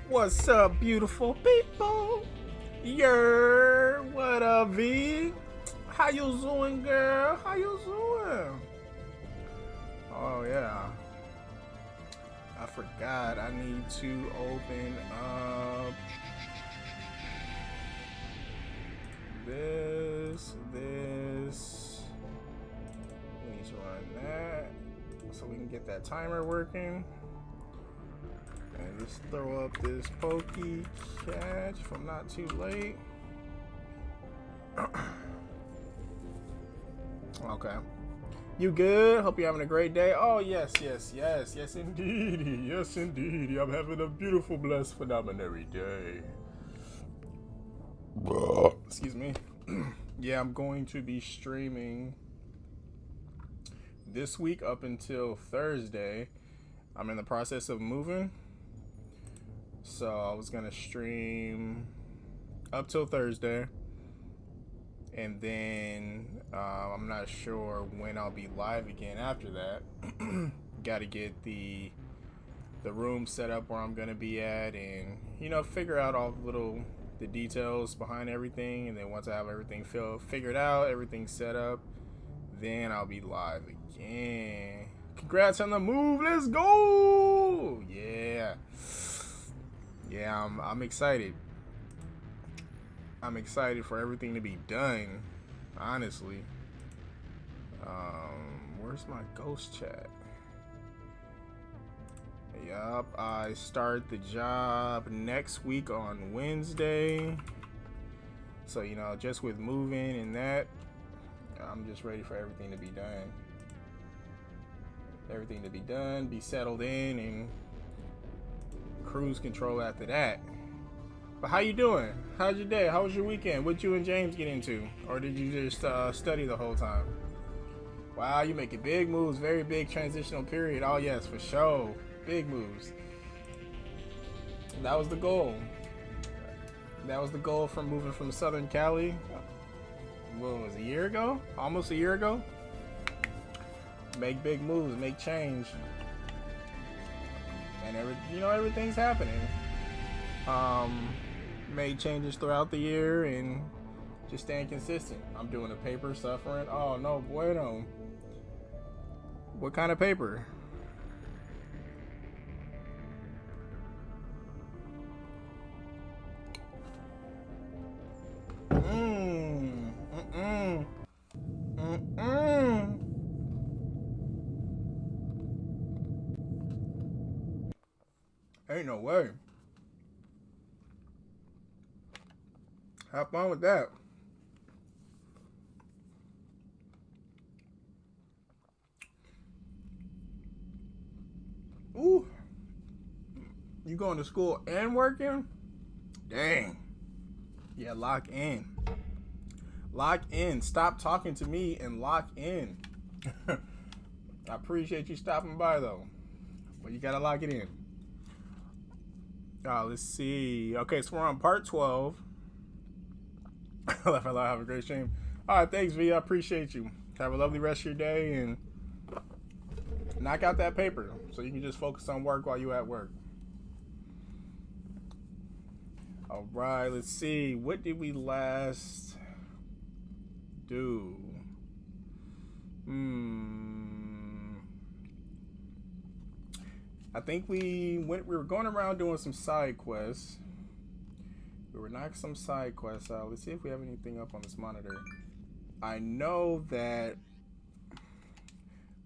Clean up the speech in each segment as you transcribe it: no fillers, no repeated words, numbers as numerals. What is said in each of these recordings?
What's up, beautiful people? What up, V? How you doing, girl? How you doing? Oh yeah, I forgot. I need to open up this. We need to run that so we can get that timer working. And just throw up this pokey catch if I'm not too late. Okay. You good? Hope you're having a great day. Oh, yes, indeed. Yes, indeed. I'm having a beautiful, blessed, phenomenal day. Excuse me. Yeah, I'm going to be streaming this week up until Thursday. I'm in the process of moving. So I was gonna stream up till Thursday, and then I'm not sure when I'll be live again after that. Got to get the room set up where I'm gonna be at, and figure out all the details behind everything. And then once I have everything figured out, everything set up, then I'll be live again. Congrats on the move. Let's go. Yeah, I'm excited. I'm excited for everything to be done, honestly. Where's my ghost chat? Yup, I start the job next week on Wednesday. So, just with moving and that, I'm just ready for everything to be done. Be settled in, and cruise control after that. But how you doing? How's your day? How was your weekend? What'd you and James get into? Or did you just study the whole time? Wow, you making big moves. Very big transitional period. Oh yes, for sure. Big moves. That was the goal. From moving from Southern Cali. What was it, a year ago? Almost a year ago? Make big moves, make change. And everything's happening. Made changes throughout the year and just staying consistent. I'm doing a paper suffering. Oh no, bueno. What kind of paper? Ain't no way. Have fun with that. Ooh. You going to school and working? Dang. Yeah, lock in. Lock in. Stop talking to me and lock in. I appreciate you stopping by though. But you gotta lock it in. Let's see. Okay, so we're on part 12. Laugh out loud, have a great stream. Alright, thanks V. I appreciate you. Have a lovely rest of your day and knock out that paper so you can just focus on work while you at work. Alright, let's see. What did we last do? I think we were going around doing some side quests. We were knocking some side quests out. Let's see if we have anything up on this monitor. I know that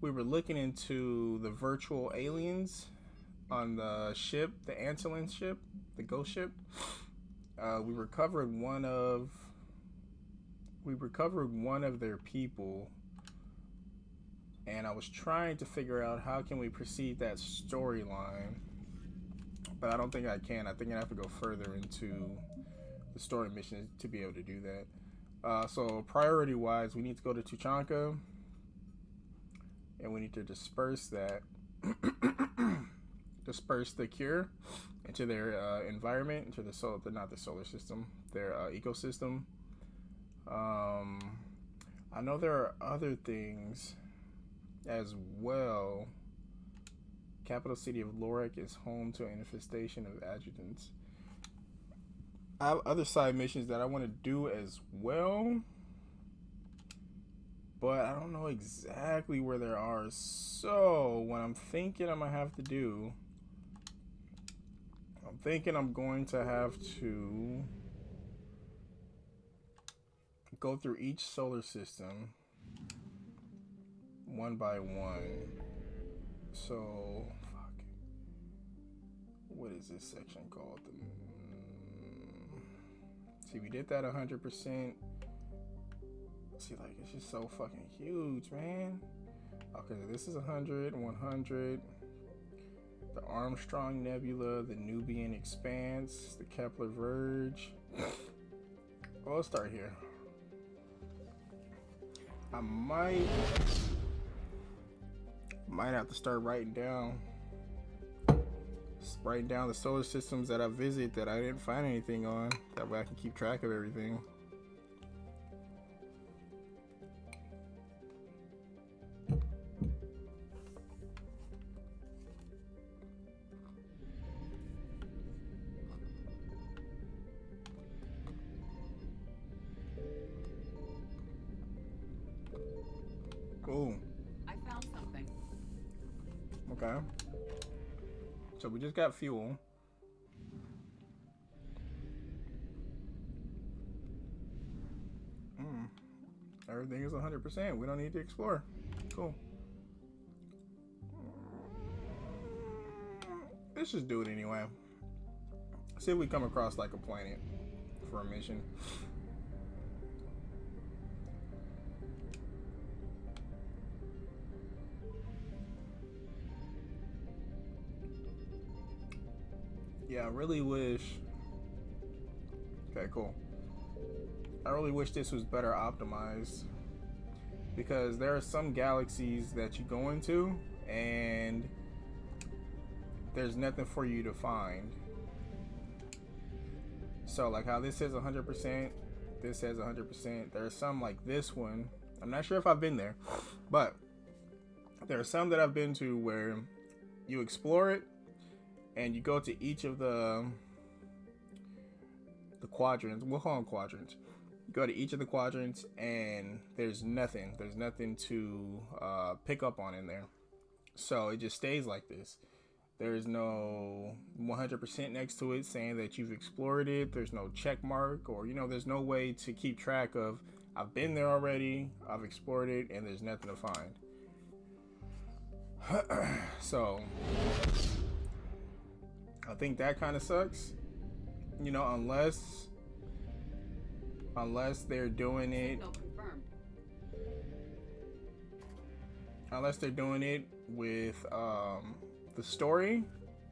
we were looking into the virtual aliens on the ship, the Antolin ship, the ghost ship. We recovered one of their people, and I was trying to figure out how can we proceed that storyline, but I don't think I can. I think I have to go further into the story mission to be able to do that. So priority wise, we need to go to Tuchanka, and we need to disperse that. Disperse the cure into their environment, into not the solar system, their ecosystem. I know there are other things as well. Capital city of Lorik is home to an infestation of adjutants. I have other side missions that I want to do as well, but I don't know exactly where there are. So what I'm thinking I'm gonna have to do, I'm thinking I'm going to have to go through each solar system one by one. So fuck, what is this section called? See, we did that 100%. See, like, it's just so fucking huge, man. Okay, this is 100, 100. The Armstrong Nebula, the Nubian Expanse, the Kepler Verge. Well, let's start here. I might have to start writing down the solar systems that I visit that I didn't find anything on. That way I can keep track of everything. Cool. I found something. Okay. So we just got fuel. Everything is 100%. We don't need to explore. Cool. Let's just do it anyway. See if we come across like a planet for a mission. Yeah, I really wish. Okay, cool. I really wish this was better optimized, because there are some galaxies that you go into and there's nothing for you to find. So like how this says 100%, this says 100%. There are some like this one. I'm not sure if I've been there, but there are some that I've been to where you explore it and you go to each of the quadrants. We'll call them quadrants. You go to each of the quadrants and there's nothing to pick up on in there. So it just stays like this. There's no 100% next to it saying that you've explored it. There's no check mark, or there's no way to keep track of, I've been there already, I've explored it, and there's nothing to find. So I think that kind of sucks, unless they're doing it, with the story,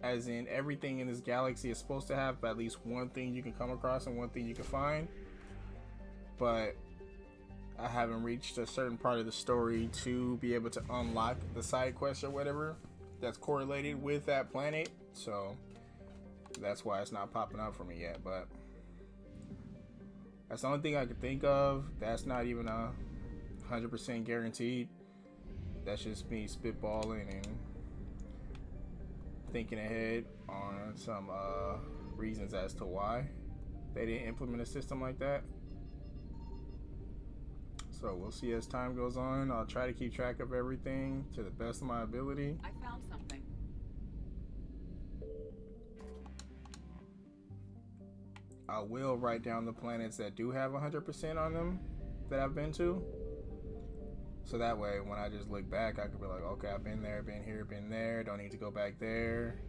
as in everything in this galaxy is supposed to have at least one thing you can come across and one thing you can find. But I haven't reached a certain part of the story to be able to unlock the side quest or whatever that's correlated with that planet, so that's why it's not popping up for me yet. But that's the only thing I could think of. That's not even 100% guaranteed. That's just me spitballing and thinking ahead on some reasons as to why they didn't implement a system like that. So we'll see as time goes on. I'll try to keep track of everything to the best of my ability. I found something. I will write down the planets that do have 100% on them that I've been to. So that way, when I just look back, I could be like, okay, I've been there, been here, been there. Don't need to go back there.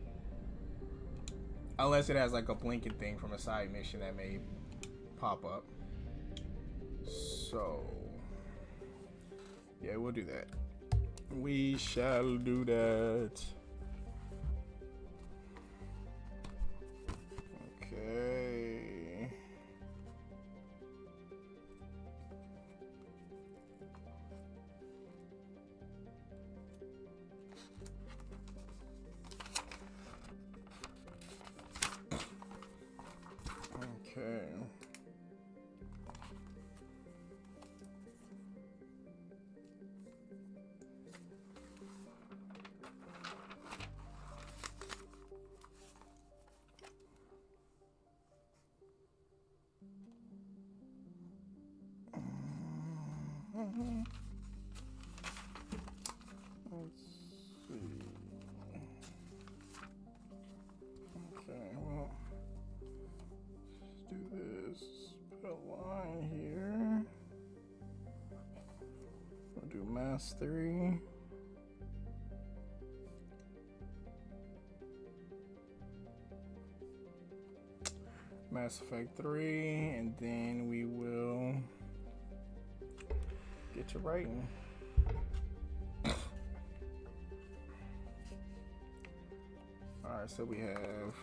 Unless it has like a blinking thing from a side mission that may pop up. So, yeah, we'll do that. We shall do that. Okay. Okay. Let's see. Okay, well, let's do this. Put a line here. We'll do Mass 3. Mass Effect 3, and then we will get to writing. Alright, so we have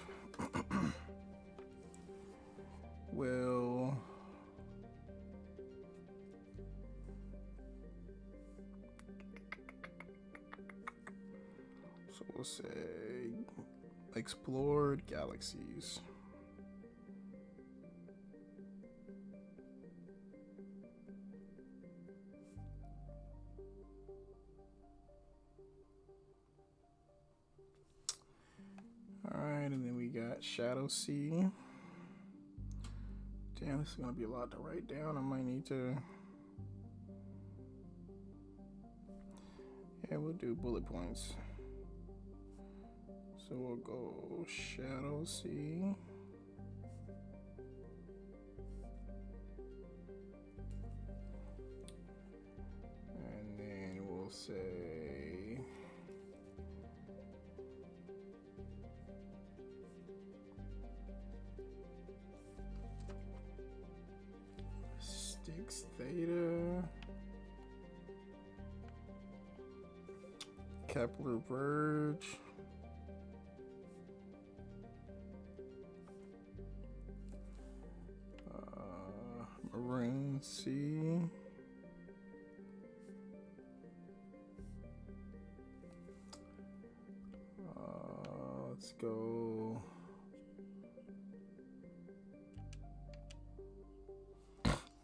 will so we'll say explored galaxies. Alright, and then we got Shadow Sea. Damn, this is gonna be a lot to write down. I might need to. Yeah, we'll do bullet points. So we'll go Shadow Sea. And then we'll say Styx Theta, Kepler Verge, Maroon Sea, let's go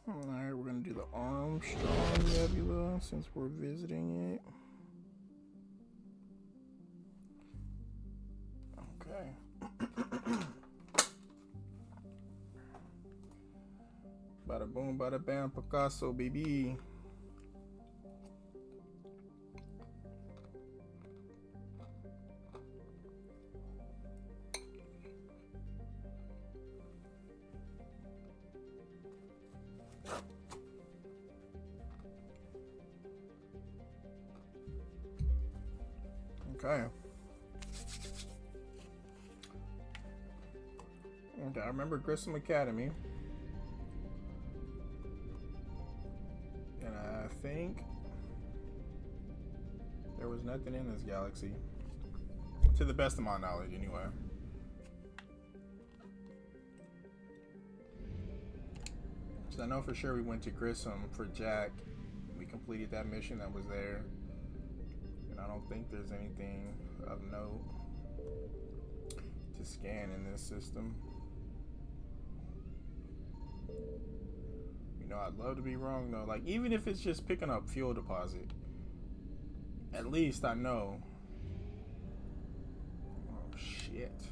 Alright, we're gonna do the Armstrong Nebula since we're visiting it. Okay. Bada boom, bada bam, Picasso, baby. Okay. Okay, I remember Grissom Academy. And I think there was nothing in this galaxy. To the best of my knowledge, anyway. So I know for sure we went to Grissom for Jack. We completed that mission that was there. And I don't think there's anything of note to scan in this system. You know, I'd love to be wrong though. Like, even if it's just picking up fuel deposit, at least I know. Oh shit.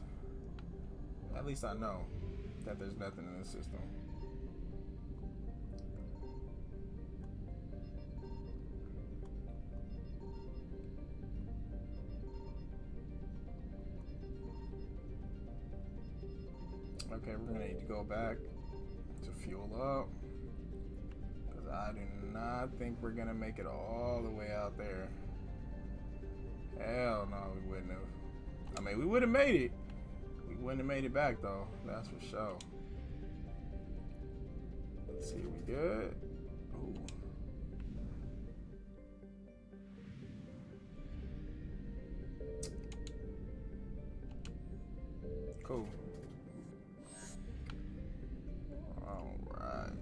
At least I know that there's nothing in this system. Okay, we're gonna need to go back to fuel up, because I do not think we're gonna make it all the way out there. Hell no, we wouldn't have. I mean, we would have made it. We wouldn't have made it back though, that's for sure. Let's see, we good? Ooh. Cool. Alright.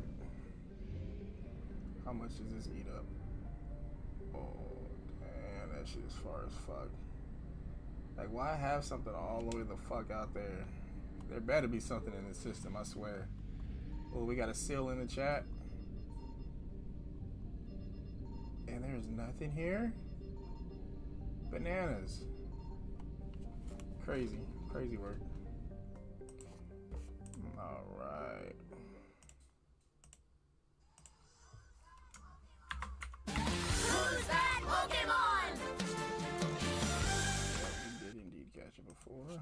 How much does this eat up? Oh, damn, that shit is far as fuck. Like, why have something all the way the fuck out there? There better be something in the system, I swear. Oh, we got a seal in the chat. And there's nothing here? Bananas. Crazy. Crazy work. Alright. boy.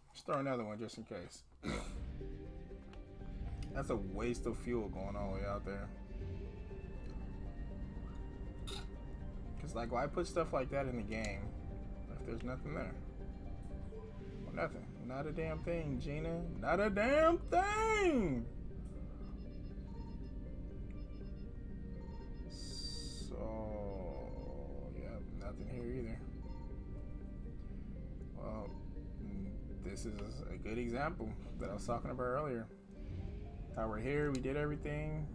Let's throw another one just in case. That's a waste of fuel going all the way out there. Cause like, why put stuff like that in the game if there's nothing there? Well, nothing. Not a damn thing, Gina. Not a damn thing. So yeah, nothing here either. Well, this is a good example that I was talking about earlier. How we're here, we did everything.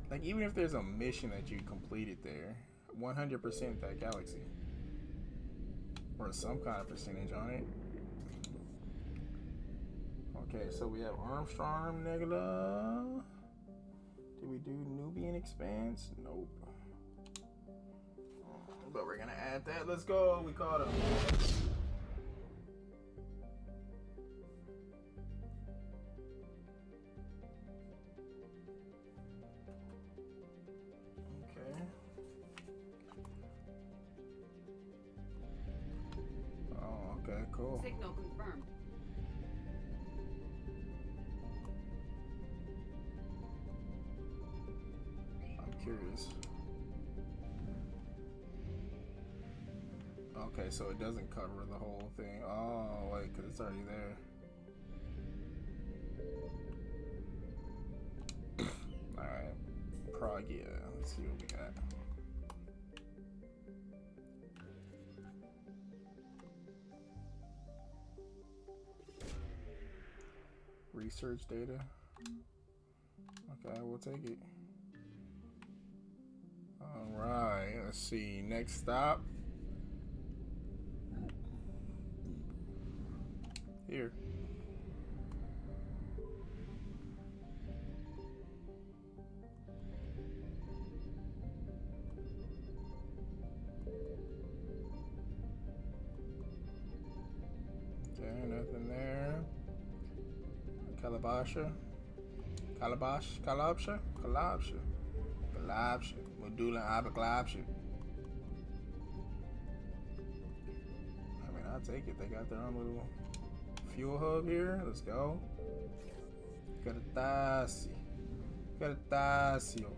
Like, even if there's a mission that you completed there, 100% that galaxy. Or some kind of percentage on it. Okay, so we have Armstrong Nebula. Did we do Nubian Expanse? Nope. But we're gonna add that. Let's go. We caught him. Okay. Oh, okay, cool. Signal confirmed. I'm curious. Okay, so it doesn't cover the whole thing. Oh, wait, because it's already there. Alright. Pragia. Let's see what we got. Research data. Okay, we'll take it. Alright, let's see. Next stop. Here. Okay, nothing there. Calabasha. Kalabsha. Medulla Abaglabsha. I mean, I'll take it. They got their own little fuel hub here. Let's go. Cartasi. Cartasio.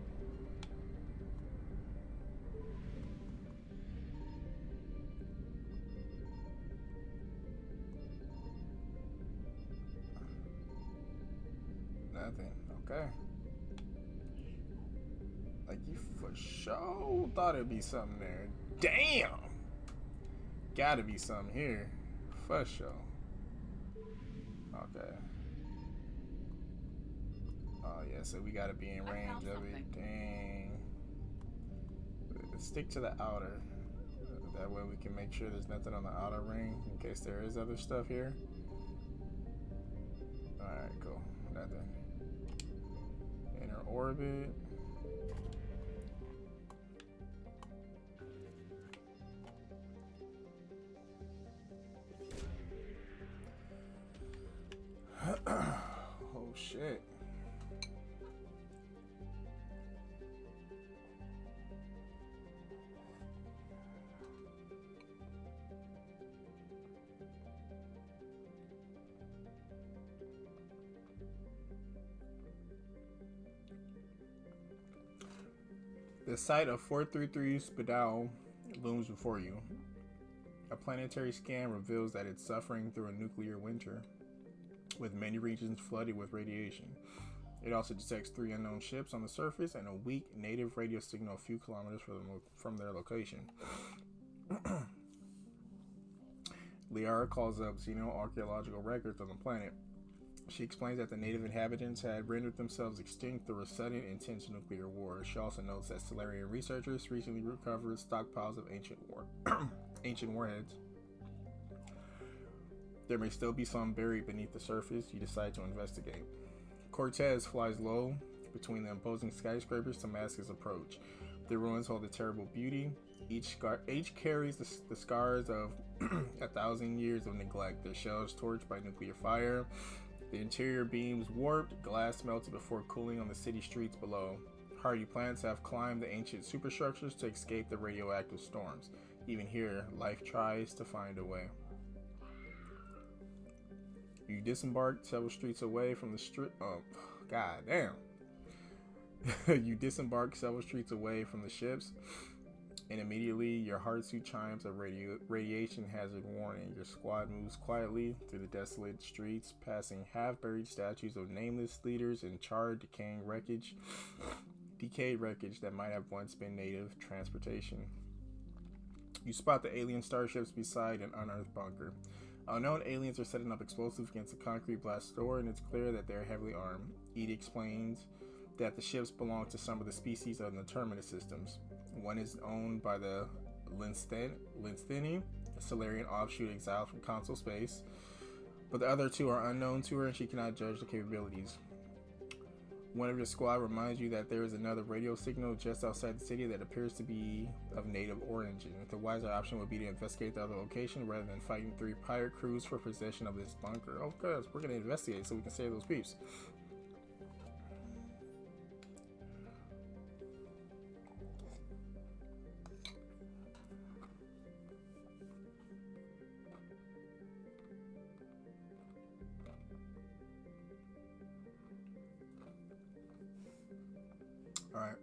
Nothing. Okay. Like, you for sure thought it'd be something there. Damn! Gotta be something here. For sure. Okay. Oh, yeah, so we gotta be in range of it. Dang. Stick to the outer. That way we can make sure there's nothing on the outer ring in case there is other stuff here. Alright, cool. Nothing. Inner orbit. Oh shit. The site of 433 Spadao looms before you. A planetary scan reveals that it's suffering through a nuclear winter, with many regions flooded with radiation. It also detects 3 unknown ships on the surface and a weak native radio signal a few kilometers from their location. Liara calls up xeno-archaeological records on the planet. She explains that the native inhabitants had rendered themselves extinct through a sudden, intense nuclear war. She also notes that Solarian researchers recently recovered stockpiles of ancient warheads. There may still be some buried beneath the surface. You decide to investigate. Cortez flies low between the imposing skyscrapers to mask his approach. The ruins hold a terrible beauty. Each carries the scars of 1,000 years of neglect. Their shells torched by nuclear fire. The interior beams warped, glass melted before cooling on the city streets below. Hardy plants have climbed the ancient superstructures to escape the radioactive storms. Even here, life tries to find a way. disembark several streets away from the street. Oh, god damn. You disembark several streets away from the ships, and immediately your heart suit chimes a radiation hazard warning. Your squad moves quietly through the desolate streets, passing half-buried statues of nameless leaders and charred, decayed wreckage that might have once been native transportation. You spot the alien starships beside an unearthed bunker. Unknown aliens are setting up explosives against a concrete blast door, and it's clear that they're heavily armed. Edie explains that the ships belong to some of the species of the Terminus systems. One is owned by the Linstini, a Solarian offshoot exiled from console space, but the other two are unknown to her and she cannot judge the capabilities. One of your squad reminds you that there is another radio signal just outside the city that appears to be of native origin. The wiser option would be to investigate the other location rather than fighting 3 pirate crews for possession of this bunker. Of course, we're going to investigate so we can save those peeps. Alright.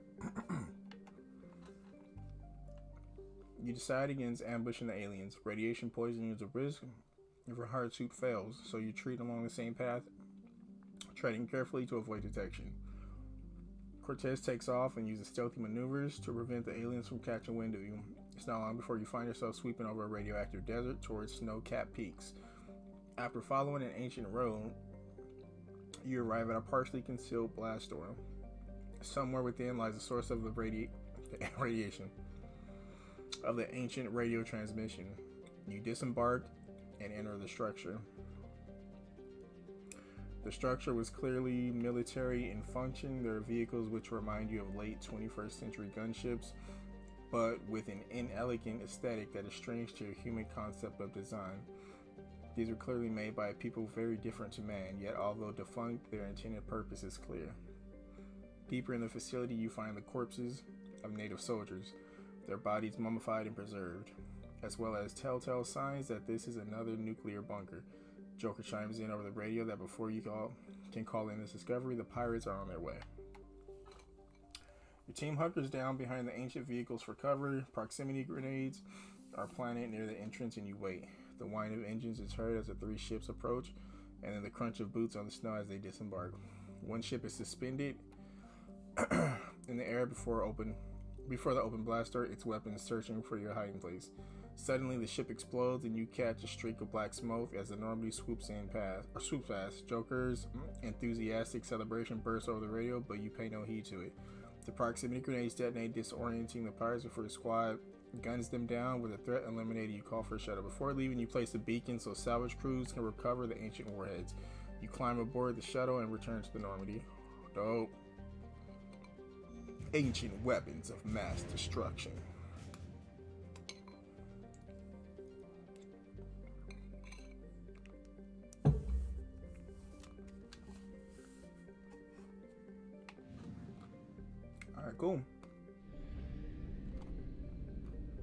You decide against ambushing the aliens. Radiation poisoning is a risk if your hard suit fails, so you treat along the same path, treading carefully to avoid detection. Cortez takes off and uses stealthy maneuvers to prevent the aliens from catching wind of you. It's not long before you find yourself sweeping over a radioactive desert towards snow-capped peaks. After following an ancient road, you arrive at a partially concealed blast door. Somewhere within lies the source of the radiation of the ancient radio transmission. You disembark and enter the structure. The structure was clearly military in function. There are vehicles which remind you of late 21st century gunships, but with an inelegant aesthetic that is strange to your human concept of design. These were clearly made by people very different to man, yet although defunct, their intended purpose is clear. Deeper in the facility, you find the corpses of native soldiers, their bodies mummified and preserved, as well as telltale signs that this is another nuclear bunker. Joker chimes in over the radio that before you can call in this discovery, the pirates are on their way. Your team hunkers down behind the ancient vehicles for cover. Proximity grenades are planted near the entrance and you wait. The whine of engines is heard as the 3 ships approach, and then the crunch of boots on the snow as they disembark. One ship is suspended in the air before the open blaster, its weapons searching for your hiding place. Suddenly, the ship explodes and you catch a streak of black smoke as the Normandy swoops past. Joker's enthusiastic celebration bursts over the radio, but you pay no heed to it. The proximity grenades detonate, disorienting the pirates before the squad guns them down. With a threat eliminated, you call for a shuttle. Before leaving, you place a beacon so salvage crews can recover the ancient warheads. You climb aboard the shuttle and return to the Normandy. Dope. Ancient weapons of mass destruction. Alright, cool.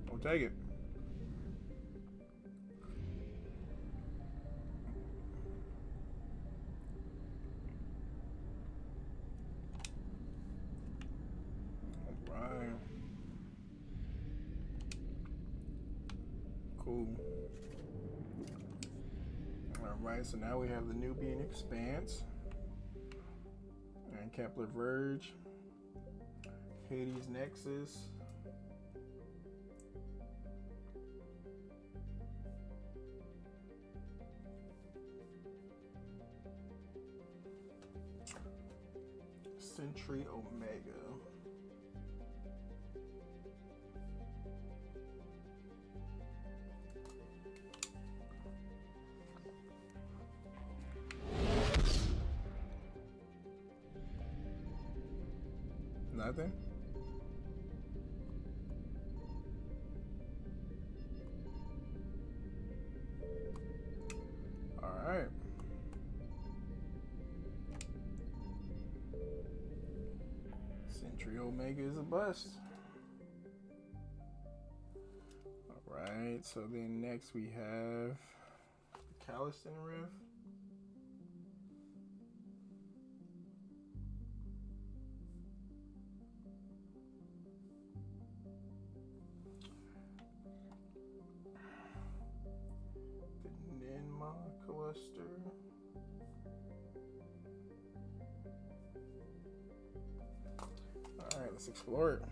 We'll take it. Alright. Cool. Alright, so now we have the Nubian Expanse and Kepler Verge, Hades Nexus, Century Omega. Nothing? Alright. Century Omega is a bust. Alright, so then next we have the Calliston Rift. let's explore it.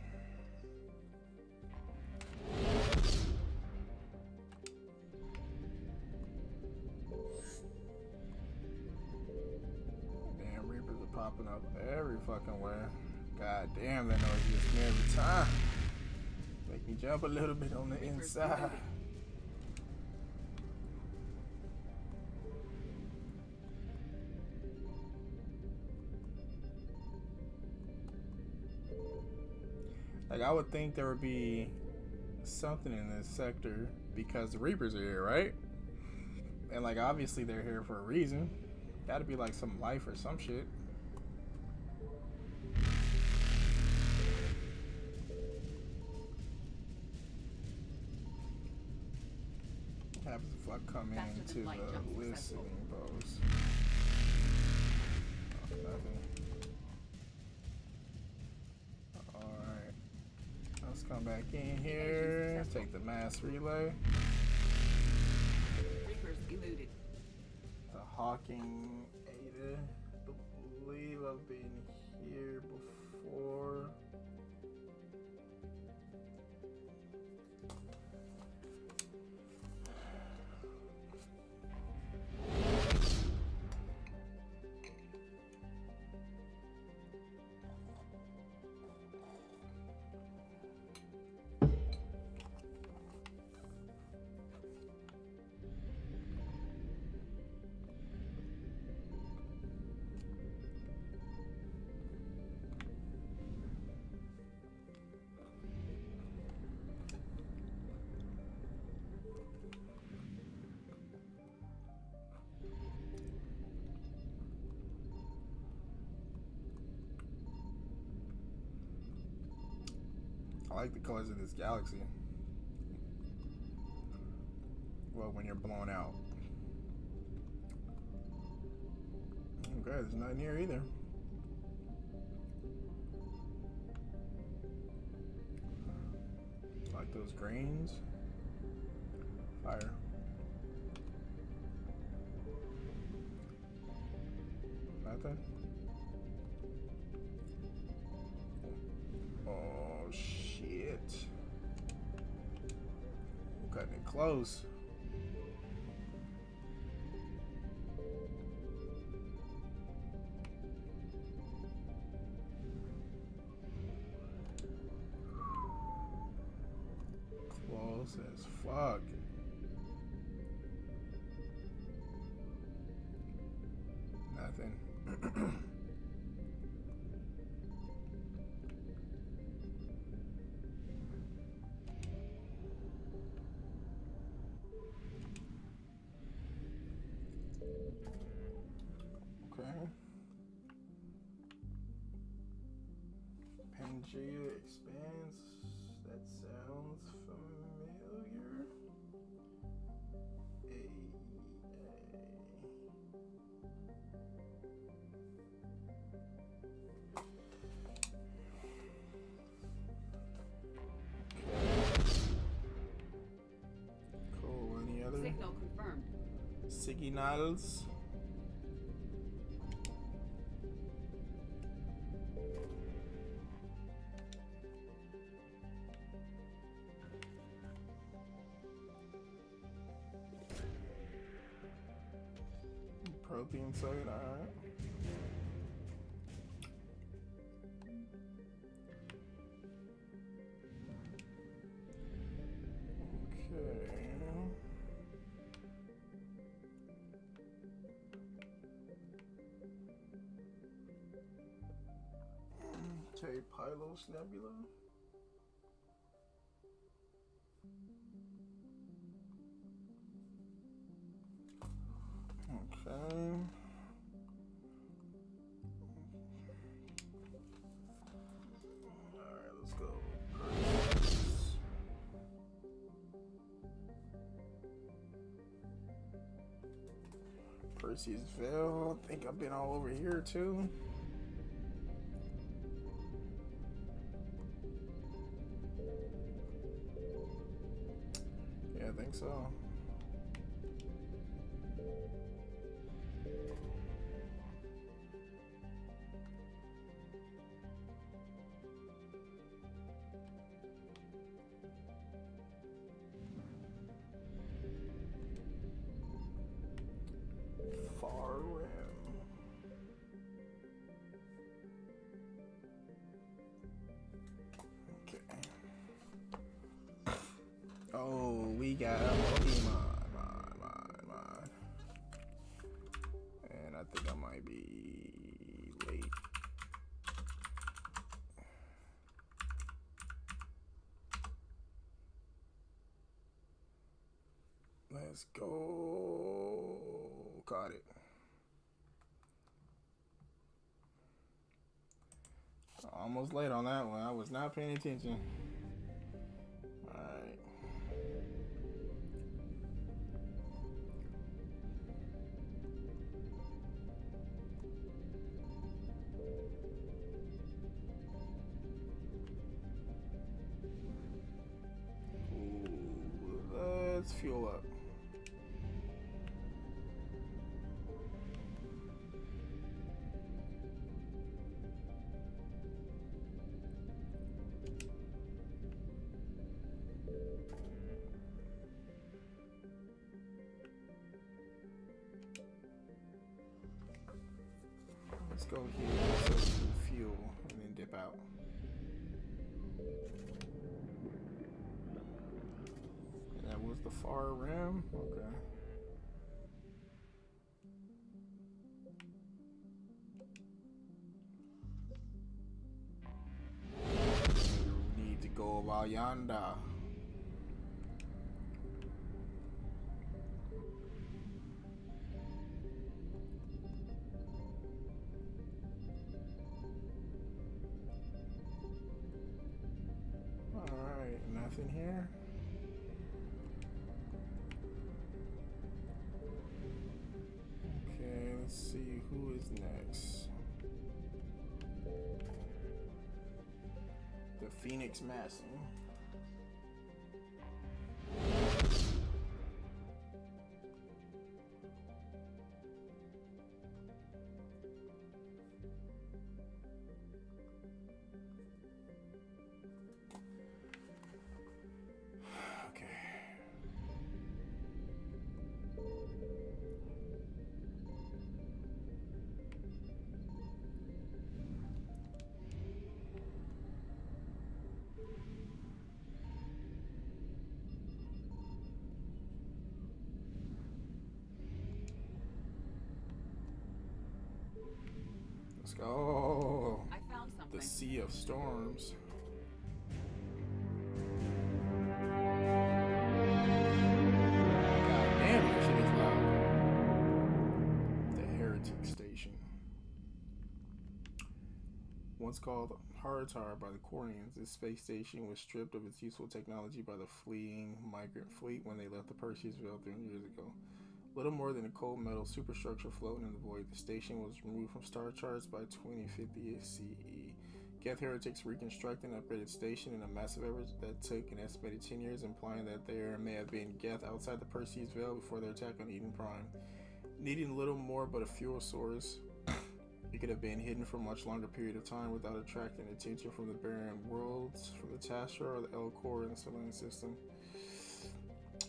Damn, Reapers are popping up every fucking where. God damn, that noise gets me every time. Make me jump a little bit on the inside. Like, I would think there would be something in this sector because the Reapers are here, right? And like, obviously they're here for a reason. Gotta be like some life or some shit. What happens if I come into the listening post? Oh, nothing. Alright. Let's come back in here. Take the mass relay. Reapers eluded. The Hawking Ada. I believe I've been here before. I like the colors of this galaxy. Well, when you're blown out. Okay, there's nothing here either. Like those grains. Fire. Nothing. Oh shit. Cutting it close. Close as fuck. Nothing. Okay. Pangea expands. That sounds familiar. Cool. Any other Signal confirmed. signals? Protein site, alright. Okay. Okay, Pylos Nebula. Okay. Alright, let's go. Percy's Veil. I think I've been all over here too. Yeah, I think so. Let's go. Caught it. Almost late on that one. I was not paying attention. Alright. Let's fuel up. Let's go here so we can fuel and then dip out. And that was the far rim. Okay. We need to go about yonder. Alright, nothing here. Okay, let's see who is next. The Phoenix Massing. Let's go. I found something. The Sea of Storms. God damn, that shit is loud. The Heretic Station. Once called Haratar by the Quarians, this space station was stripped of its useful technology by the fleeing migrant fleet when they left the Perseusville 300 years ago. Little more than a cold metal superstructure floating in the void, the station was removed from star charts by 2050 CE. Geth heretics reconstructed and upgraded the station in a massive effort that took an estimated 10 years, implying that there may have been Geth outside the Perseus Veil before their attack on Eden Prime. Needing little more but a fuel source, it could have been hidden for a much longer period of time without attracting attention from the barren worlds, from the Tastra or the El Core in the Solarian system.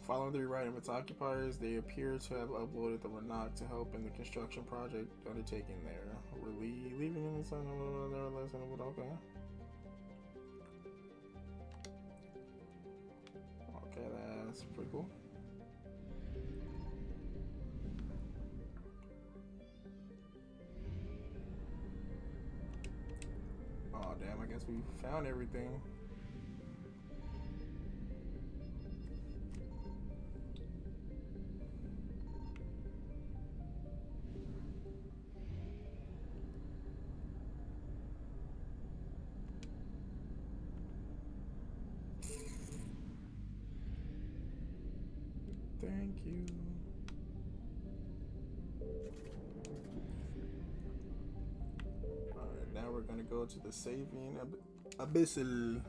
Following the rewriting of its occupiers, they appear to have uploaded the Lanok to help in the construction project undertaken there. Leaving in the sun of their lesson of okay. Okay, that's pretty cool. Oh damn, I guess we found everything. Thank you. Alright, now we're gonna go to the Savian Abyssal.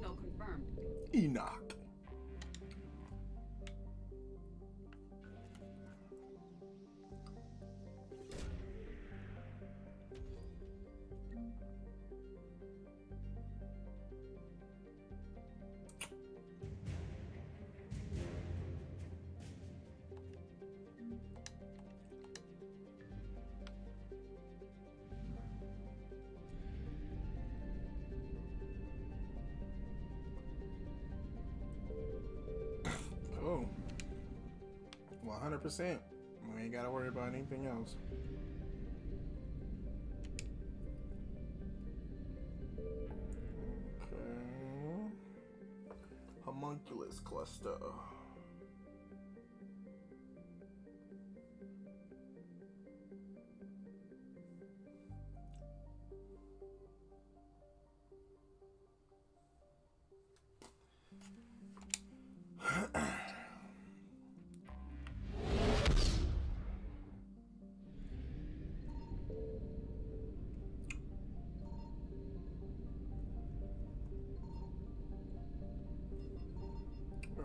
Signal confirmed. Enoch. Cool. 100%. We ain't gotta worry about anything else. Okay. Homunculus cluster.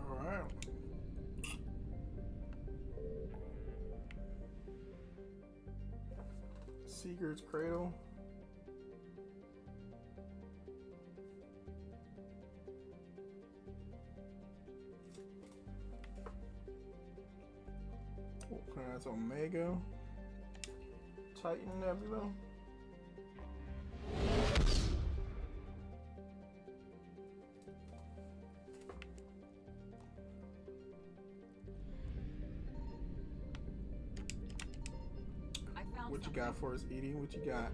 Alright. Seeger's Cradle. Okay, that's Omega. Titan Nebula. I found What you something. got for us, Edie? What you got?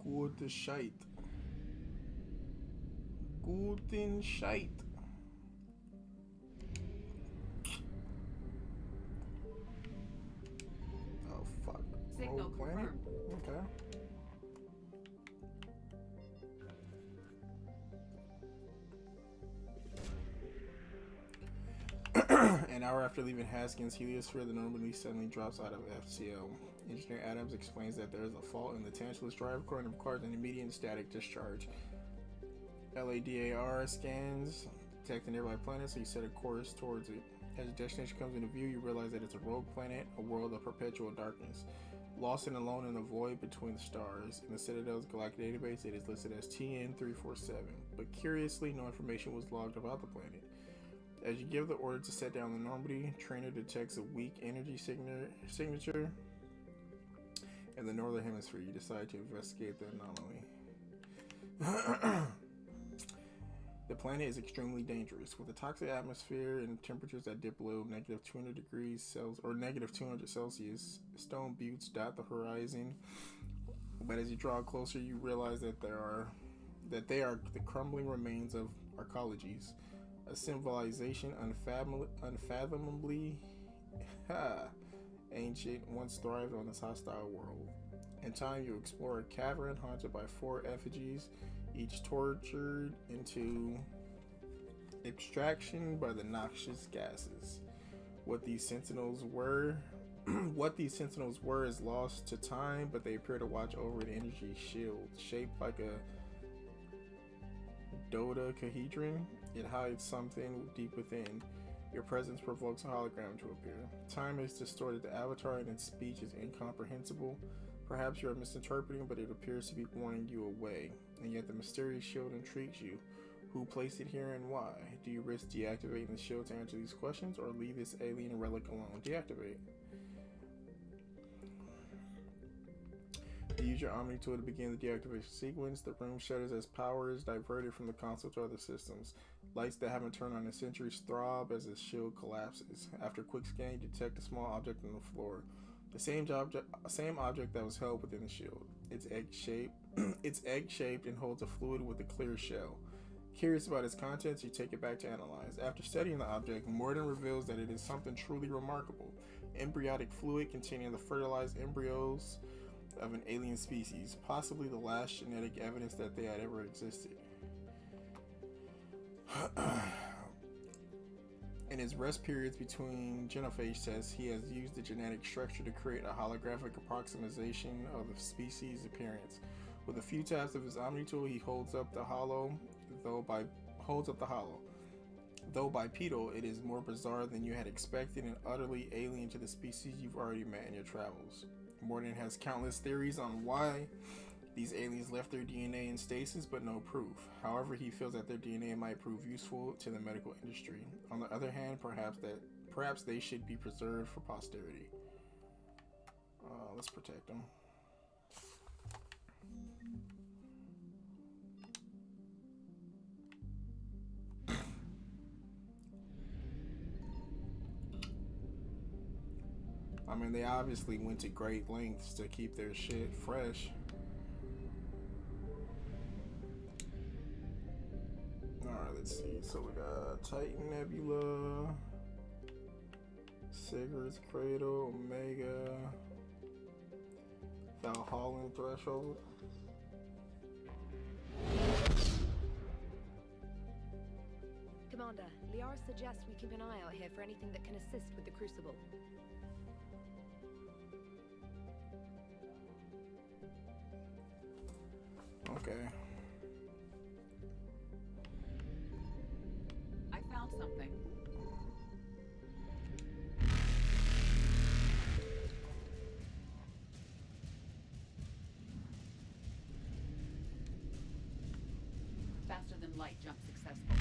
Gute Scheit. Guten Scheit. Oh fuck. Signal Rogue planet? confirmed. Okay. An hour after leaving Haskins' heliosphere, the Normandy suddenly drops out of FCL. Engineer Adams explains that there is a fault in the Tantalus drive core and requires an immediate static discharge. LADAR scans, detect a nearby planet, so you set a course towards it. As your destination comes into view, you realize that it's a rogue planet, a world of perpetual darkness. Lost and alone in the void between the stars. In the Citadel's galactic database, it is listed as TN347, but curiously, no information was logged about the planet. As you give the order to set down the Normandy, Trainer detects a weak energy signature in the northern hemisphere. You decide to investigate the anomaly. The planet is extremely dangerous, with a toxic atmosphere and temperatures that dip below negative 200 degrees Celsius or negative 200 Celsius. Stone buttes dot the horizon, but as you draw closer, you realize that they are the crumbling remains of arcologies, a civilization unfathomably ancient, once thrived on this hostile world. In time, you explore a cavern haunted by 4 effigies, each tortured into extraction by the noxious gases. What these sentinels were is lost to time, but they appear to watch over an energy shield shaped like a dodecahedron. It hides something deep within. Your presence provokes a hologram to appear. Time has distorted the avatar and its speech is incomprehensible. Perhaps you are misinterpreting, but it appears to be warning you away. And yet the mysterious shield intrigues you. Who placed it here and why? Do you risk deactivating the shield to answer these questions, or leave this alien relic alone? Deactivate. Use your Omni tool to begin the deactivation sequence. The room shudders as power is diverted from the console to other systems. Lights that haven't turned on in centuries throb as the shield collapses. After a quick scan, you detect a small object on the floor. The same object that was held within the shield. It's egg-shaped and holds a fluid with a clear shell. Curious about its contents, you take it back to analyze. After studying the object, Morden reveals that it is something truly remarkable. Embryonic fluid containing the fertilized embryos of an alien species, possibly the last genetic evidence that they had ever existed. In his rest periods between genophage tests, he has used the genetic structure to create a holographic approximation of the species' appearance. With a few taps of his Omni tool, he holds up the hollow, though bipedal, it is more bizarre than you had expected and utterly alien to the species you've already met in your travels. Morden has countless theories on why these aliens left their DNA in stasis, but no proof. However, he feels that their DNA might prove useful to the medical industry. On the other hand, perhaps they should be preserved for posterity. Let's protect them. I mean, they obviously went to great lengths to keep their shit fresh. Alright, let's see. So we got Titan Nebula, Sigurd's Cradle, Omega, Valhalla Threshold. Commander, Liara suggests we keep an eye out here for anything that can assist with the Crucible. Okay. I found something. Faster than light jump successful.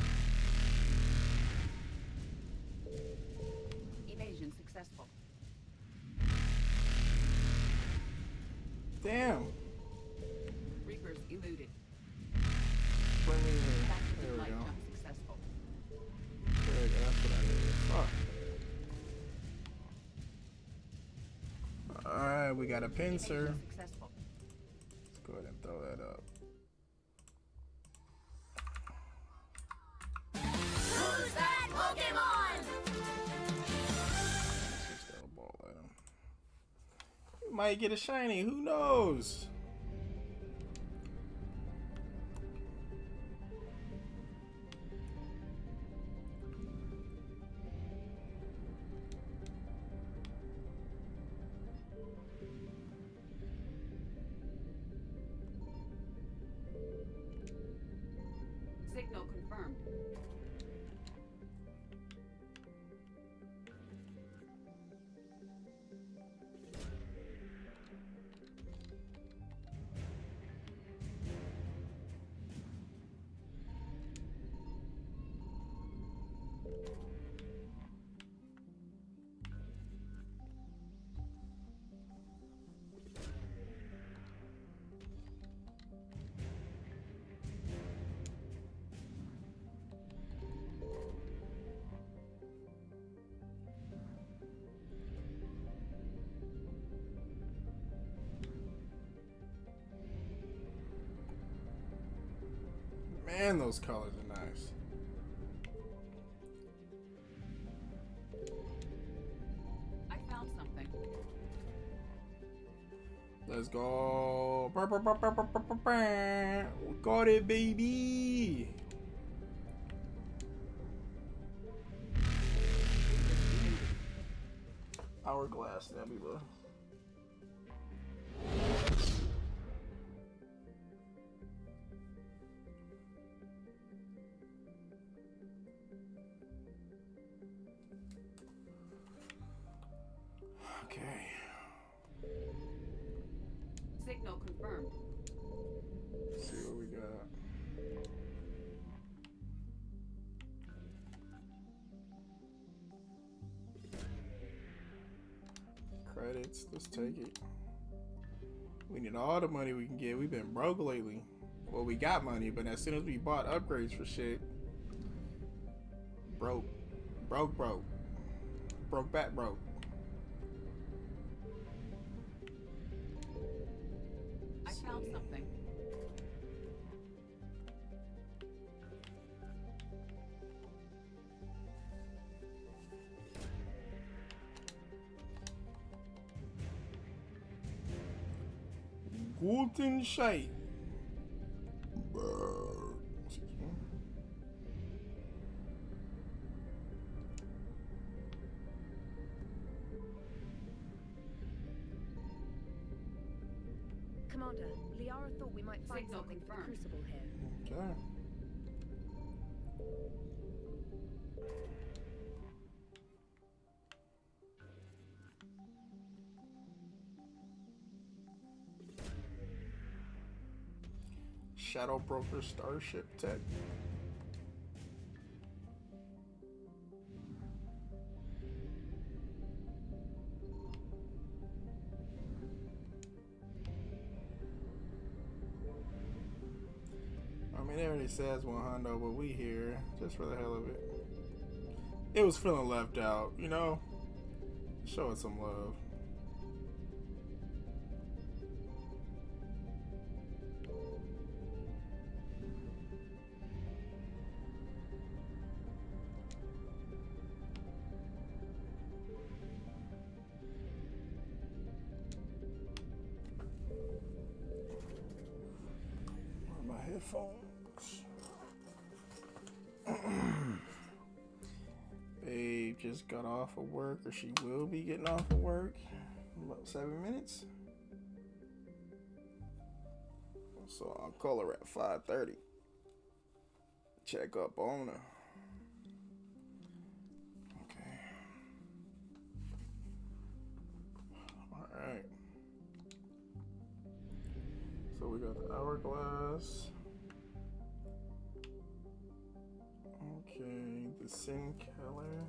Evasion successful. Damn. Reapers eluded. Bring me in here. Faster There than we light go. jump successful. There we go. That's what I needed. Fuck. Alright, we got a pincer. Evasion successful. Let's go ahead and throw that up. Who's that Pokemon? Let's throw a ball at him. You might get a shiny. Who knows? Signal confirmed. Man, those colors are nice. I found something. Let's go. We got it, baby. Hourglass Nebula. Okay. Signal confirmed. Let's see what we got. Credits. Let's take it. We need all the money we can get. We've been broke lately. Well, we got money, but as soon as we bought upgrades for shit, broke. Broke back broke. I found something. Guten Shite. Excuse me. Commander, Liara thought we might find Signal something for the confirmed. Crucible here. Okay. Shadow Broker Starship Tech. I mean, it already says 100, but we here just for the hell of it. It was feeling left out, you know? Show it some love. Where are my headphones? Babe just got off of work, or she will be getting off of work in about 7 minutes. So I'll call her at 5:30. Check up on her. Okay. Alright. So we got the hourglass. Okay, the Sin Keller.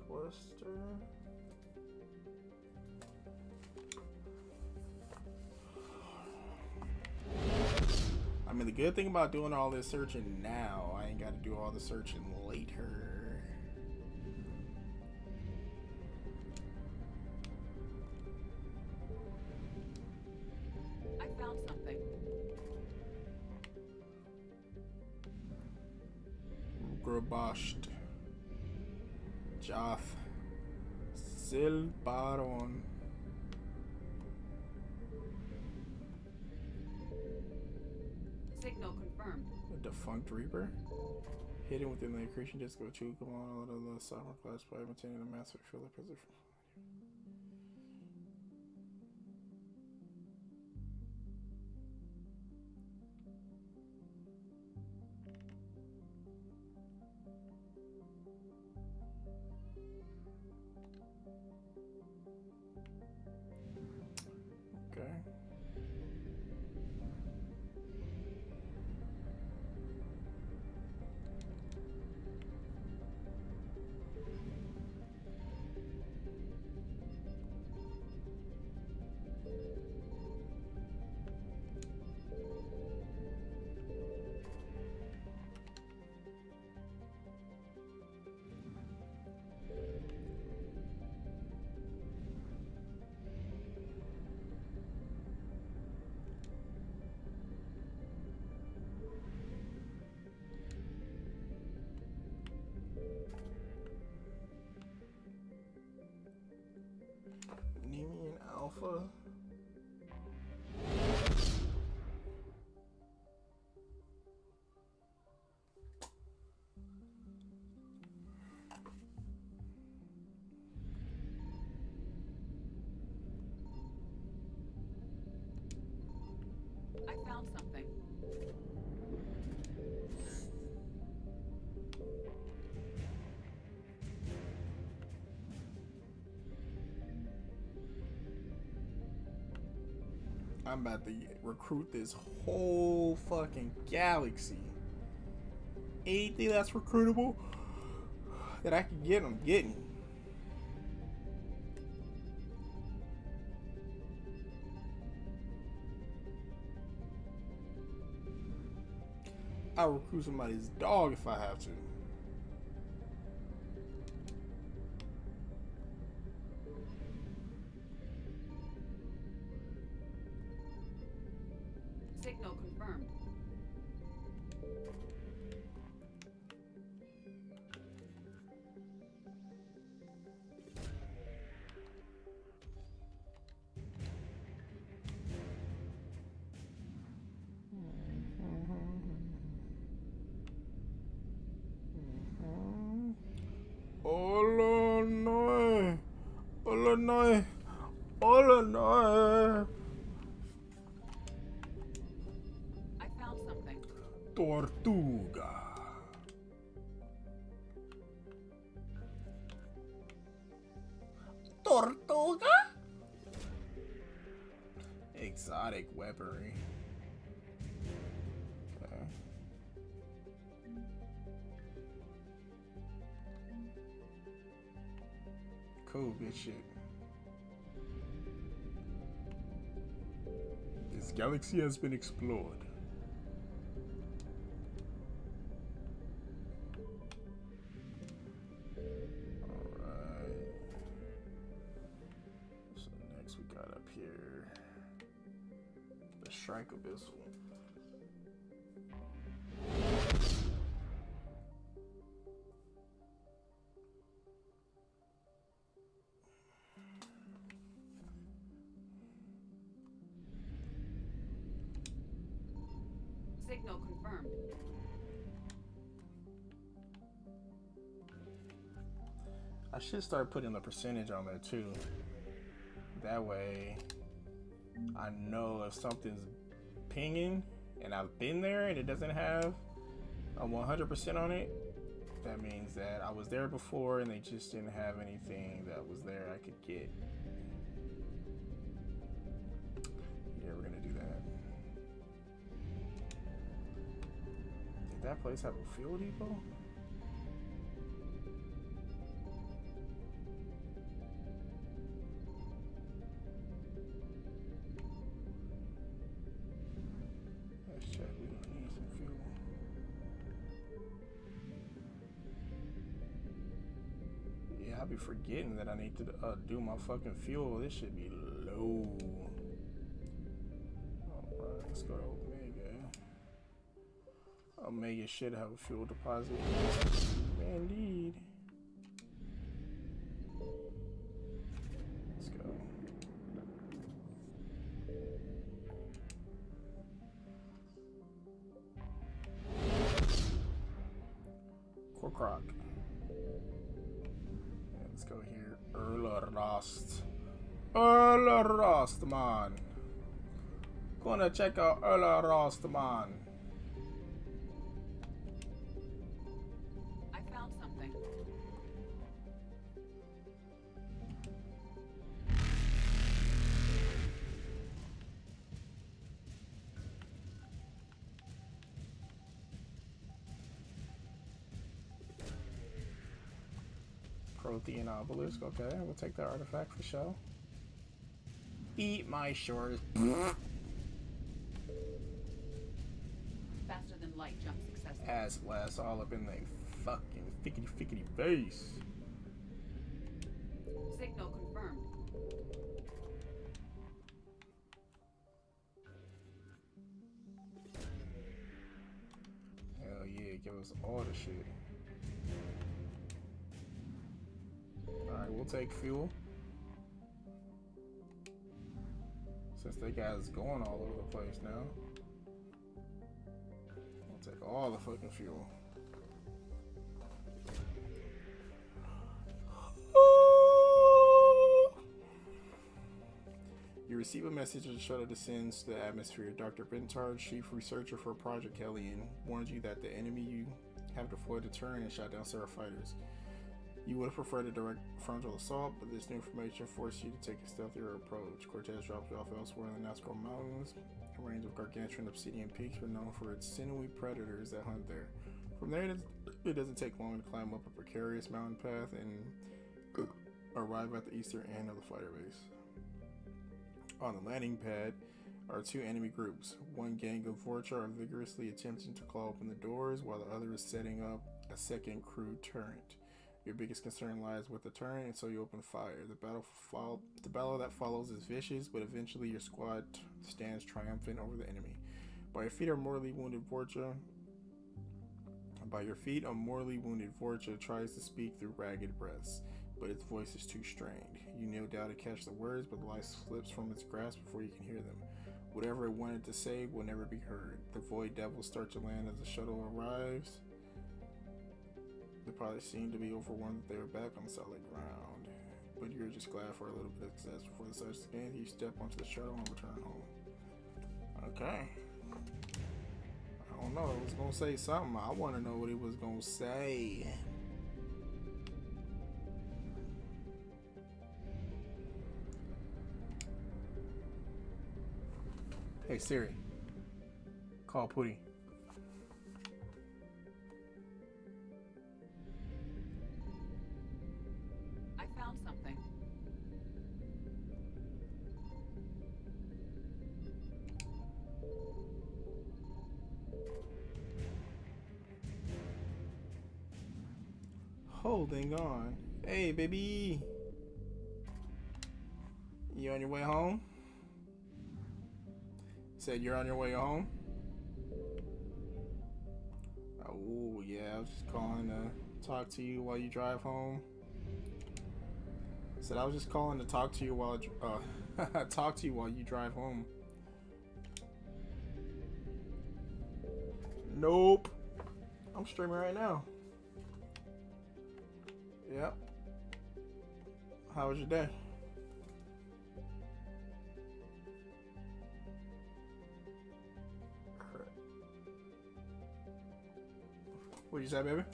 Cluster. I mean, the good thing about doing all this searching now, I ain't got to do all the searching later. I found something. Grabashed. Jaff. Silbaron. Signal confirmed. A defunct Reaper. Hidden within the accretion disk of a true command of the sovereign class by maintaining a massive field of position. Okay. Nemean Alpha. I found something. I'm about to recruit this whole fucking galaxy. Anything that's recruitable that I can get, I'm getting. I'll recruit somebody's dog if I have to. Signal confirmed. Oh no! no. Oh no. I found something. Tortuga. Tortuga? Exotic weaponry. Okay. Cool, good shit. This galaxy has been explored. Strike Abyssal. Signal confirmed. I should start putting the percentage on there too. That way I know if something's pinging and I've been there and it doesn't have a 100% on it, that means that I was there before and they just didn't have anything that was there I could get. Yeah, we're gonna do that. Did that place have a fuel depot? I be forgetting that I need to do my fucking fuel. This should be low. Alright, let's go to Omega. Omega should have a fuel deposit. Indeed. Let's go. Corkrock. Let's go here. Earl Rost, man. Gonna check out Earl Rost, man. I found something. Prothean obelisk. Okay, we'll take that artifact for show. Eat my shores. Faster than light jump successful. Ass blast all up in the fucking fickety face. Signal confirmed. Hell yeah, give us all the shit. Alright, we'll take fuel. Since they got us going all over the place now. We'll take all the fucking fuel. You receive a message as the shuttle descends to the atmosphere. Dr. Bentard, chief researcher for Project Hellion, warns you that the enemy you have deployed to turn and shot down several fighters. You would have preferred a direct frontal assault, but this new information forced you to take a stealthier approach. Cortez dropped you off elsewhere in the Nazgul Mountains, a range of gargantuan obsidian peaks, but known for its sinewy predators that hunt there. From there, it doesn't take long to climb up a precarious mountain path and arrive at the eastern end of the fighter base. On the landing pad are two enemy groups. One gang of Vorcha are vigorously attempting to claw open the doors, while the other is setting up a second crude turret. Your biggest concern lies with the turret, and so you open fire. The battle that follows is vicious, but eventually your squad stands triumphant over the enemy. By your feet, a mortally wounded Vorcha tries to speak through ragged breaths, but its voice is too strained. You kneel down to catch the words, but the life slips from its grasp before you can hear them. Whatever it wanted to say will never be heard. The Void Devils start to land as the shuttle arrives. They probably seemed to be overwhelmed that they were back on solid ground. but you're just glad for a little bit. Because before the starts again, you step onto the shuttle and return home. Okay. I don't know. It was gonna say something. I want to know what it was gonna say. Hey Siri, call Pooty. I found something. Holding on. Hey baby, you on your way home? Said you're on your way home? Oh yeah, I was just calling to talk to you while you drive home. Said I was just calling to talk to you while talk to you while you drive home. Nope. I'm streaming right now. Yep. How was your day? What'd you say, baby? Okay.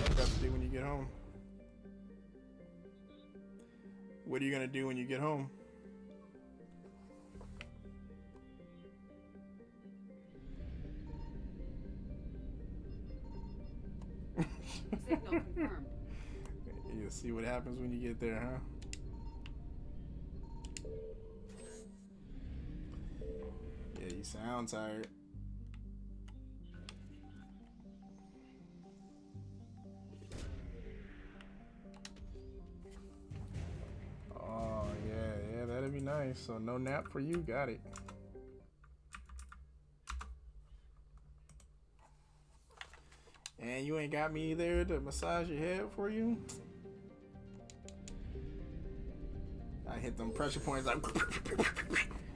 What you got to do when you get home? What are you gonna do when you get home? Signal confirmed. You'll see what happens when you get there, huh? Yeah, you sound tired. Oh, yeah, that'd be nice. So no nap for you, got it. And you ain't got me there to massage your head for you? I hit them pressure points like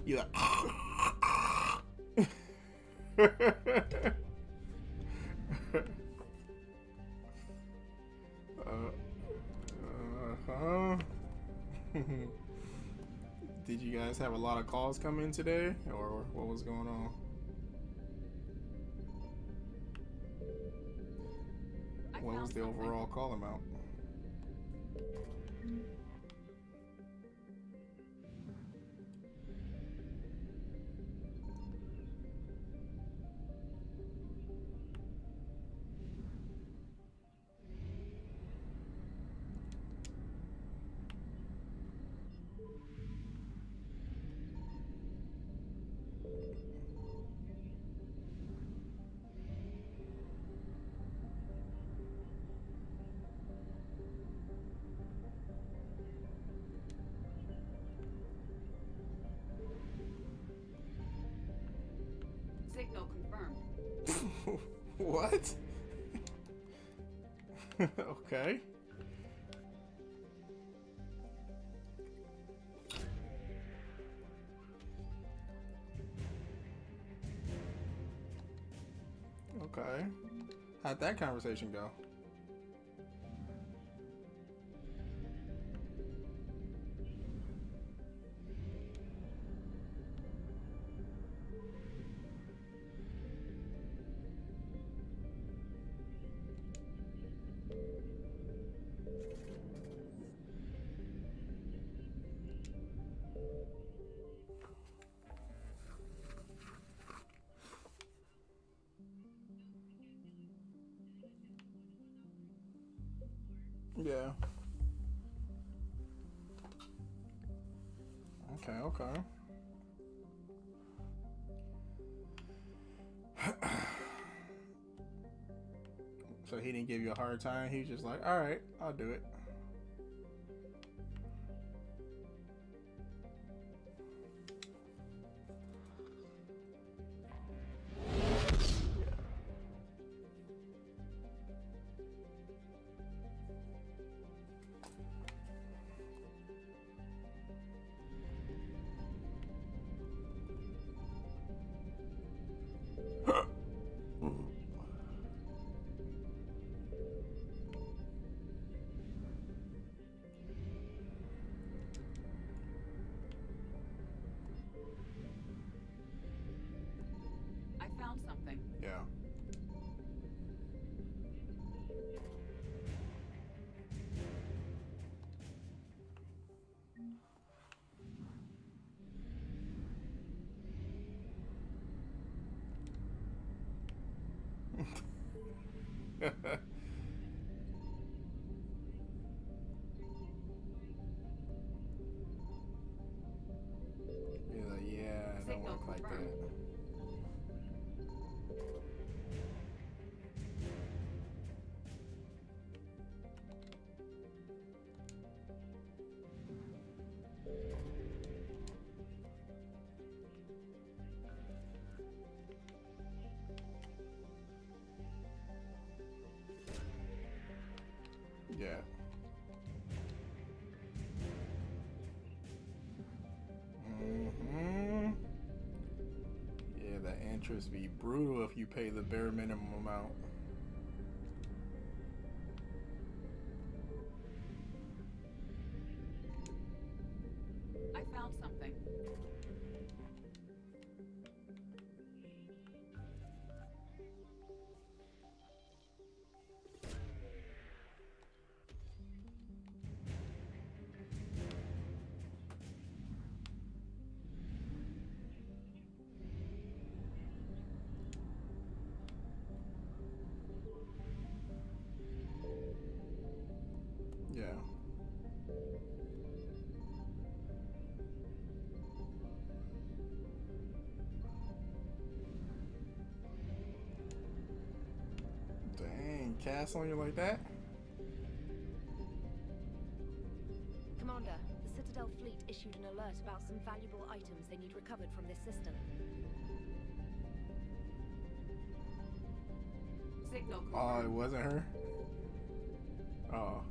you like uh-huh. Did you guys have a lot of calls come in today, or what was going on? What was the overall call amount? Signal confirmed. What? Okay. Okay. How'd that conversation go? Yeah. Okay. So he didn't give you a hard time. He was just like, all right, I'll do it. Matrix be brutal if you pay the bare minimum amount. I found something. Yeah. Dang, cast on you like that? Commander, the Citadel fleet issued an alert about some valuable items they need recovered from this system. Signal. Oh, it wasn't her? Oh.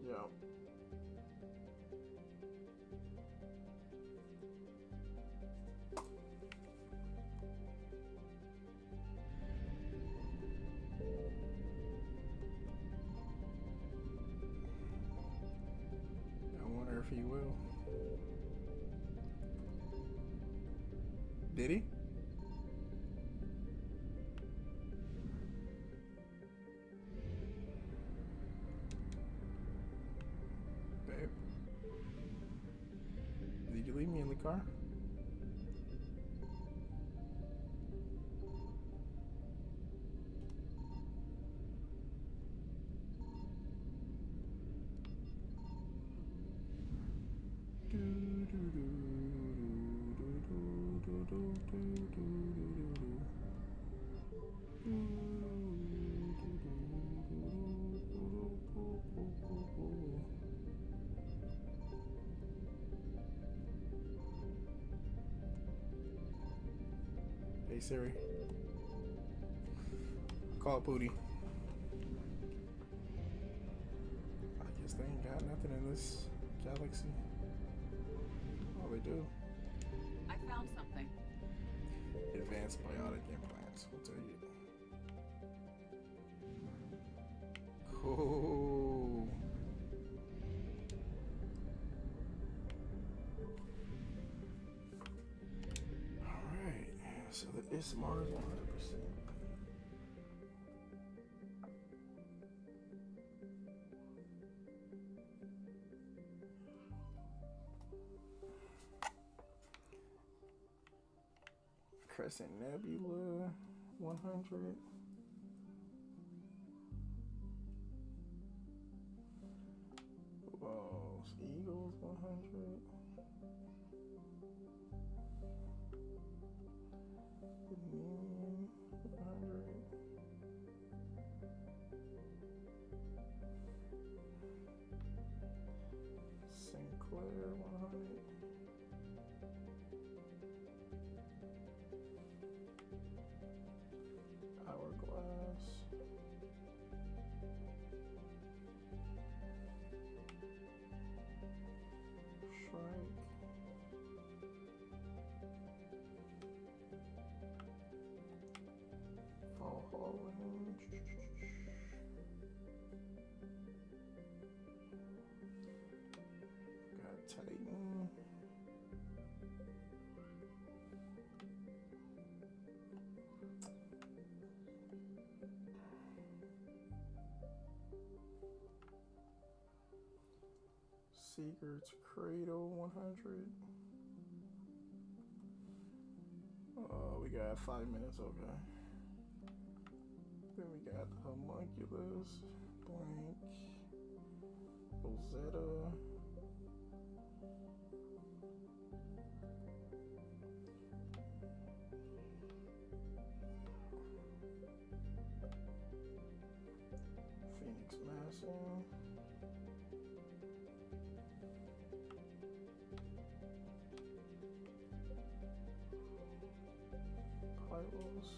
Yep. I wonder if he will. Did he? Babe. Did you leave me in the car? Hey Siri, call Pootie. I guess they ain't got nothing in this galaxy. Oh, they do. I found something. Advanced biotic implants. We'll tell you. Cool. Alright. So that is smart as 100%. Crescent Nebula 100. Whoa, Eagles 100. Dominion 100. Sinclair 100. Hourglass. Shrike. Holland. Got Titan. Secrets Cradle 100. We got 5 minutes, okay. Then we got Homunculus, Blank, Rosetta. Phoenix Massing. Pyros.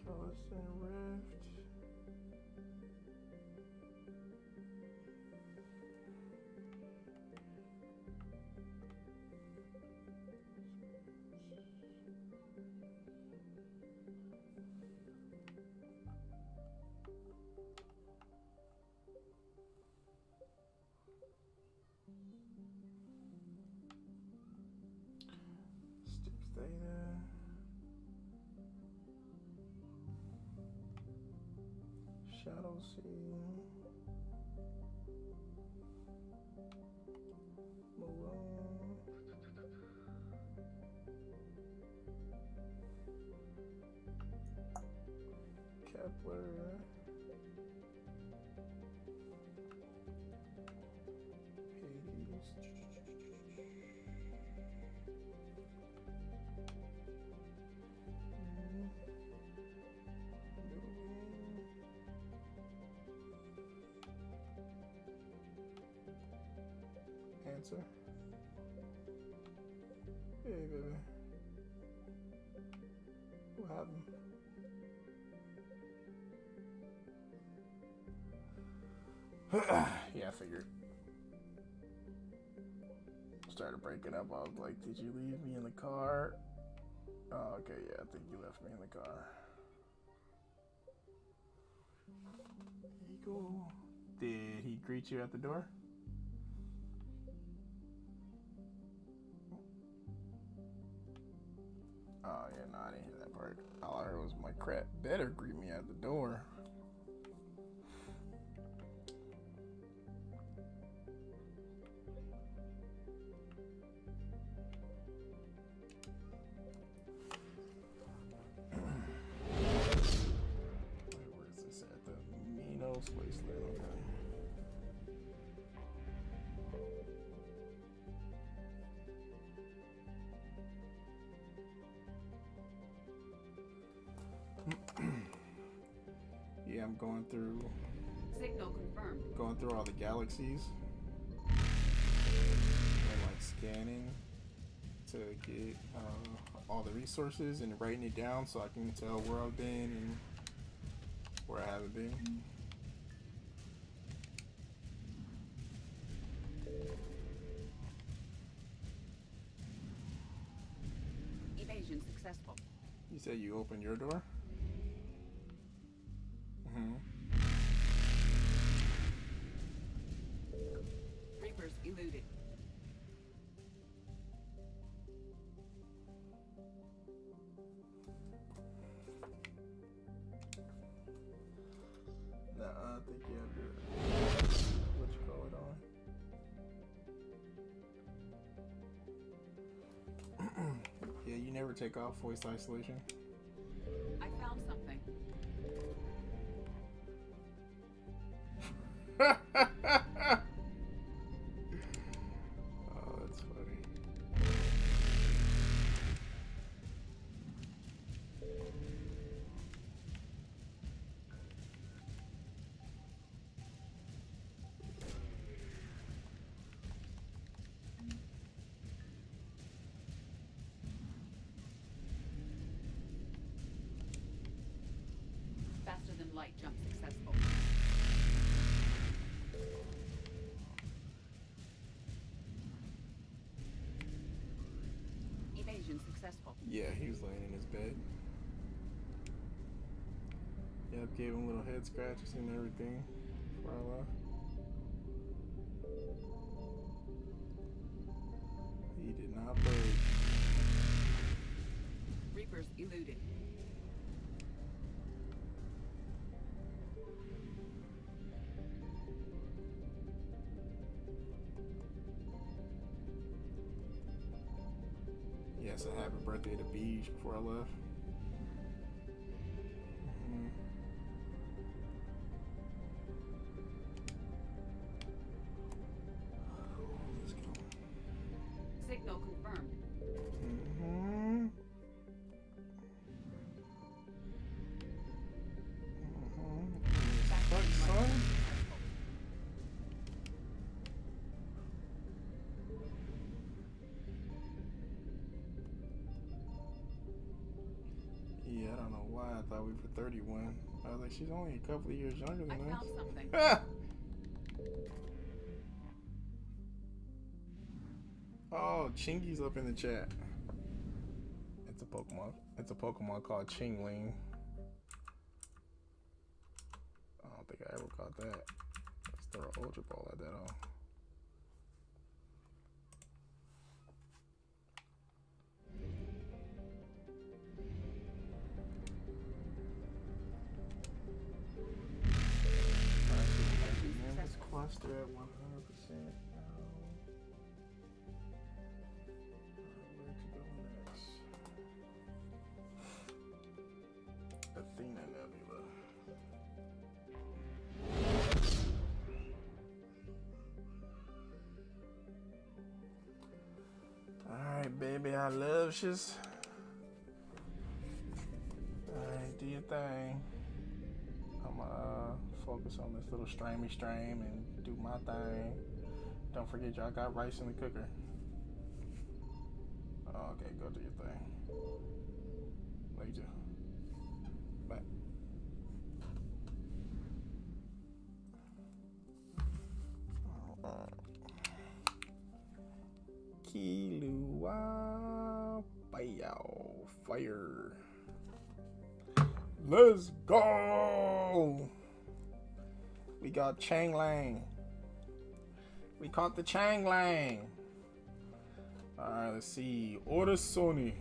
Callison Rift. Stick Theta. Shadow Sea. Malone. Kepler. Answer. Hey, baby. What happened? Yeah, I figured. Started breaking up. I was like, did you leave me in the car? Oh, okay, yeah, I think you left me in the car. Eagle. Did he greet you at the door? Oh, yeah, no, I didn't hear that part. All I heard was my crap better greet me at the door. Where is this at? The Minos Wasteland, okay. Yeah, I'm going through Signal confirmed. all the galaxies and like scanning to get all the resources and writing it down so I can tell where I've been and where I haven't been. Evasion successful. You said you opened your door? Mm-hmm. Reapers eluded. Nah, I think you have your what you call it on. Yeah, you never take off voice isolation. I found something. Oh, that's funny. Faster than light jump successful. Evasion successful. Yeah, he was laying in his bed. Yep, gave him little head scratches and everything before I left. He did not budge. Troopers eluded. Yes, a happy birthday to Beach before I left. Let's go. Signal confirmed. Fuck, son. Yeah, I don't know why I thought we were 31. I was like, she's only a couple of years younger I than us. found something. Oh, Chingy's up in the chat. It's a Pokemon. It's a Pokemon called Chingling. I don't think I ever caught that. Let's throw an Ultra Ball at that. Oh. This cluster at 100%. Where to go next? Athena Nebula. Alright, baby, I love you. Alright, do your thing. I'm focus on this little stream and do my thing. Don't forget, y'all got rice in the cooker. Oh, okay, go do your thing. Later. Bye. Kilua fire. Let's go. We got Chang Lang. We caught the Chang Lang. Alright, let's see. Order Sony.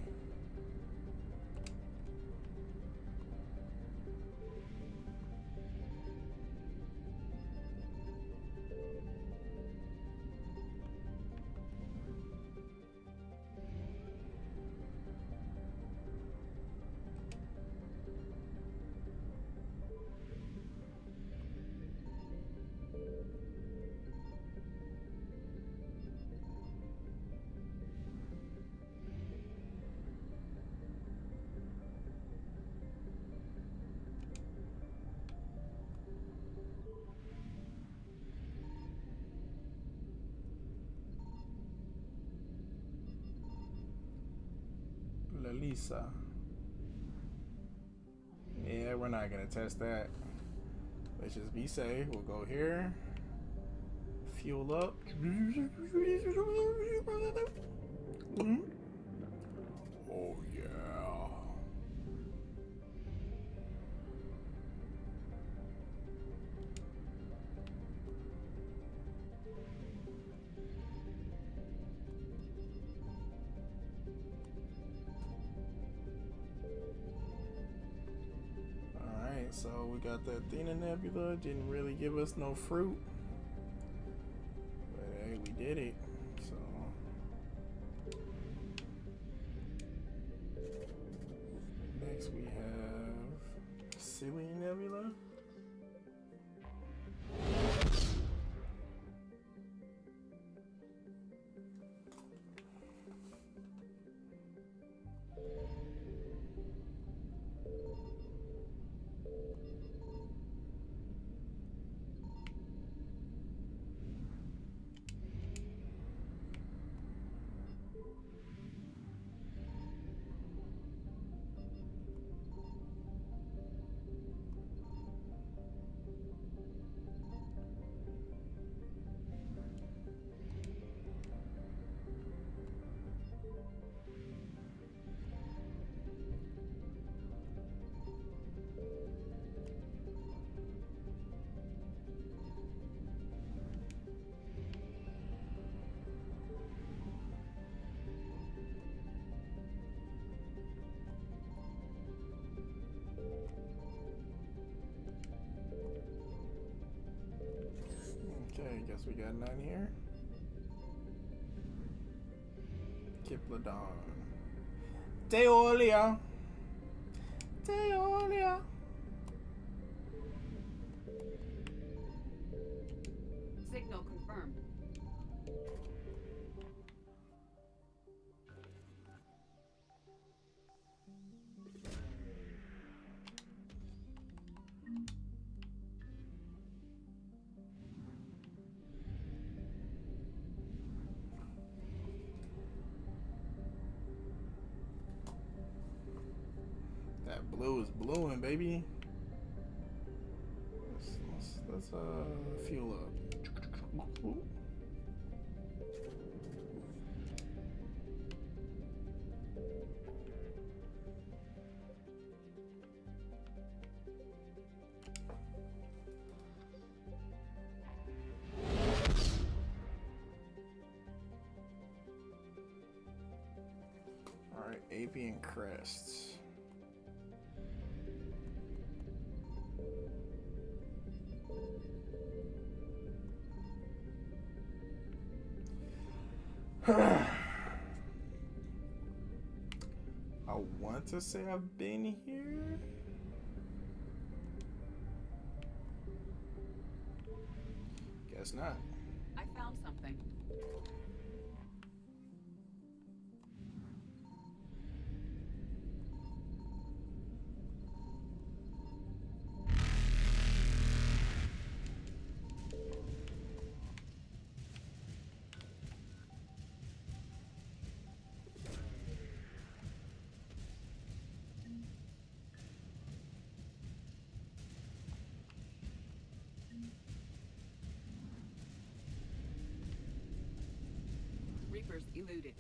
Lisa. Yeah, we're not gonna test that. Let's just be safe. We'll go here. Fuel up. Oh yeah. So we got the Athena Nebula. Didn't really give us no fruit, but hey, we did it. So next we have Silly Nebula. guess we got none here. Kiplodon. Deolia. Deolia. Signal confirmed. That blue is bluing, baby. Let's fuel up. All right, apian crests. I want to say I've been here. Guess not. I found something. Reapers eluded.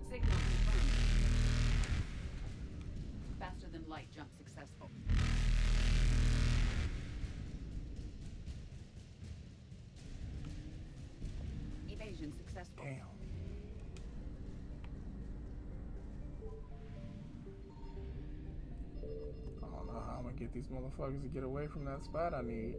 Signal confirmed. Faster than light jump successful. Evasion successful. Damn. I don't know how I'm gonna get these motherfuckers to get away from that spot I need.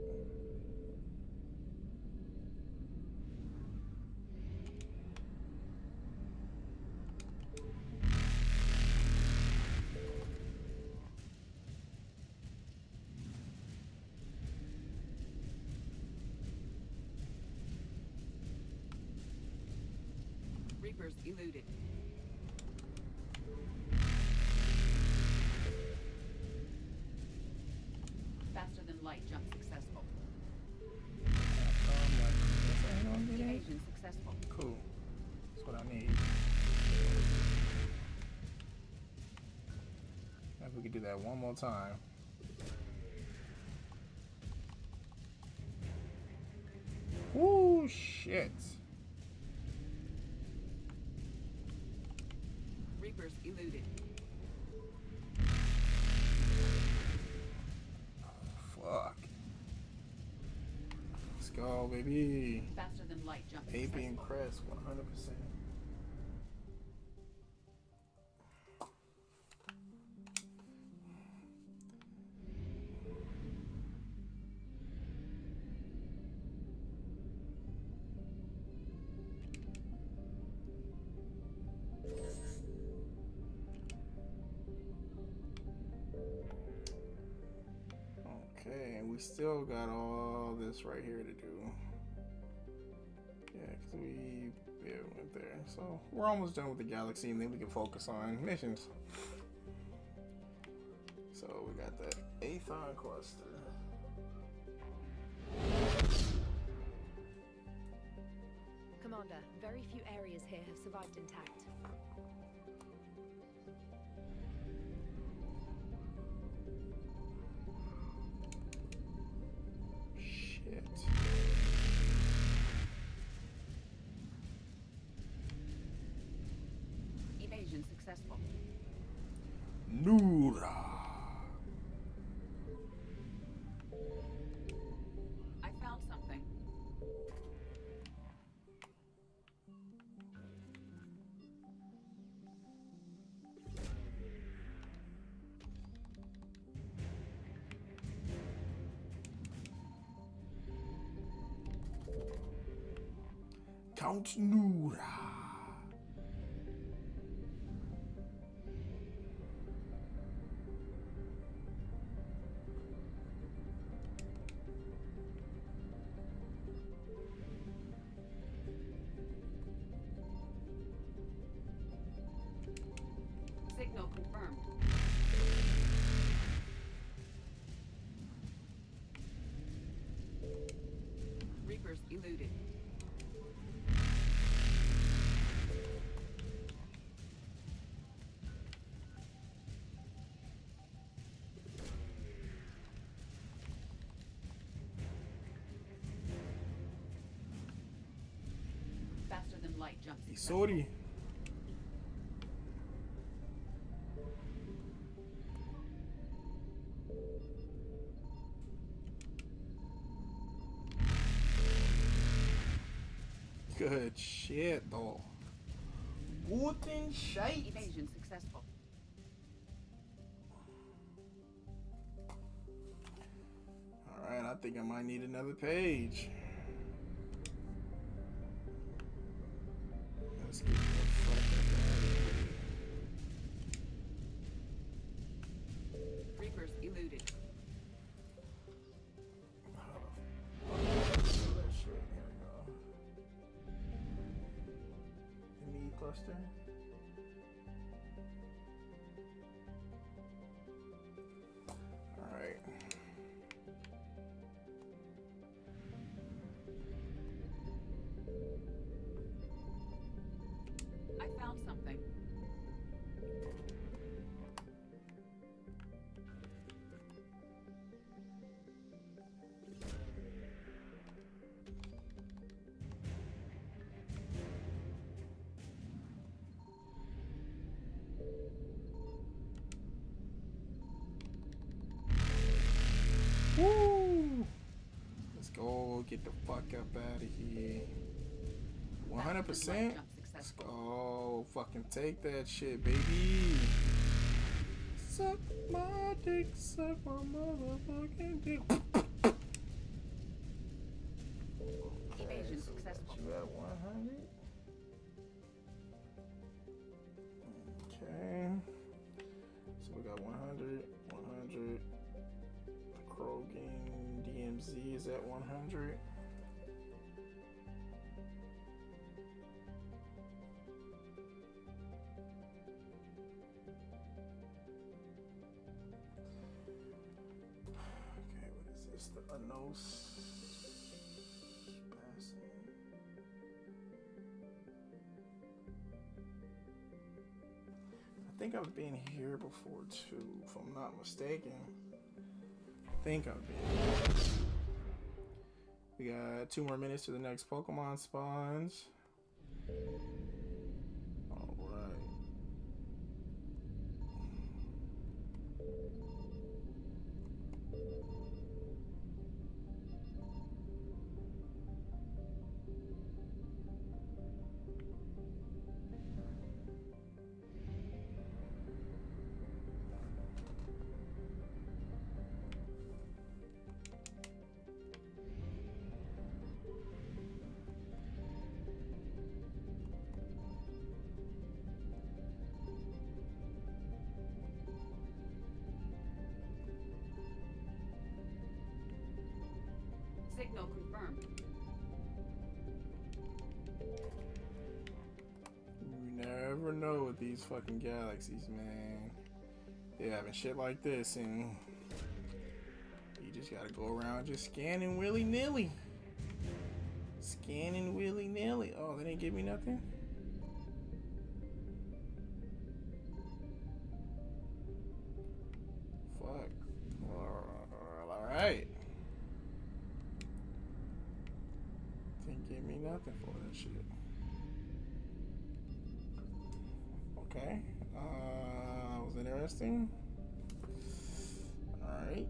Reapers eluded. Faster than light jump successful. Evasion successful. Cool. That's what I need. If we could do that one more time. Woo, shit. Reapers eluded. Fuck. Let's go, baby. Faster than light jump Apian successful. crest, 100%. Okay, and we still got all this right here to do. Yeah, because we went there. So we're almost done with the galaxy, and then we can focus on missions. So we got the Aethon cluster. Commander, very few areas here have survived intact. Shit. Evasion successful. Noora. I found something. Count Nura. Signal confirmed. Reapers eluded. Faster than light jumps. Sorry. Good shit, though. Guten Scheiß. Evasion successful. Alright, I think I might need another page. Let's get the fuck up out of here. Reapers eluded. That shit. Here we go. ME cluster. Alright. I found something. Woo! Let's go get the fuck up out of here. 100%. Let's go. Fucking take that shit, baby. Suck my dick, suck my motherfucking dick. Evasion successful. You at 100? Okay. So we got 100, 100. The Krogan DMZ is at 100. Okay, what is this? The Anos. I think I've been here before too, if I'm not mistaken. I think I've been here. We got 2 more minutes to the next Pokemon spawns. Alright. Signal confirmed. You never know with these fucking galaxies, man. They having shit like this, and you just gotta go around just scanning willy-nilly. Scanning willy-nilly. Oh, they didn't give me nothing? Fuck. Alright. Didn't give me nothing for that shit. Okay. Was interesting. Alright.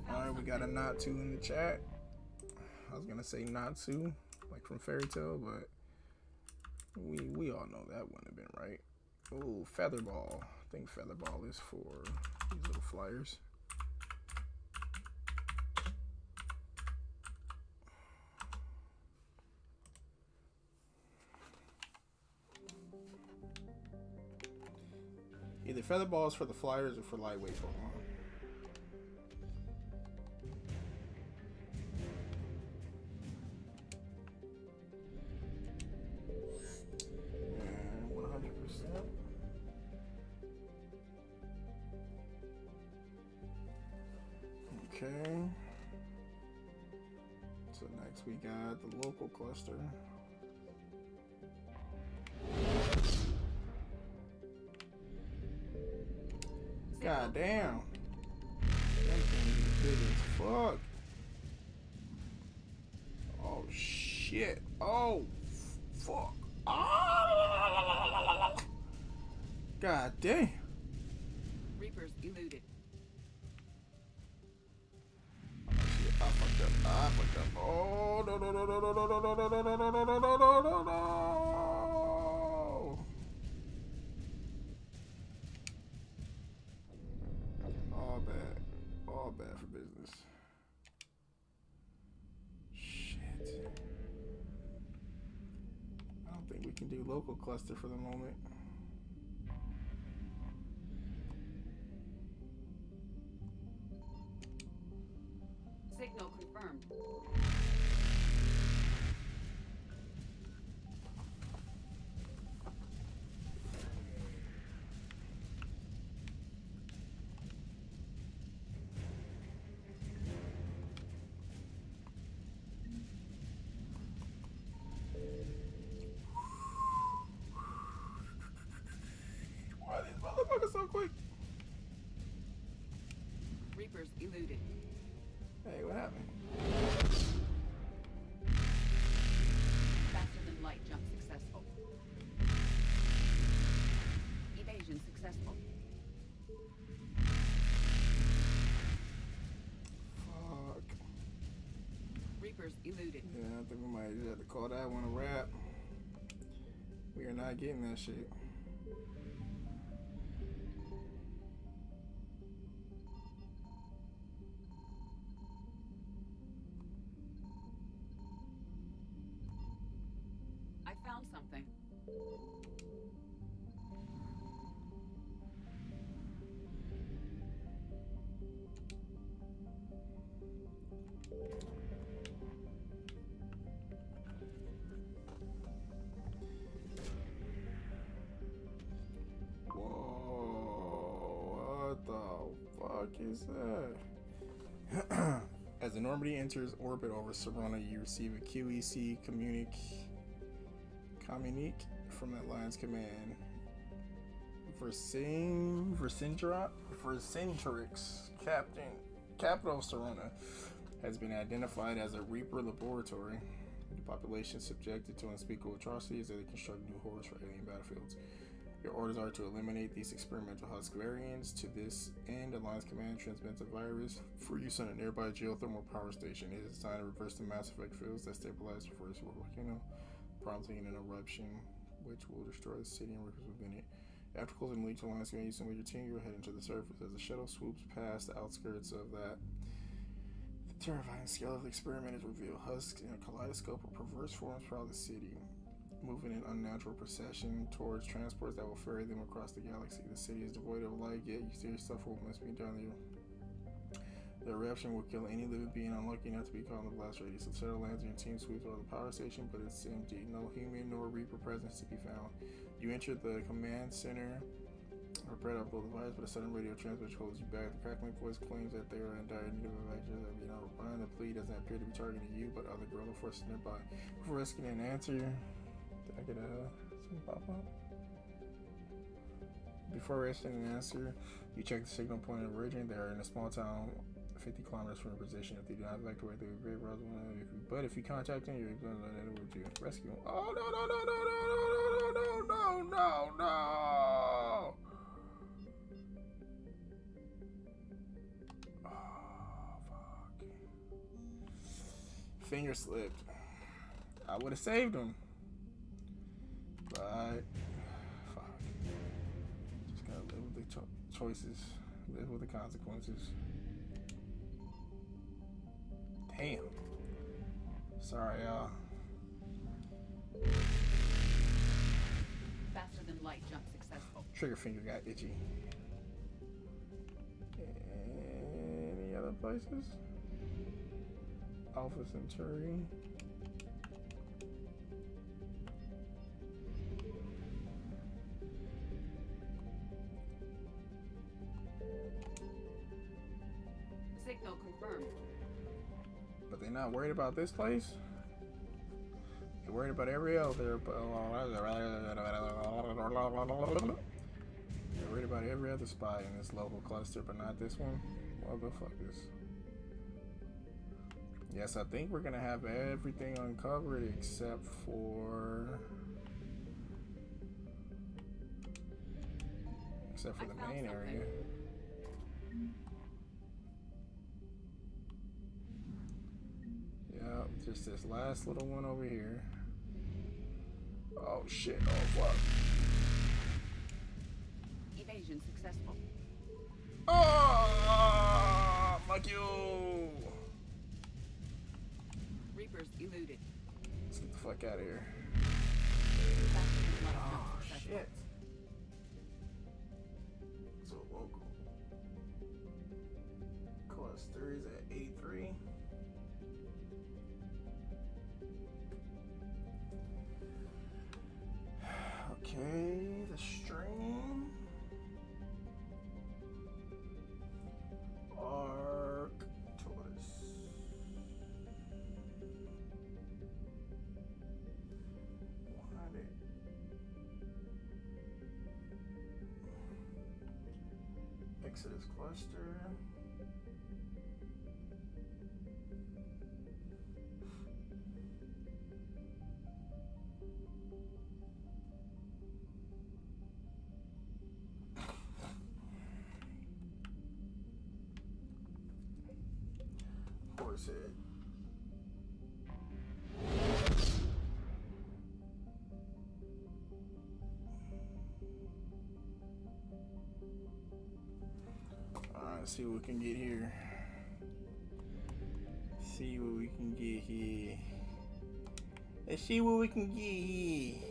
Alright, we got a not to in the chat. I was gonna say not to, like from Fairy Tale, but we all know that wouldn't have been right. Oh, Featherball. I think Featherball is for these little flyers. Either Featherball is for the flyers or for lightweight Pokemon. And 100%. Okay. So next we got the local cluster. God damn. That thing is big as fuck. Oh shit. Oh fuck. Ah! God damn. Reapers eluded. Oh shit. I fucked up. I fucked up. Oh no no no no no no no no no no no no no no no no no. All bad for business. Shit. I don't think we can do local cluster for the moment. Signal confirmed. Why are these motherfuckers so quick? Reapers eluded. Hey, what happened? Faster than light jump successful. Evasion successful. Fuck. Reapers eluded. Yeah, I think we might just have to call that one a wrap. We are not getting that shit. I found something. Whoa, what the fuck is that? As the Normandy enters orbit over Serena, you receive a QEC communique from the Alliance Command. Vercingetorix, capital of Serena, has been identified as a Reaper laboratory. The population subjected to unspeakable atrocities as they construct new horrors for alien battlefields. Your orders are to eliminate these experimental husk variants. To this end, Alliance Command transmits a virus for use on a nearby geothermal power station. It is designed to reverse the Mass Effect fields that stabilize the first world volcano, prompting an eruption which will destroy the city and workers within it. After closing the leak to Alliance Command, you send with your team, you are heading to the surface. As the shuttle swoops past the outskirts of that, the terrifying scale of the experiment is revealed. Husks in a kaleidoscope of perverse forms prowl the city, moving in unnatural procession towards transports that will ferry them across the galaxy. The city is devoid of light, yet you see stuff must be done to you. The eruption will kill any living being unlucky enough to be caught in the blast radius. The shuttle lands and your team sweeps over the power station, but it's empty. No human nor Reaper presence to be found. You enter the command center, prepared to upload the virus, but a sudden radio transmitter holds you back. The crackling voice claims that they are in dire need of evacuation that being overrun. The plea doesn't appear to be targeting you, but other guerrilla forces nearby. Before risking an answer, did I get something pop up? Before risking an answer, you check the signal point of origin. They are in a small town 50 kilometers from your position. If they do not evacuate, they will be very but if you contact them, you're going to let it do. Rescue them. Oh, no, no, no, no, no, no, no, no, no, no, no. Oh, fuck. Finger slipped. I would have saved him. But fuck. Just gotta live with the choices. Live with the consequences. Damn. Sorry, y'all. Faster than light jump successful. Trigger finger got itchy. Any other places? Alpha Centauri. Signal confirmed. But they're not worried about this place? They're worried about every other. They're worried about every other spot in this local cluster, but not this one. Motherfuckers. Yes, I think we're gonna have everything uncovered except for the main area. Yeah, just this last little one over here. Oh shit, oh fuck. Evasion successful. Oh, fuck you. Reapers eluded. Let's get the fuck out of here. Faster than light jump Oh successful. shit. So local. Cluster is at 83. Okay, the stream. Arc tortoise. Exodus cluster. Horse head. Alright, see what we can get here. See what we can get here. Let's see what we can get here.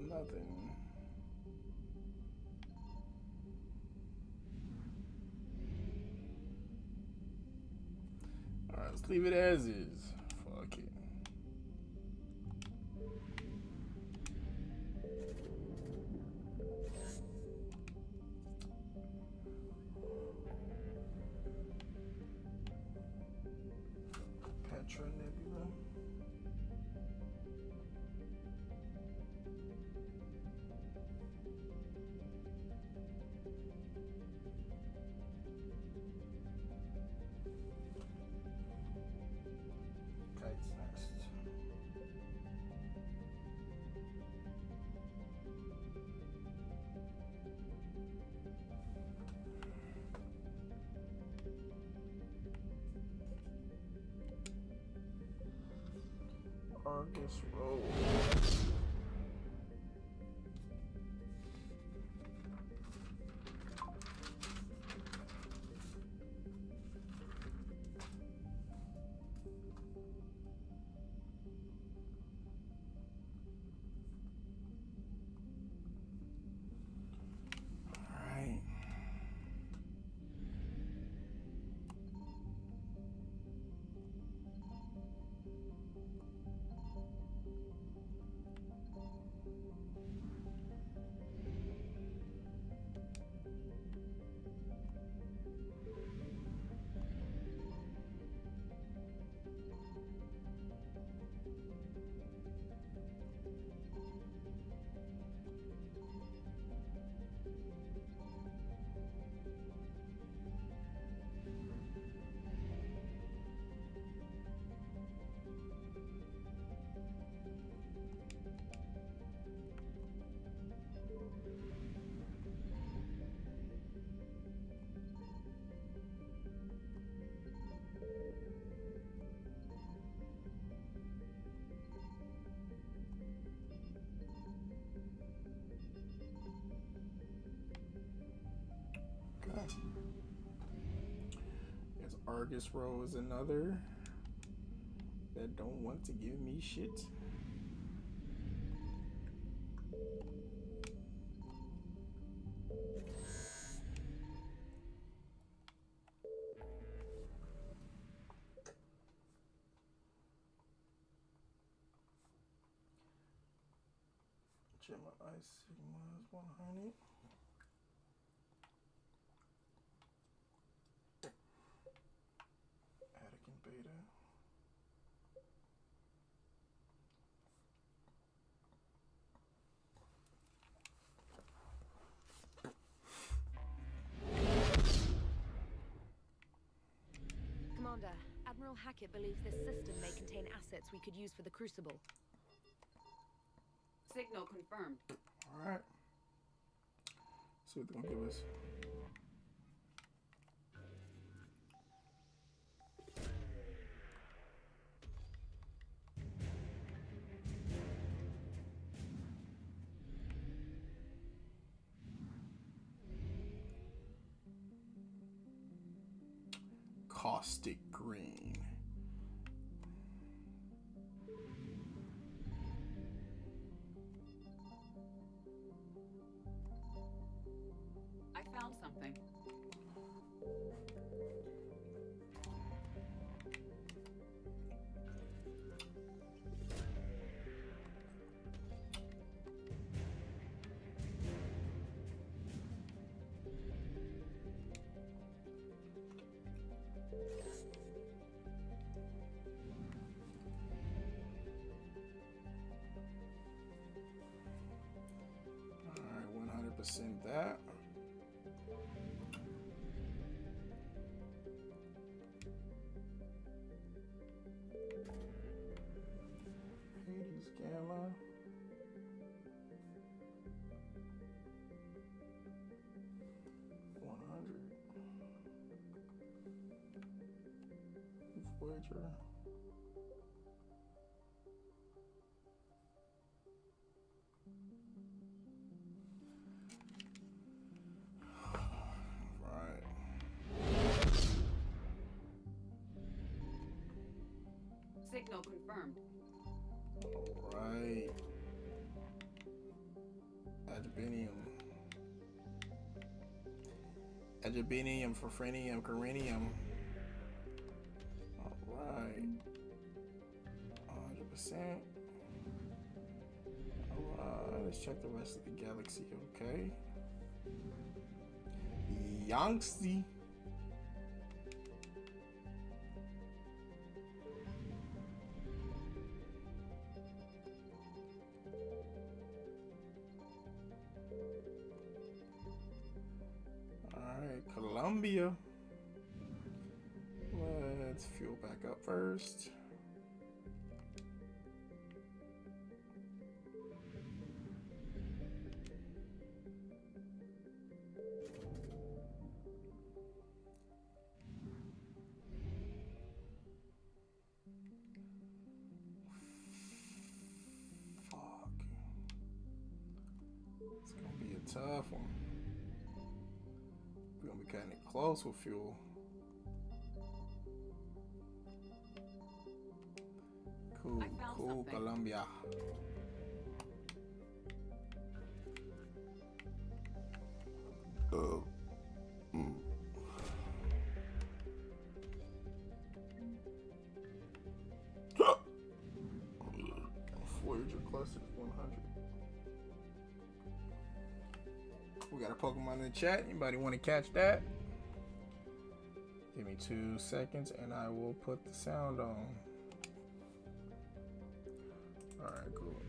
Nothing. Alright, let's leave it as is. Fuck it. Petra Nebula. Kite's Nest. Argus Road. Alright. Argus Row is another that don't want to give me shit. Gemini Sigma is 100. Attican Beta. Commander, Admiral Hackett believes this system may contain assets we could use for the Crucible. Signal confirmed. Alright. See what they're gonna give us. Caustic green. I found something. Alright, 100% that. Hades Gamma. Voyager. Right. Signal confirmed. Alright. Adjubinium, Forfrenium, Corinium. Alright. 100%. Alright, let's check the rest of the galaxy, okay? Yangtze. Alright, Columbia. Let's fuel back up first. Fuck. It's gonna be a tough one. We're gonna be kind of close with fuel. Cool, I found cool, something. Columbia. Voyager cluster 100. We got a Pokemon in the chat. Anybody want to catch that? Give me 2 seconds and I will put the sound on. Alright, cool.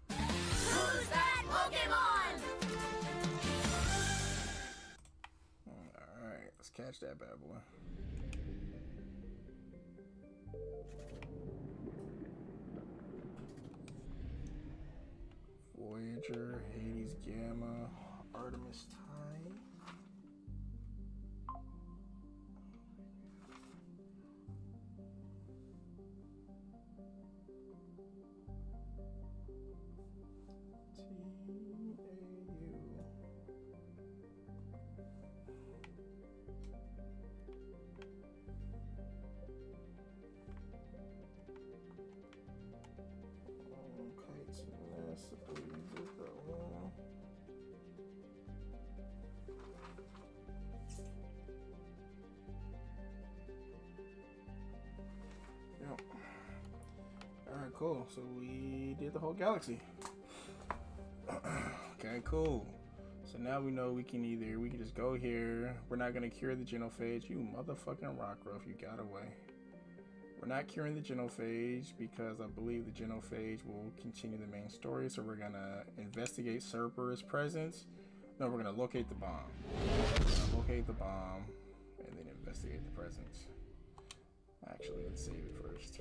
Who's that Pokemon? Alright, let's catch that bad boy. Voyager, Hades Gamma, Artemis Time. TAU. cool. So we did the whole galaxy. Okay, cool. So now we know we can just go here. We're not gonna cure the genophage. You motherfucking Rockruff, you got away. We're not curing the genophage because I believe the genophage will continue the main story. So we're gonna investigate Cerberus' presence. No, we're gonna locate the bomb. We're gonna locate the bomb and then investigate the presence. Actually, let's save it first.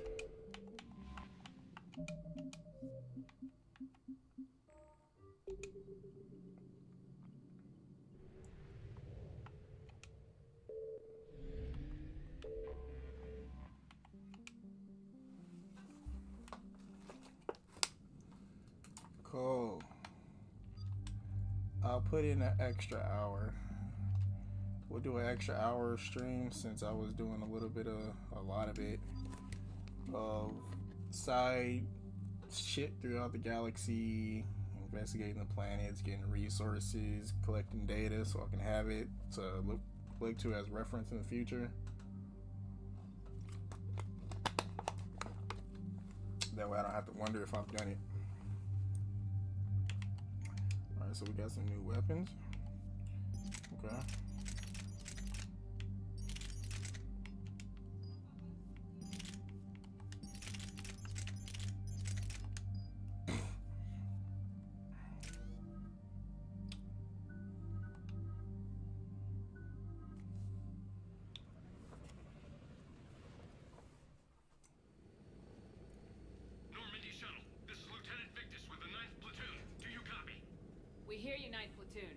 Cool. I'll put in an extra hour. We'll do an extra hour stream since I was doing a lot of it, of side shit throughout the galaxy, investigating the planets, getting resources, collecting data so I can have it to look to as reference in the future. That way I don't have to wonder if I've done it. Alright, so we got some new weapons. Okay. We hear you, 9th Platoon.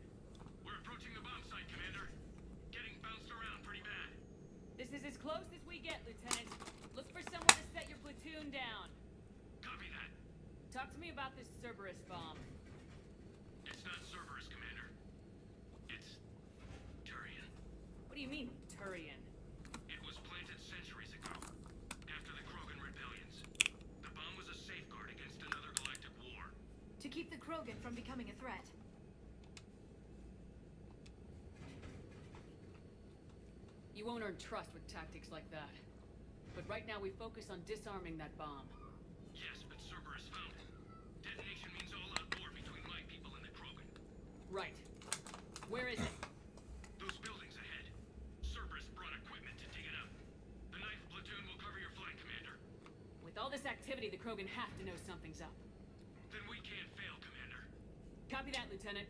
We're approaching the bomb site, Commander. Getting bounced around pretty bad. This is as close as we get, Lieutenant. Look for somewhere to set your platoon down. Copy that. Talk to me about this Cerberus bomb. It's not Cerberus, Commander. It's Turian. What do you mean, Turian? It was planted centuries ago, after the Krogan rebellions. The bomb was a safeguard against another galactic war. To keep the Krogan from becoming a threat. You won't earn trust with tactics like that. But right now we focus on disarming that bomb. Yes, but Cerberus found it. Detonation means all-out war between my people and the Krogan. Right. Where is it? Those buildings ahead. Cerberus brought equipment to dig it up. The 9th Platoon will cover your flank, Commander. With all this activity, the Krogan have to know something's up. Then we can't fail, Commander. Copy that, Lieutenant.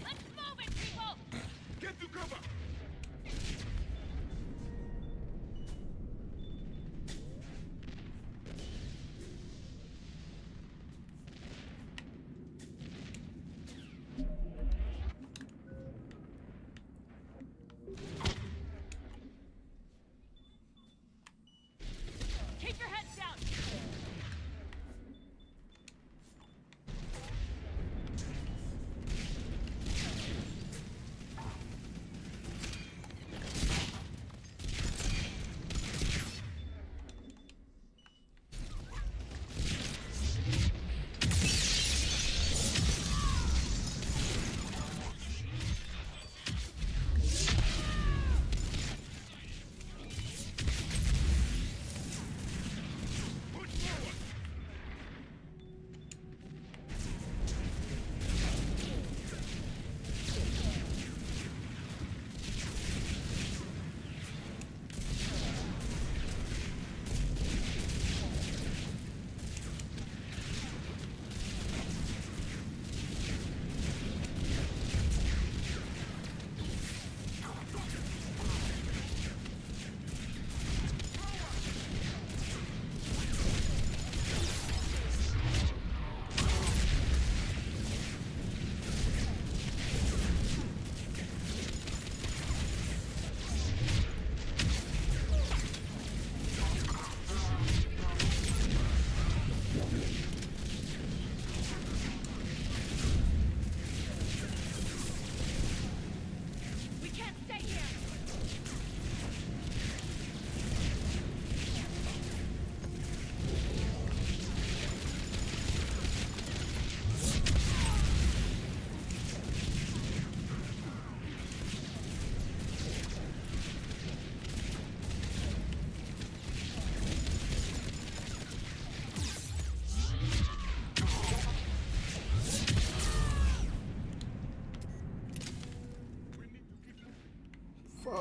Let's move it, people! Get to cover!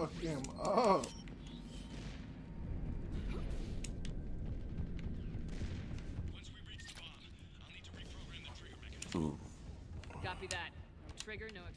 Fuck him up. Once we reach the bomb, I'll need to reprogram the trigger mechanism. Copy that. No trigger, no explosion.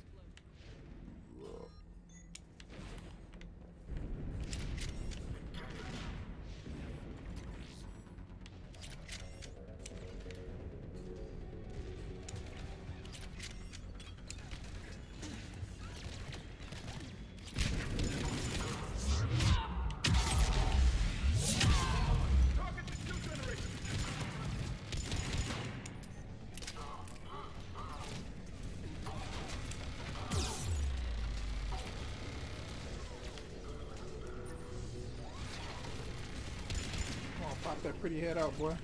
Come on, pop that pretty head out, boy.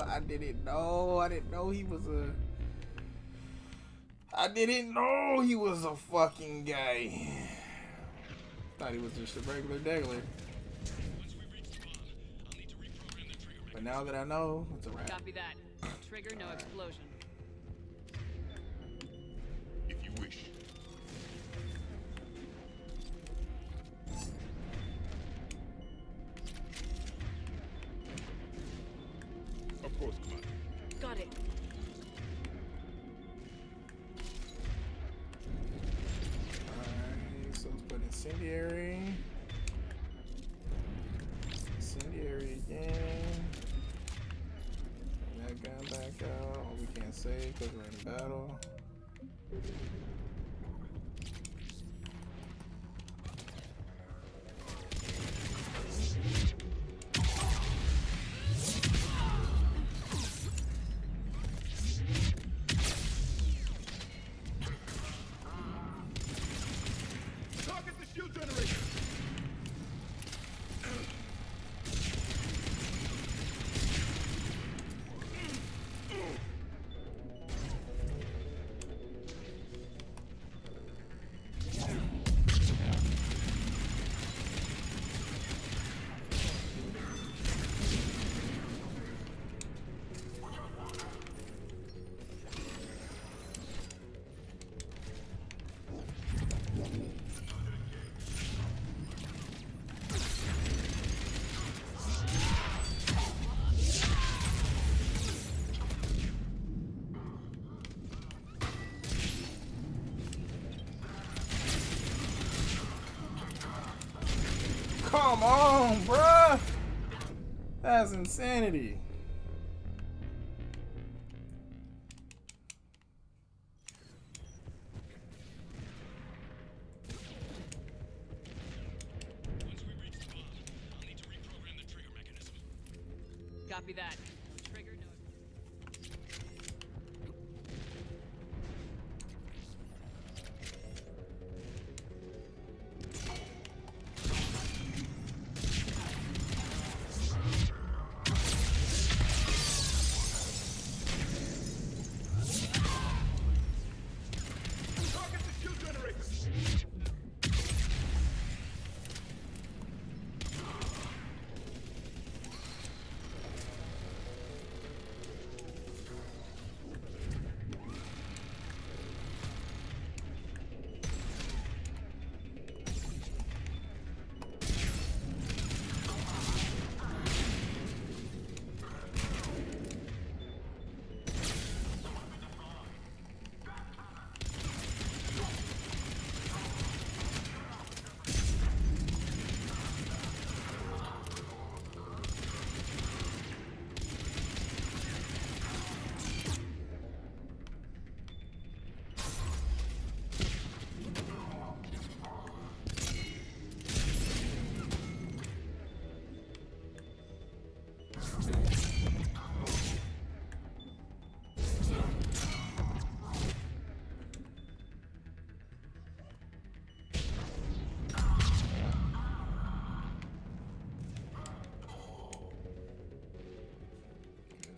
I didn't know he was a. I didn't know he was a fucking guy. Thought he was just a regular degler. But now that I know, it's a wrap. Copy that. No trigger, no explosion. If you wish. Of course, Commander. Got it. Alright, so let's put incendiary. Incendiary again. That gun back out. Oh, we can't save because we're in battle. Target the shield generator! Come on, bruh. That's insanity. Once we reach the bomb, I'll need to reprogram the trigger mechanism. Copy that. No trigger, no. Target the shield generator!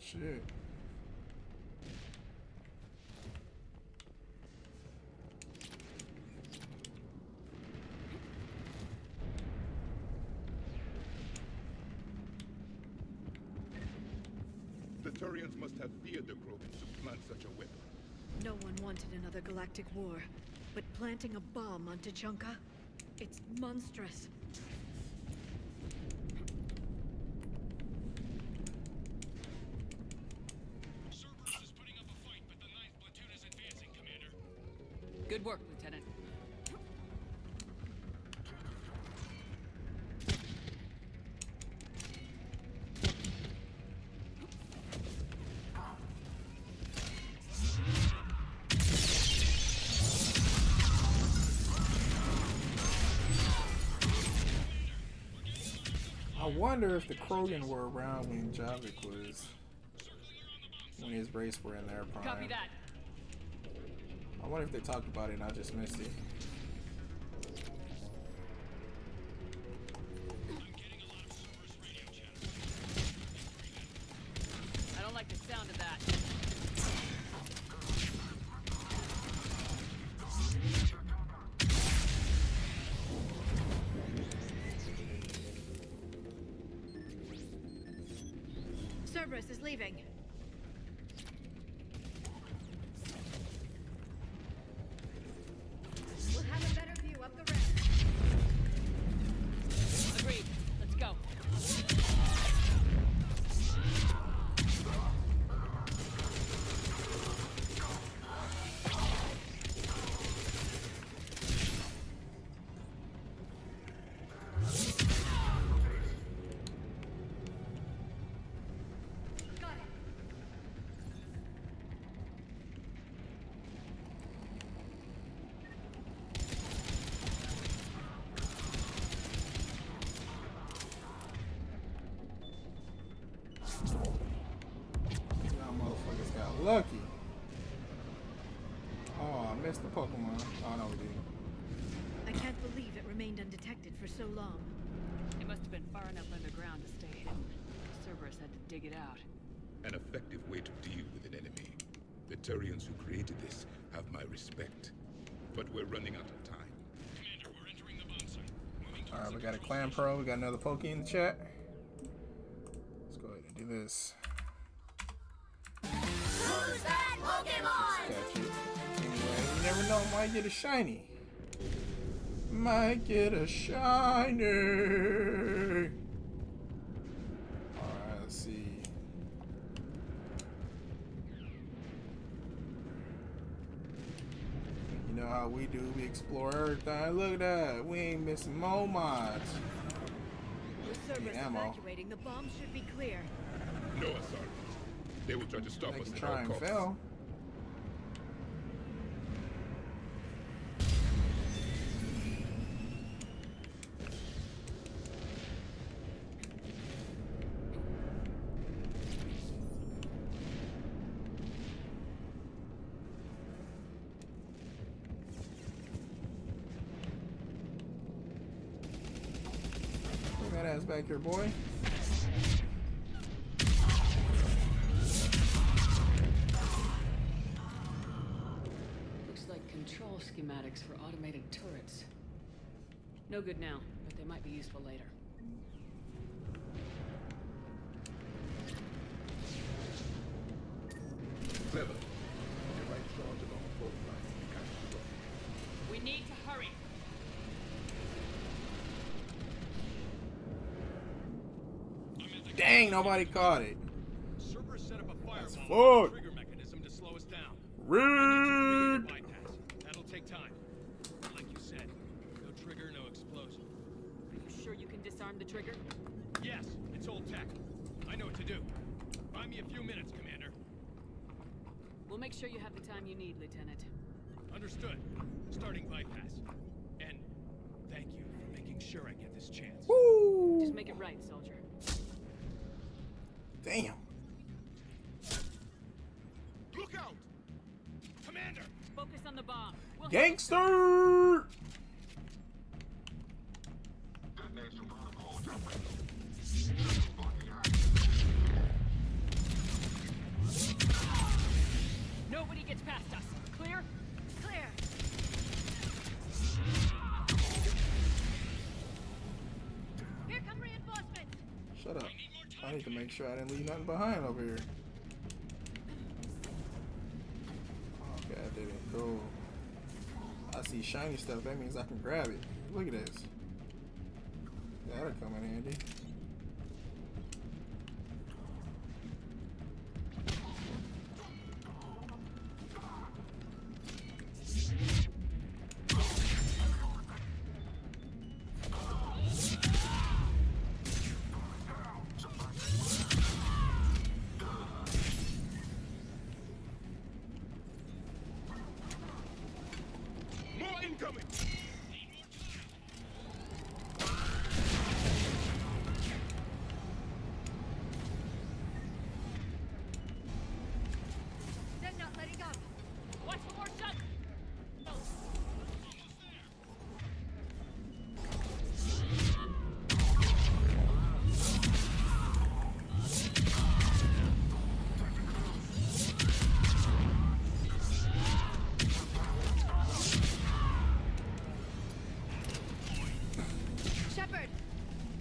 Shit. The Turians must have feared the Krogans to plant such a weapon. No one wanted another galactic war, but planting a bomb on Tuchanka? It's monstrous. Cerberus is putting up a fight, but the 9th platoon is advancing, Commander. Good work, Lieutenant. I wonder if the Krogan were around when Javik was, when his race were in their prime. Copy that. I wonder if they talked about it and I just missed it. I don't like the sound of that. Cerberus is leaving. We'll have a better view up the ramp. Agreed. Let's go. Y'all motherfuckers got lucky. Oh, I missed the Pokemon. Oh, no, we didn't. I can't believe it remained undetected for so long. It must have been far enough underground to stay hidden. Cerberus had to dig it out. An effective way to deal with an enemy. The Turians who created this have my respect. But we're running out of time. Commander, we're entering the bomb site. Moving towards Alright, we the got a Clan Pro. We got another Poke in the chat. Let's go ahead and do this. Who's that Pokemon? Catch it. Anyway, you never know, might get a shiny. Might get a shiny. Alright, let's see. You know how we do, we explore everything. Look at that, we ain't missing no mods. With Cerberus ammo. evacuating, the bomb should be clear. No, Sergeant. They will try to stop They us can at try all and costs. fail. Bring that ass back here, boy. Looks like control schematics for automated turrets. No good now, but they might be useful later. Clever. The right charge along both lines to catch the rock. We need to hurry. Dang, nobody caught it. Cerberus set up a That's fireball fucked. trigger mechanism to slow us down. Red. Bypass. That'll take time. Like you said, no trigger, no explosion. Are you sure you can disarm the trigger? Yes, it's old tech. I know what to do. Buy me a few minutes, Commander. We'll make sure you have the time you need, Lieutenant. Understood. Starting bypass. And thank you for making sure I get this chance. Woo. Just make it right, soldier. Damn. Look out! Commander! Focus on the bomb. We'll Gangster. need to make sure I didn't leave nothing behind over here. Okay, I didn't. Cool. I see shiny stuff. That means I can grab it. Look at this. That'll come in handy. More incoming! They're not letting up. Watch for more shots! Shepard!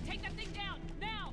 Take that thing down, now!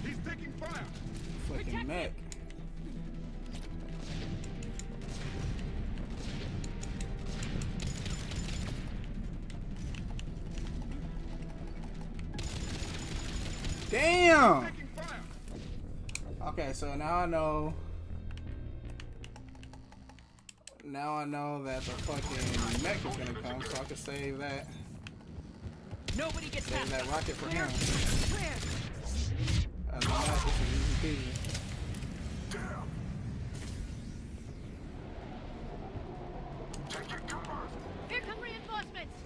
He's taking fire! Fucking mech. Damn! Taking fire! Okay, so now I know. Now I know that the fucking mech is gonna come, so I can save that. Nobody gets Save past that us. rocket for him. Clear! Other than that, this is easy peasy. Here come reinforcements!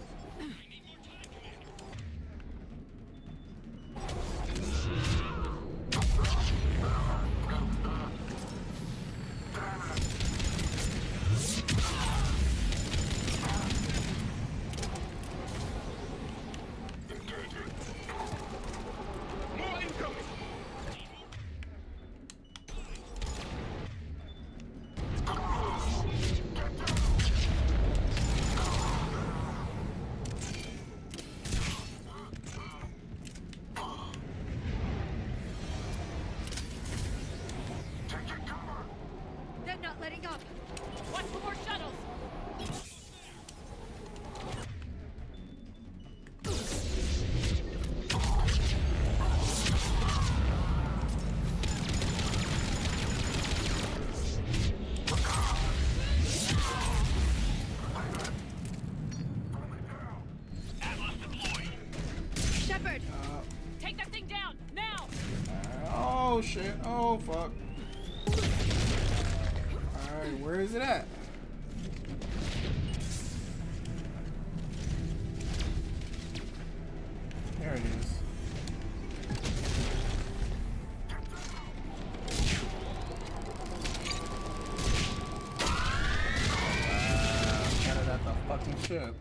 More incoming! They're not letting up! Watch for more shuttles! Shepard! Take that thing down, now! Oh shit. Oh fuck. Alright, where is it at? There it is. Got it at the fucking ship.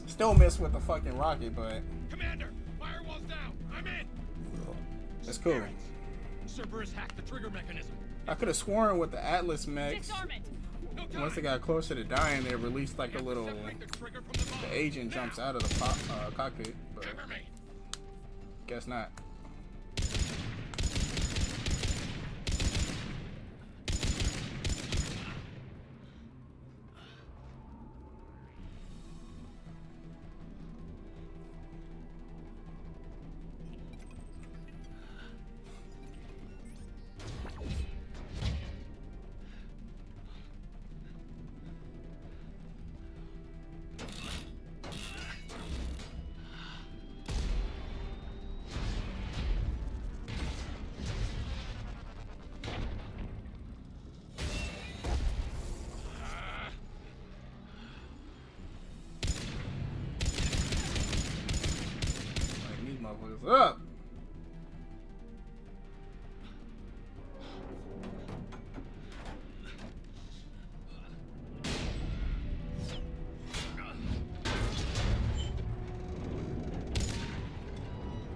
Still miss with the fucking rocket, but Commander, firewall's down! I'm in! it's cool. Cerberus hacked the trigger mechanism. I could have sworn with the Atlas mechs, Disarm it. No time. once they got closer to dying, they released like We a have to little. separate the trigger from the bomb. The agent jumps out of the cockpit, but Cover me. guess not. What's up?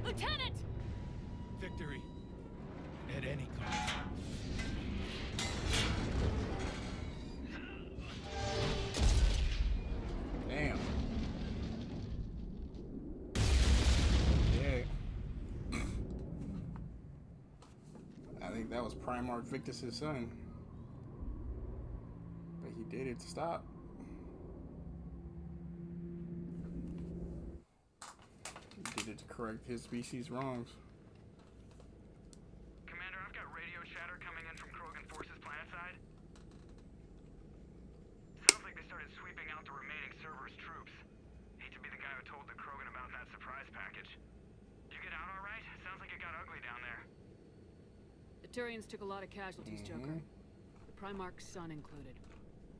Lieutenant! Victory. At any cost. Damn. Yeah. I think that was Primarch Victus' son. But he did it to stop. He did it to correct his species' wrongs. Commander, I've got radio chatter coming in from Krogan forces planetside. Sounds like they started sweeping out the remaining Cerberus troops. Hate to be the guy who told the Krogan about that surprise package. You get out all right? Sounds like it got ugly down there. The Turians took a lot of casualties, Joker. The Primarch's son included.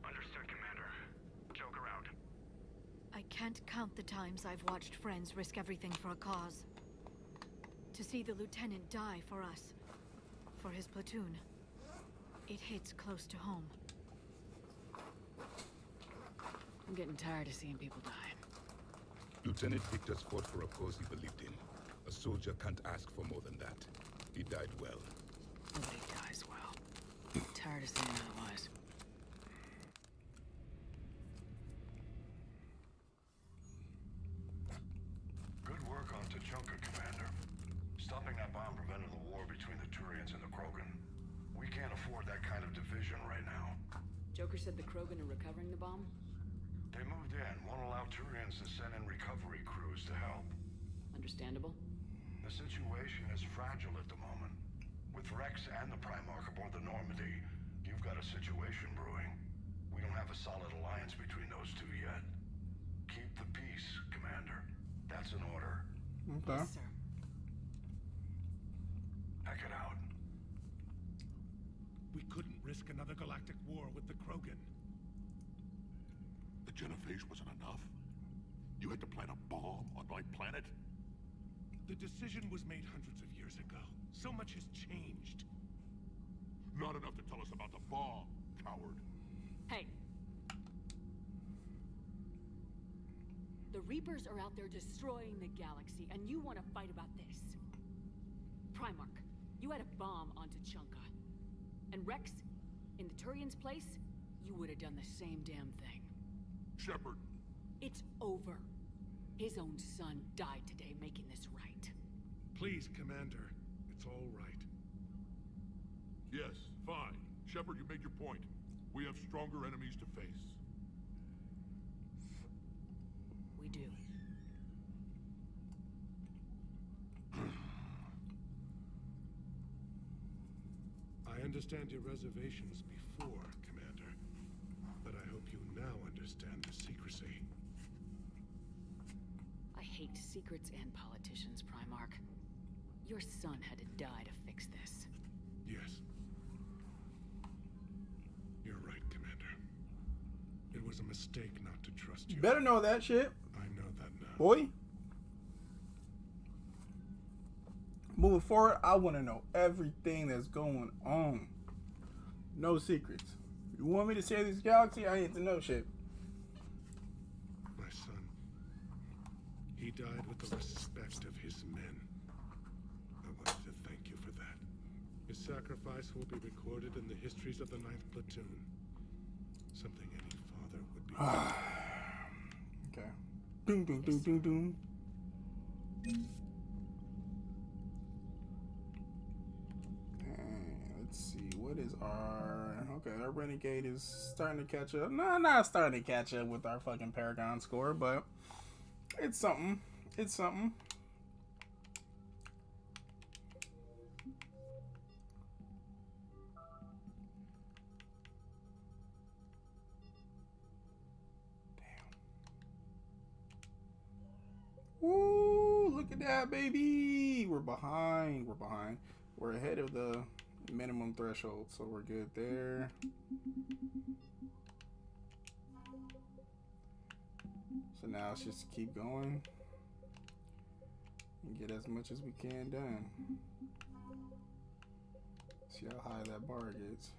Understood, Commander. Joker out. I can't count the times I've watched friends risk everything for a cause. To see the lieutenant die for us, for his platoon, it hits close to home. I'm getting tired of seeing people die. Lieutenant Victor's fought for a cause he believed in. A soldier can't ask for more than that. He died well. Nobody dies well. I'm tired of saying otherwise. Good work on Tachanka, Commander. Stopping that bomb prevented the war between the Turians and the Krogan. We can't afford that kind of division right now. Joker said the Krogan are recovering the bomb? They moved in, won't allow Turians to send in recovery crews to help. Understandable. The situation is fragile at the moment. With Rex and the Primarch aboard the Normandy, you've got a situation brewing. We don't have a solid alliance between those two yet. Keep the peace, Commander. That's an order. Okay. Yes, sir. Heck it out. We couldn't risk another galactic war with the Krogan. The Genophage wasn't enough? You had to plant a bomb on my planet? The decision was made hundreds of years ago. So much has changed. Not enough to tell us about the bomb, coward. Hey. The Reapers are out there destroying the galaxy, and you want to fight about this? Primarch, you had a bomb on Tachanka. And Rex, in the Turian's place, you would have done the same damn thing. Shepard. It's over. His own son died today making this right. Please, Commander. It's all right. Yes, fine. Shepard, you made your point. We have stronger enemies to face. We do. I understand your reservations before, Commander. But I hope you now understand the secrecy. I hate secrets and politicians, Primarch. Your son had to die to fix this. Yes. You're right, Commander. It was a mistake not to trust you. You better know that shit, I know that now. boy. Moving forward, I want to know everything that's going on. No secrets. You want me to save this galaxy? I need to know shit. My son. He died with the respect of his men. I wanted to thank you for that. Your sacrifice will be recorded in the histories of the 9th Platoon. Something any father would be proud of. Okay. Doom, doom, doom, doom, doom. Let's see, what is our... Okay, our Renegade is starting to catch up. No, not starting to catch up with our fucking Paragon score, but it's something. It's something. Woo! Look at that, baby! We're behind. We're behind. We're ahead of the minimum threshold, so we're good there. So now it's just keep going and get as much as we can done. See how high that bar gets.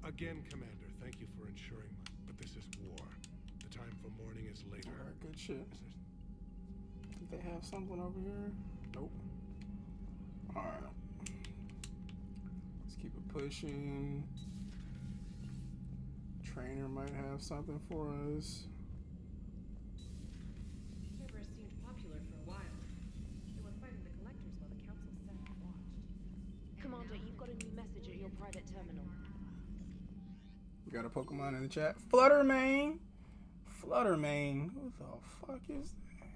Again, Commander, thank you for ensuring, but this is war. The time for mourning is later. Alright, good shit. Did they have something over here? Nope. Alright. Let's keep it pushing. Trainer might have something for us. Cerberus seemed popular for a while. They were fighting the collectors while the council sat and watched. Commander, you've got a new message at your private terminal. We got a Pokemon in the chat. Fluttermane! Fluttermane. Who the fuck is that?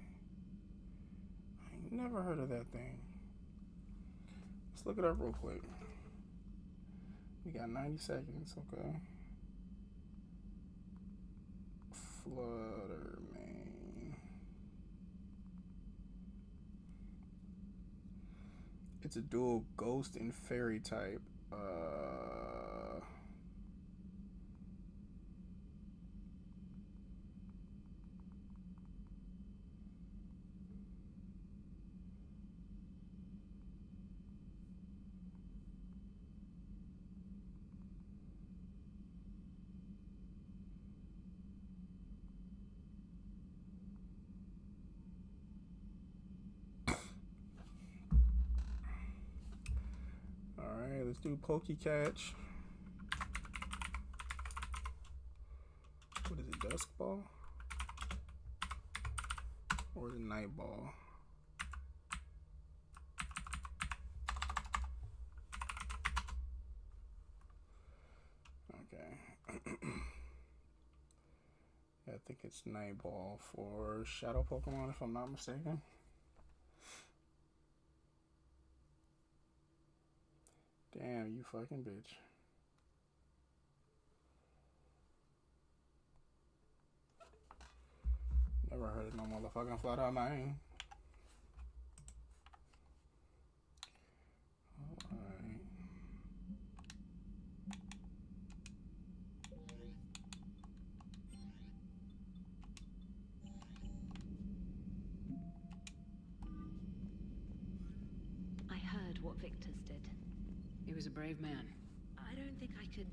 I ain't never heard of that thing. Let's look it up real quick. We got 90 seconds, okay. Fluttermane. It's a dual ghost and fairy type. Alright, let's do Pokecatch. What is it, Dusk Ball? Or the Night Ball? Okay. Yeah, I think it's Night Ball for Shadow Pokemon, if I'm not mistaken. Damn, you fucking bitch. Never heard of no motherfucking Fluttermane. Alright. I heard what Victor's did. He was a brave man. I don't think I could...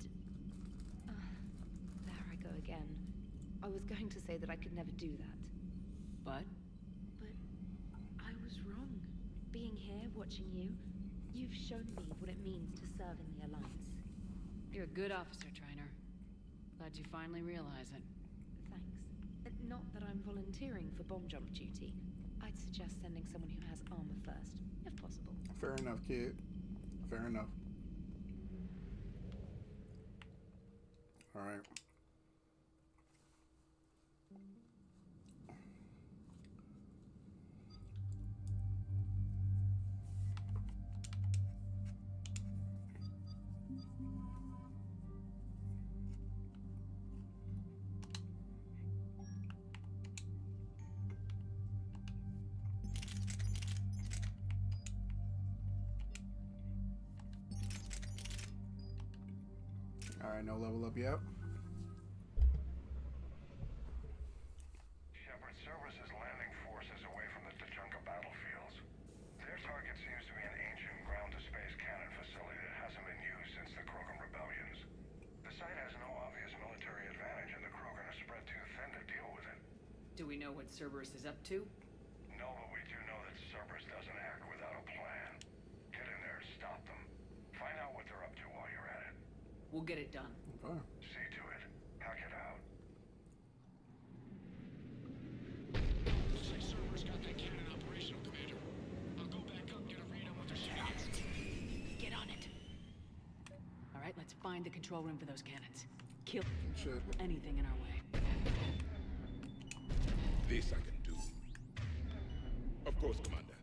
there I go again. I was going to say that I could never do that. But? But I was wrong. Being here, watching you, you've shown me what it means to serve in the Alliance. You're a good officer, Trainer. Glad you finally realize it. Thanks. Not that I'm volunteering for bomb jump duty. I'd suggest sending someone who has armor first, if possible. Fair enough, kid. Fair enough. Alright. Alright, no level up yet. Shepard services landing forces away from the Tachanka battlefields. Their target seems to be an ancient ground-to-space cannon facility that hasn't been used since the Krogan rebellions. The site has no obvious military advantage, and the Krogan are spread too thin to deal with it. Do we know what Cerberus is up to? No, but we do know that Cerberus doesn't act without a plan. Get in there and stop them. Find out what they're up to while you're at it. We'll get it done. Okay. See to it. Hack it out. Looks like Cerberus got that cannon operational, Commander. I'll go back up and get a read on what they're shooting at. Get on it. All right, let's find the control room for those cannons. Kill Shit. anything in our way. This I can do. Of course, Commander.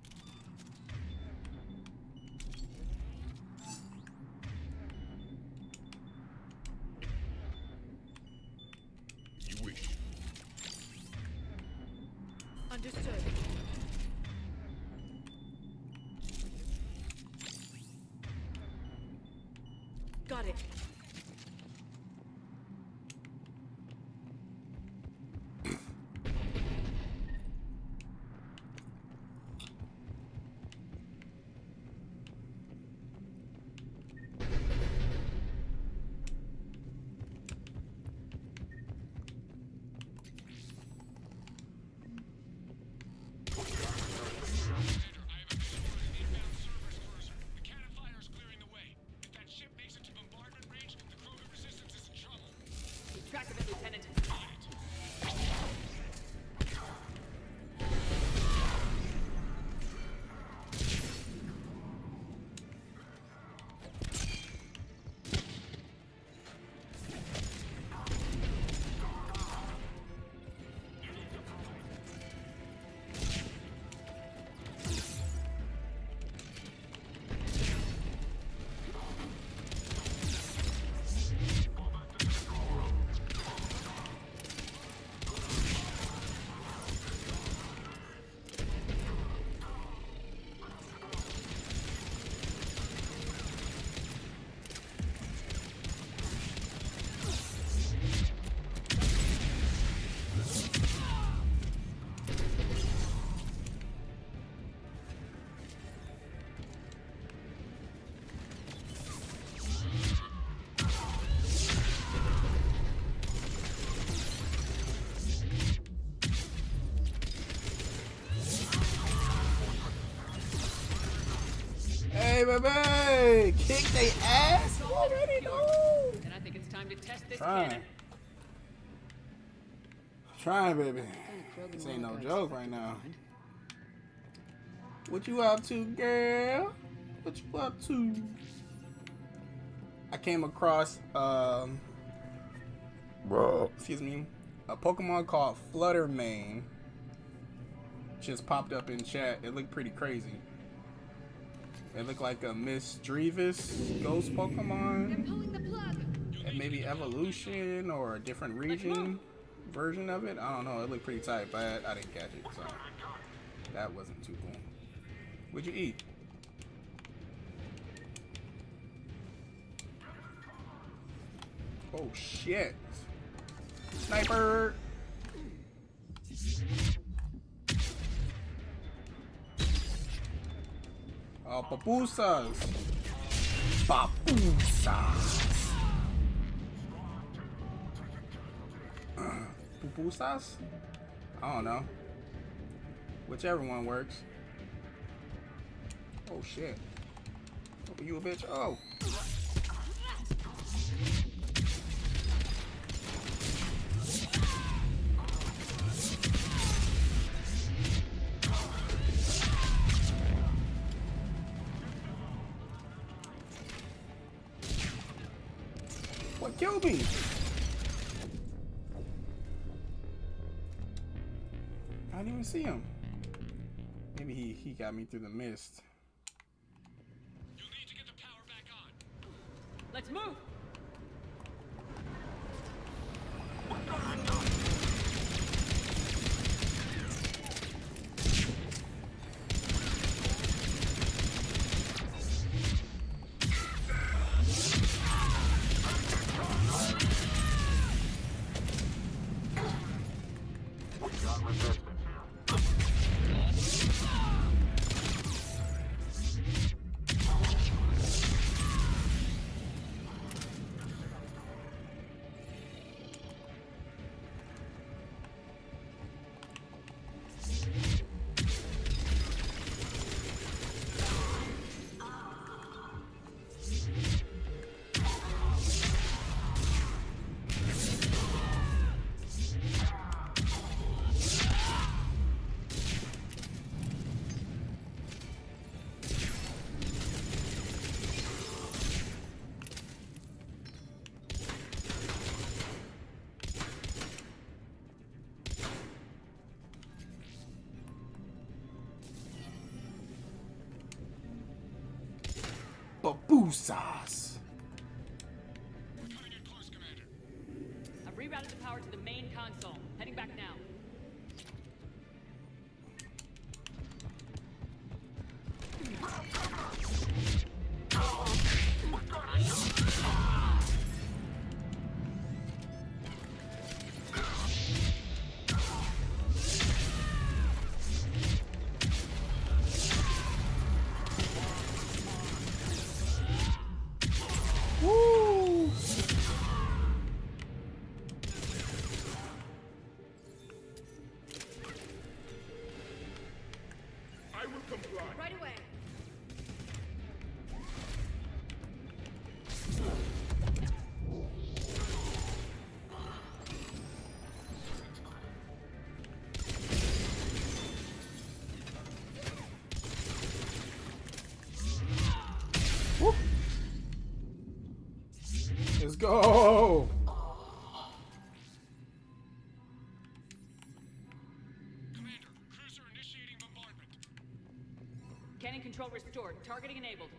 You wish. Understood. Got it. Track of it, Lieutenant. Hey, baby! Kick they ass already, no! Then I think it's time to test this Trying. cannon. Trying, baby. Krogan This ain't no Moloch joke guys right now. find. What you up to, girl? What you up to? I came across, excuse me, a Pokemon called Fluttermane. Just popped up in chat. It looked pretty crazy. It looked like a Miss Drevis ghost Pokemon. Pulling the plug. And maybe evolution or a different region version of it. I don't know. It looked pretty tight, but I didn't catch it, so that wasn't too cool. What'd you eat? Oh shit! Sniper! Oh, pupusas! Pupusas! Pupusas? I don't know. Whichever one works. Oh shit. Oh, you a bitch? Oh. What killed me? I didn't even see him. Maybe he got me through the mist. You'll need to get the power back on. Let's move! Babusas. Coming in close, Commander. I've rerouted the power to the main console. Heading back now. Woo! I will comply. Right away. Woo. Let's go. Commander, cruiser initiating bombardment. Cannon control restored. Targeting enabled.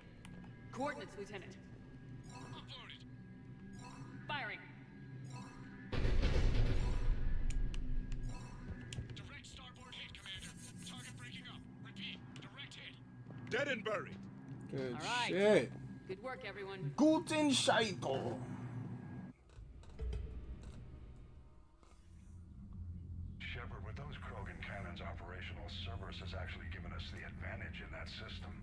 Coordinates, Lieutenant. Uploaded. Firing. Direct starboard hit, Commander. Target breaking up. Repeat. Direct hit. Dead and buried. Good All right. shit. Good work, everyone. Guten Scheito. Shepard, with those Krogan cannons operational, Cerberus has actually given us the advantage in that system.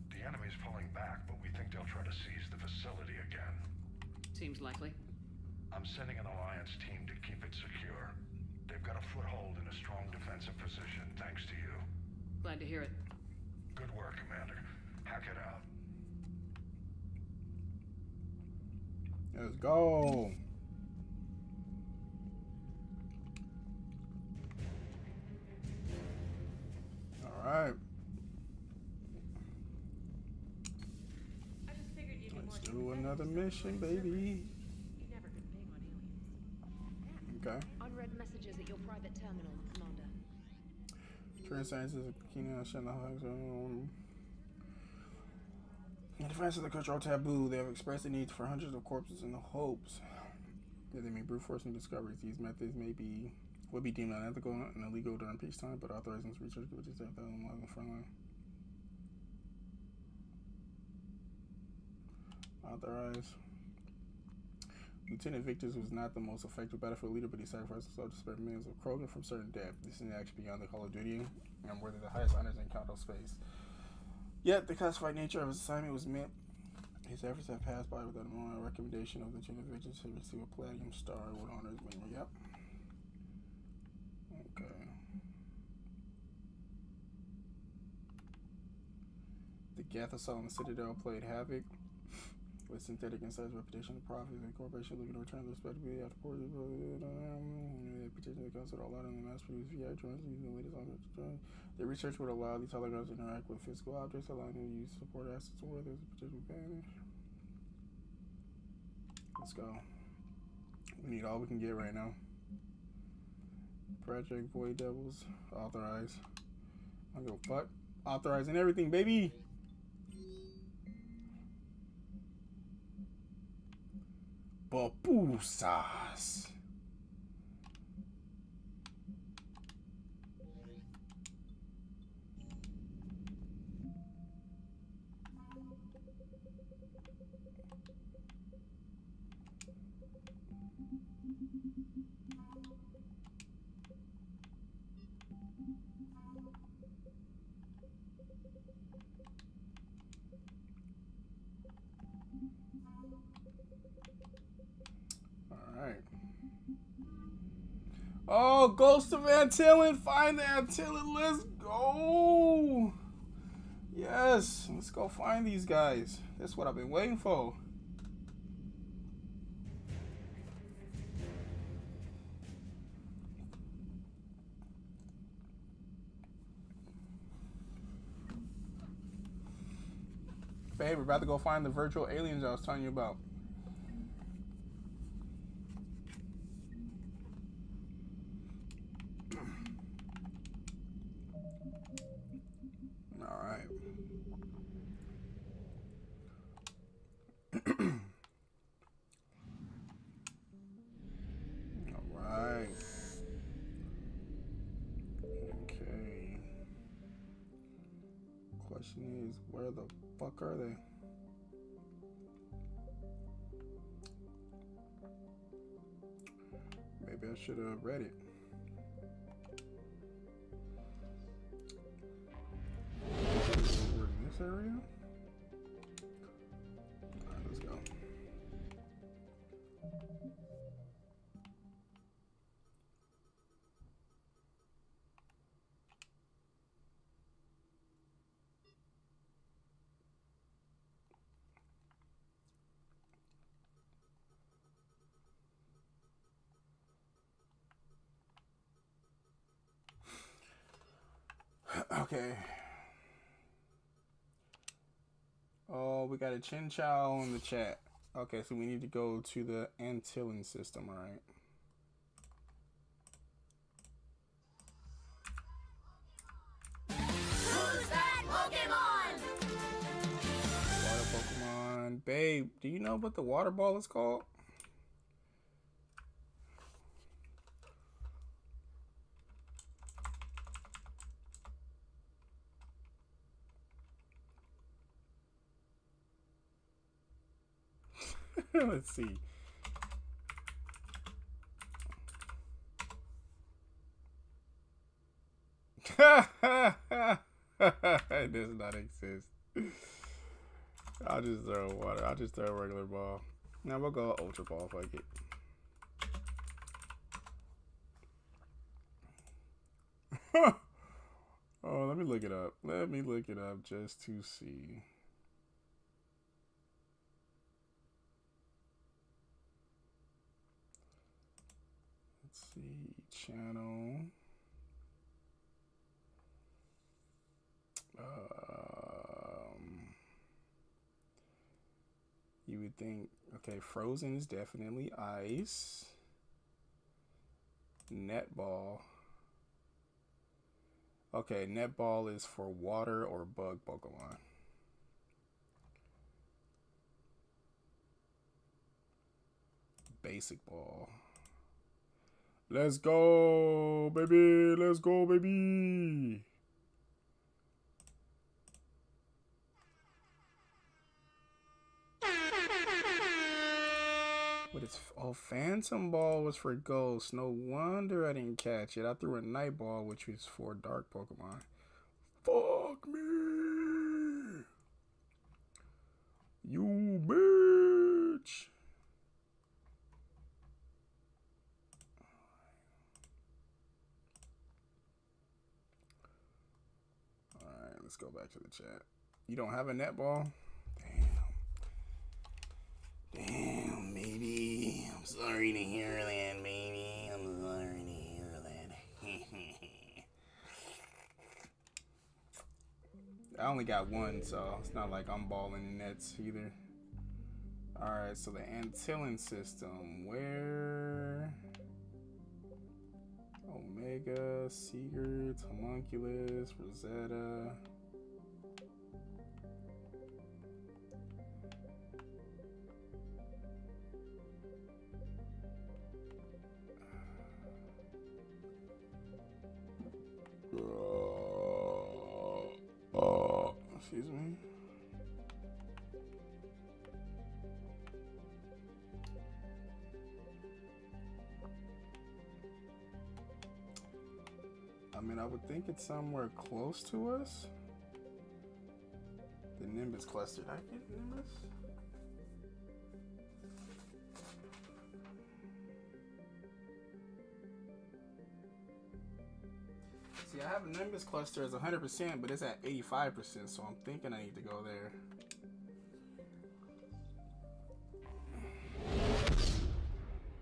The enemy's pulling back, but we think they'll try to seize the facility again. Seems likely. I'm sending an Alliance team to keep it secure. They've got a foothold in a strong defensive position, thanks to you. Glad to hear it. Good work, Commander. Hack it out. Let's go. All right. I just figured you'd be more Let's do sympathetic another to someone mission, like baby. Cerberus. You've never been big on aliens. Okay. Unread messages at your private terminal, Commander. Trans sciences are keen on shutting the hogs. In defense of the cultural taboo, they have expressed the need for hundreds of corpses in the hopes that they may brute force new discoveries. These methods would be deemed unethical and illegal during peacetime, but authorizing research which is 7,000 miles on the front line. Authorize. Lieutenant Victus was not the most effective battlefield leader, but he sacrificed himself to spare millions of Krogan from certain death. This is actually beyond the Call of Duty and worthy of the highest honors in counter space. Yet, the classified nature of his assignment was meant. His efforts have passed by without a moral recommendation of Lieutenant Victus to receive a platinum star with honors. Yep. Okay. The Gath assault on the Citadel played havoc with synthetic inside's reputation of profits. The corporation looking to return the respectability after the petition the council to allow them to mass-produce VI drones using the latest automated drones. The research would allow these holograms to interact with physical objects, allowing them to use support assets where there's a potential advantage. Let's go. We need all we can get right now. Project Void Devils. Authorize. I don't give a fuck. Authorizing everything, baby! Pupusas. Alright. Oh, Ghost of Antillin. Find the Antillin. Let's go. Yes. Let's go find these guys. That's what I've been waiting for. Babe, we're about to go find the virtual aliens I was telling you about. Alright. Alright. Okay. Question is, where the fuck are they? Maybe I should have read it. We're in this area? Alright, let's go. Okay. Oh, we got a Chin Chow in the chat. Okay, so we need to go to the Antillin system, alright? Who's that Pokemon? Water Pokemon. Babe, do you know what the water ball is called? Let's see. It does not exist. I'll just throw water. I'll just throw a regular ball. Now we'll go Ultra Ball if I get. Oh, let me look it up. Let me look it up just to see. Let's see. Channel. You would think, okay, Frozen is definitely ice. Netball. Okay, netball is for water or bug Pokemon. Basic ball. Let's go, baby. Let's go, baby. What is, oh, Phantom Ball was for Ghost. No wonder I didn't catch it. I threw a Night Ball, which was for Dark Pokemon. Fuck me. You bitch. Alright, let's go back to the chat. You don't have a netball? Damn, baby. I'm sorry to hear that, baby. I'm sorry to hear that. I only got one, so it's not like I'm balling in nets either. Alright, so the Antillin system. Where? Omega, Seegert, Homunculus, Rosetta. Excuse me. I mean, I would think it's somewhere close to us. The Nimbus cluster. Did I get Nimbus? See, I have a Nimbus cluster as 100%, but it's at 85%, so I'm thinking I need to go there.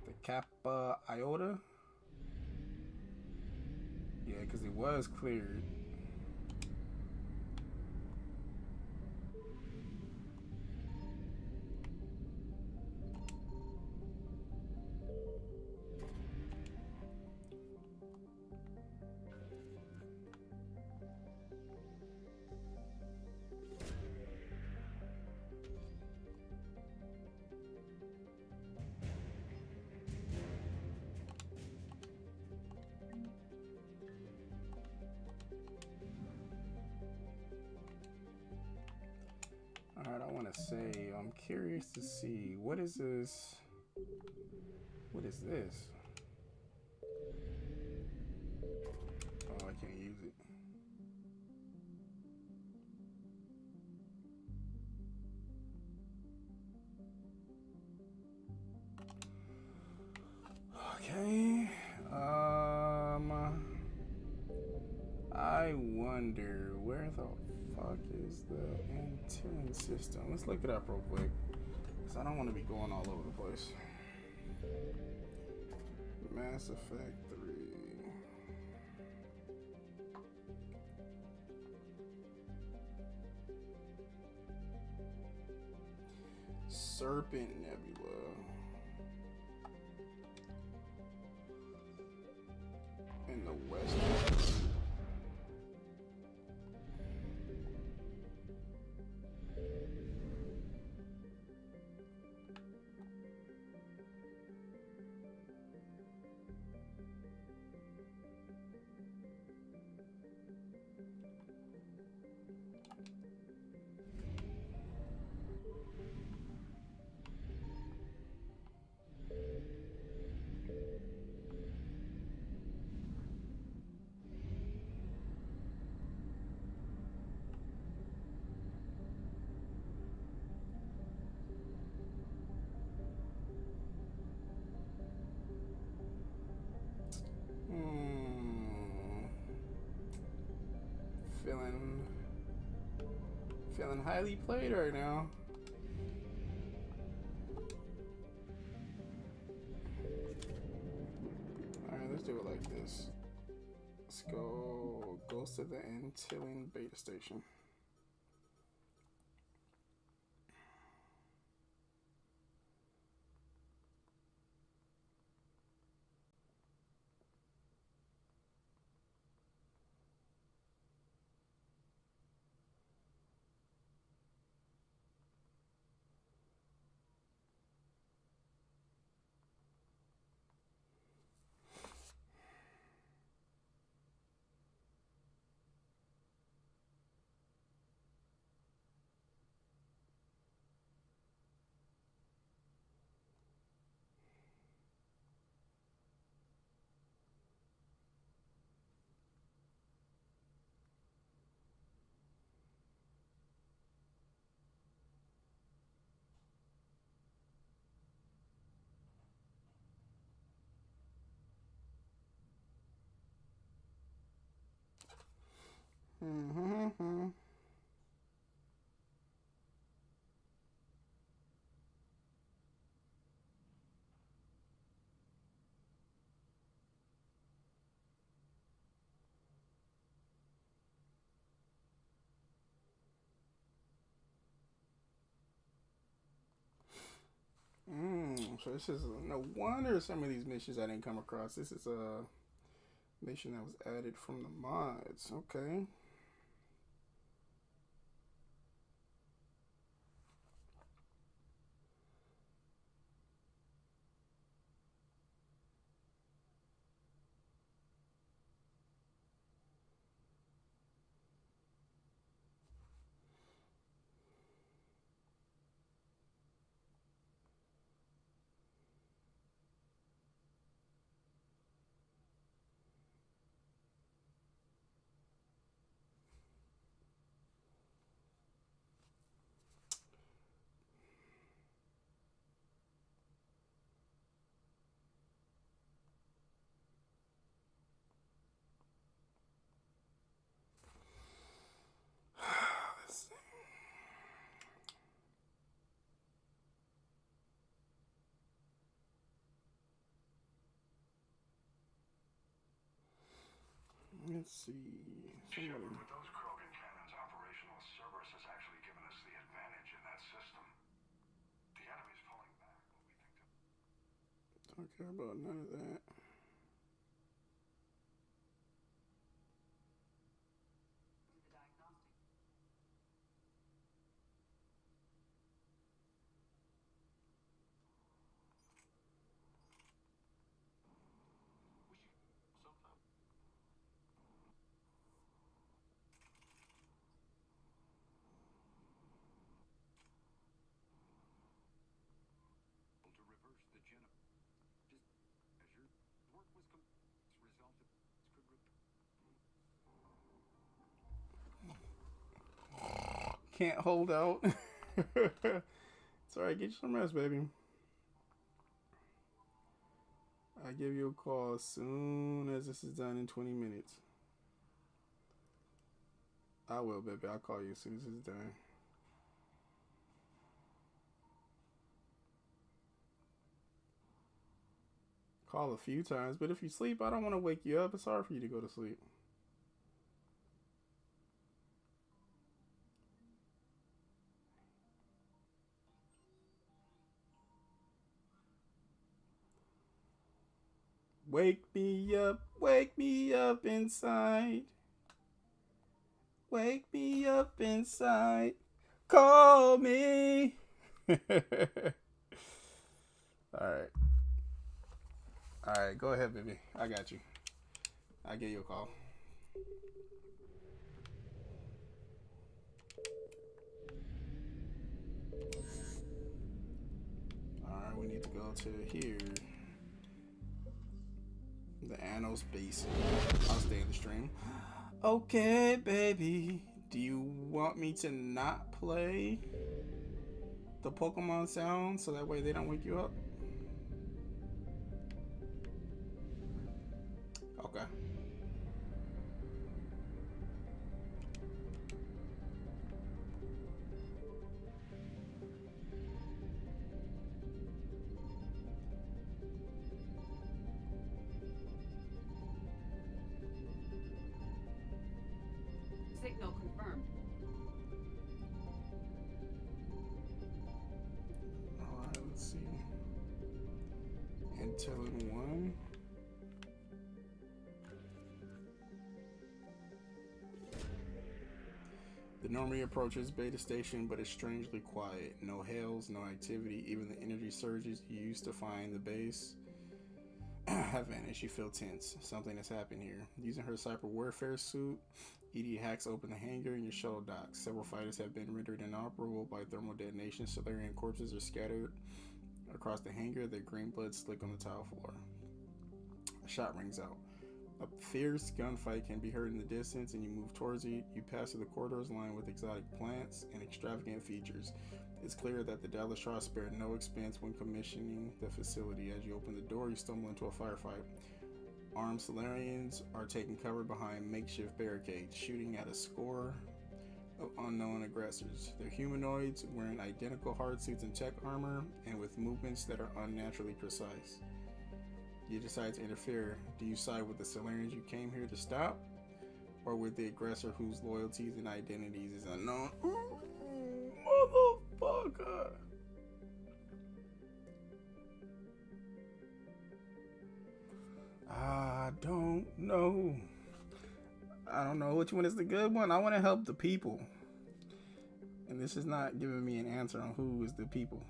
The Kappa Iota? Yeah, because it was cleared. Alright, I want to say, I'm curious to see, what is this? What is this? Oh, I can't use it. Okay. I wonder where the fuck is the antenna system? Let's look it up real quick, because I don't want to be going all over the place. Mass Effect 3. Serpent Nebula. In the west. Feeling highly played right now. Alright, let's do it like this. Let's go Ghost of the Antillian beta station. So this is no wonder some of these missions I didn't come across. This is a mission that was added from the mods. Okay. Let's see. Shepard, Somebody. with those Krogan cannons operational, Cerberus has actually given us the advantage in that system. The enemy's pulling back, but we think to... Don't care about none of that. To reverse the measure, work was resolved could Can't hold out. It's alright, get you some rest, baby. I'll give you a call as soon as this is done in 20 minutes. I will, baby. I'll call you as soon as it's done. Call a few times, but if you sleep, I don't want to wake you up. It's hard for you to go to sleep. Wake me up inside. Wake me up inside. Call me. Alright. Alright, go ahead, baby. I got you. I'll give you a call. Alright, we need to go to here. The Anos Basin. I'll stay in the stream. Okay, baby. Do you want me to not play the Pokemon sound so that way they don't wake you up? Okay. Signal confirmed. Alright, let's see. Intel in 1. The Normie approaches Beta Station, but is strangely quiet. No hails, no activity. Even the energy surges you used to find the base have vanished. You feel tense. Something has happened here. Using her cyber warfare suit, ED hacks open the hangar and your shuttle docks. Several fighters have been rendered inoperable by thermal detonation. Solarian corpses are scattered across the hangar, their green blood slick on the tile floor. A shot rings out. A fierce gunfight can be heard in the distance, and you move towards it. You pass through the corridors lined with exotic plants and extravagant features. It's clear that the Dallas Shaw spared no expense when commissioning the facility. As you open the door, you stumble into a firefight. Armed Solarians are taking cover behind makeshift barricades, shooting at a score of unknown aggressors. They're humanoids wearing identical hard suits and tech armor, and with movements that are unnaturally precise. You decide to interfere. Do you side with the Solarians you came here to stop, or with the aggressor whose loyalties and identities is unknown? Ooh, motherfucker! I don't know. I don't know which one is the good one. I want to help the people. And this is not giving me an answer on who is the people.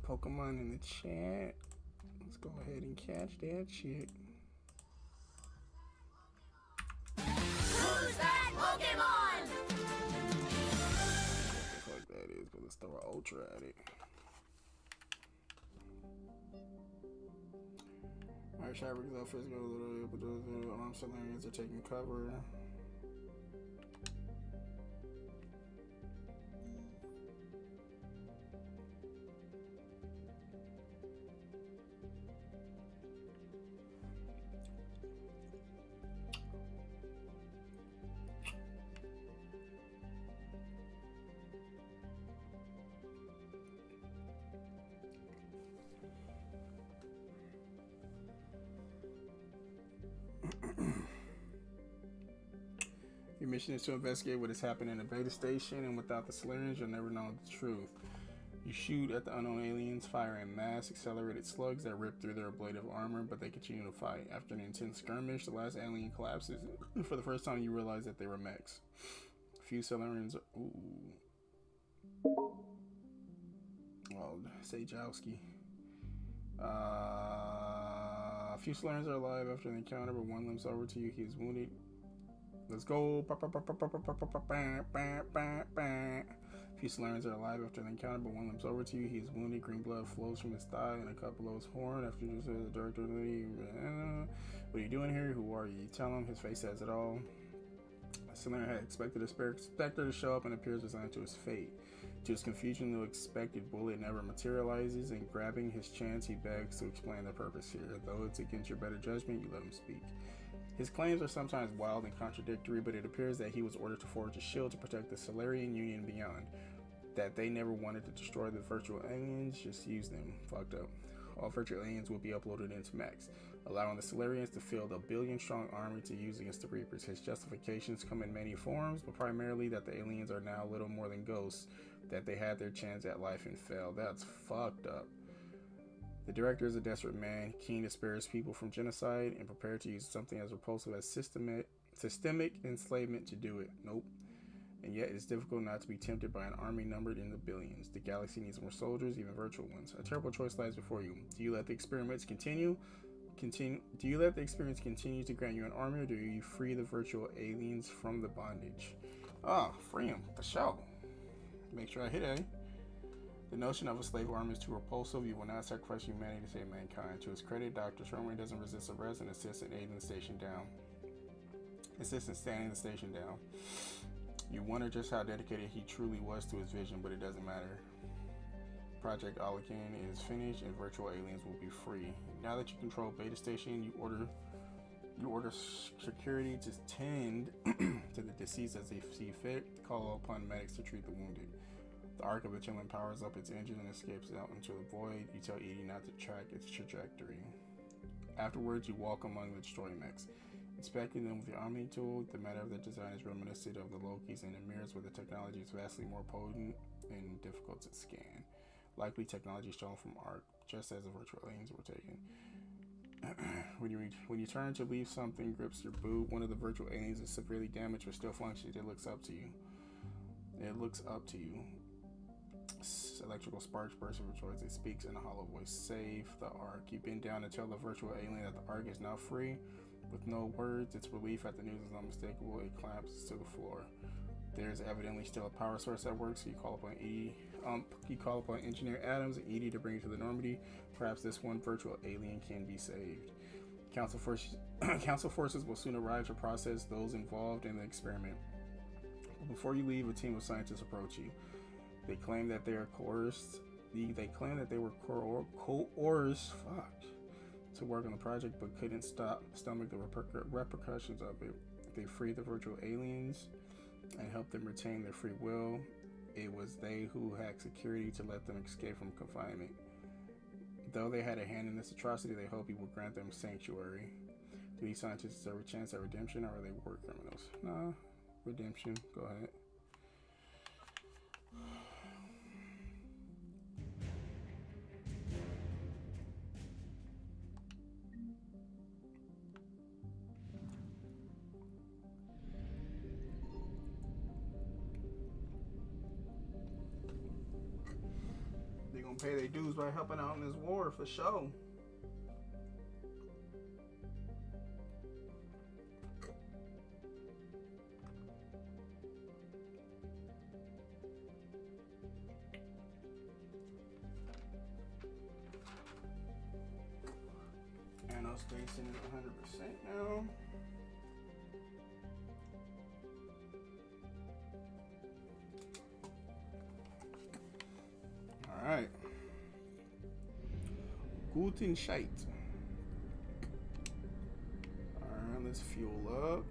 Pokemon in the chat. Let's go ahead and catch that shit. Who's that Pokemon? What the fuck that is, but let's throw an Ultra at it. Alright, Shybrick's up first, go a little, but those arm cylinders are taking cover. Your mission is to investigate what has happened in the beta station, and without the Solarians, you'll never know the truth. You shoot at the unknown aliens, firing mass accelerated slugs that rip through their ablative armor, but they continue to fight. After an intense skirmish, the last alien collapses. For the first time, you realize that they were mechs. A few Solarians. Well, Sajowski. A few Solarians are alive after the encounter, but one limps over to you. He is wounded. Let's go. A few Solarians are alive after the encounter, but one limps over to you. He is wounded. Green blood flows from his thigh and a cut below his horn. After you say the director, what are you doing here? Who are you? You tell him. His face says it all. Solarian had expected a specter to show up and appears resigned to his fate. To his confusion, the expected bullet never materializes, and grabbing his chance, he begs to explain the purpose here. Though it's against your better judgment, you let him speak. His claims are sometimes wild and contradictory, but it appears that he was ordered to forge a shield to protect the Solarian Union and beyond. That they never wanted to destroy the virtual aliens, just use them. Fucked up. All virtual aliens will be uploaded into Max, allowing the Solarians to field a billion-strong army to use against the Reapers. His justifications come in many forms, but primarily that the aliens are now little more than ghosts, that they had their chance at life and failed. That's fucked up. The director is a desperate man, keen to spare his people from genocide, and prepared to use something as repulsive as systemic enslavement to do it. Nope. And yet it's difficult not to be tempted by an army numbered in the billions. The galaxy needs more soldiers, even virtual ones. A terrible choice lies before you. Do you let the experiments continue? Do you let the experience continue to grant you an army, or do you free the virtual aliens from the bondage? Free them, for sure. Make sure I hit A. The notion of a slave army is too repulsive. You will not sacrifice humanity to save mankind. To his credit, Dr. Sherman doesn't resist arrest and assists in standing the station down. You wonder just how dedicated he truly was to his vision, but it doesn't matter. Project Alakan is finished and virtual aliens will be free. Now that you control Beta Station, you order security to tend to the deceased as they see fit. Call upon medics to treat the wounded. The Ark of the Chilling powers up its engine and escapes out into the void. You tell Edie not to track its trajectory. Afterwards, you walk among the destroying mechs. Inspecting them with the Omni tool, the matter of their design is reminiscent of the Lokis and the mirrors, where the technology is vastly more potent and difficult to scan. Likely technology stolen from Ark, just as the virtual aliens were taken. When you turn to leave, something grips your boot. One of the virtual aliens is severely damaged but still functions. It looks up to you. Electrical sparks burst from George. It speaks in a hollow voice. Save the Ark. You bend down and tell the virtual alien that the Ark is now free. With no words, its relief at the news is unmistakable. It collapses to the floor. There's evidently still a power source at work, so you call upon Edie. You call upon Engineer Adams and Edie to bring you to the Normandy. Perhaps this one virtual alien can be saved. Council forces will soon arrive to process those involved in the experiment. But before you leave, a team of scientists approach you. They claim that they are coerced. They claim that they were coerced to work on the project, but couldn't stomach the repercussions of it. They freed the virtual aliens and helped them retain their free will. It was they who hacked security to let them escape from confinement. Though they had a hand in this atrocity, they hope you will grant them sanctuary. Do these scientists deserve a chance at redemption, or are they war criminals? Nah, redemption. Go ahead. gonna pay their dues by helping out in this war for sure. Ammo spacing is 100% now. Alright. Guten Scheit. Alright, let's fuel up.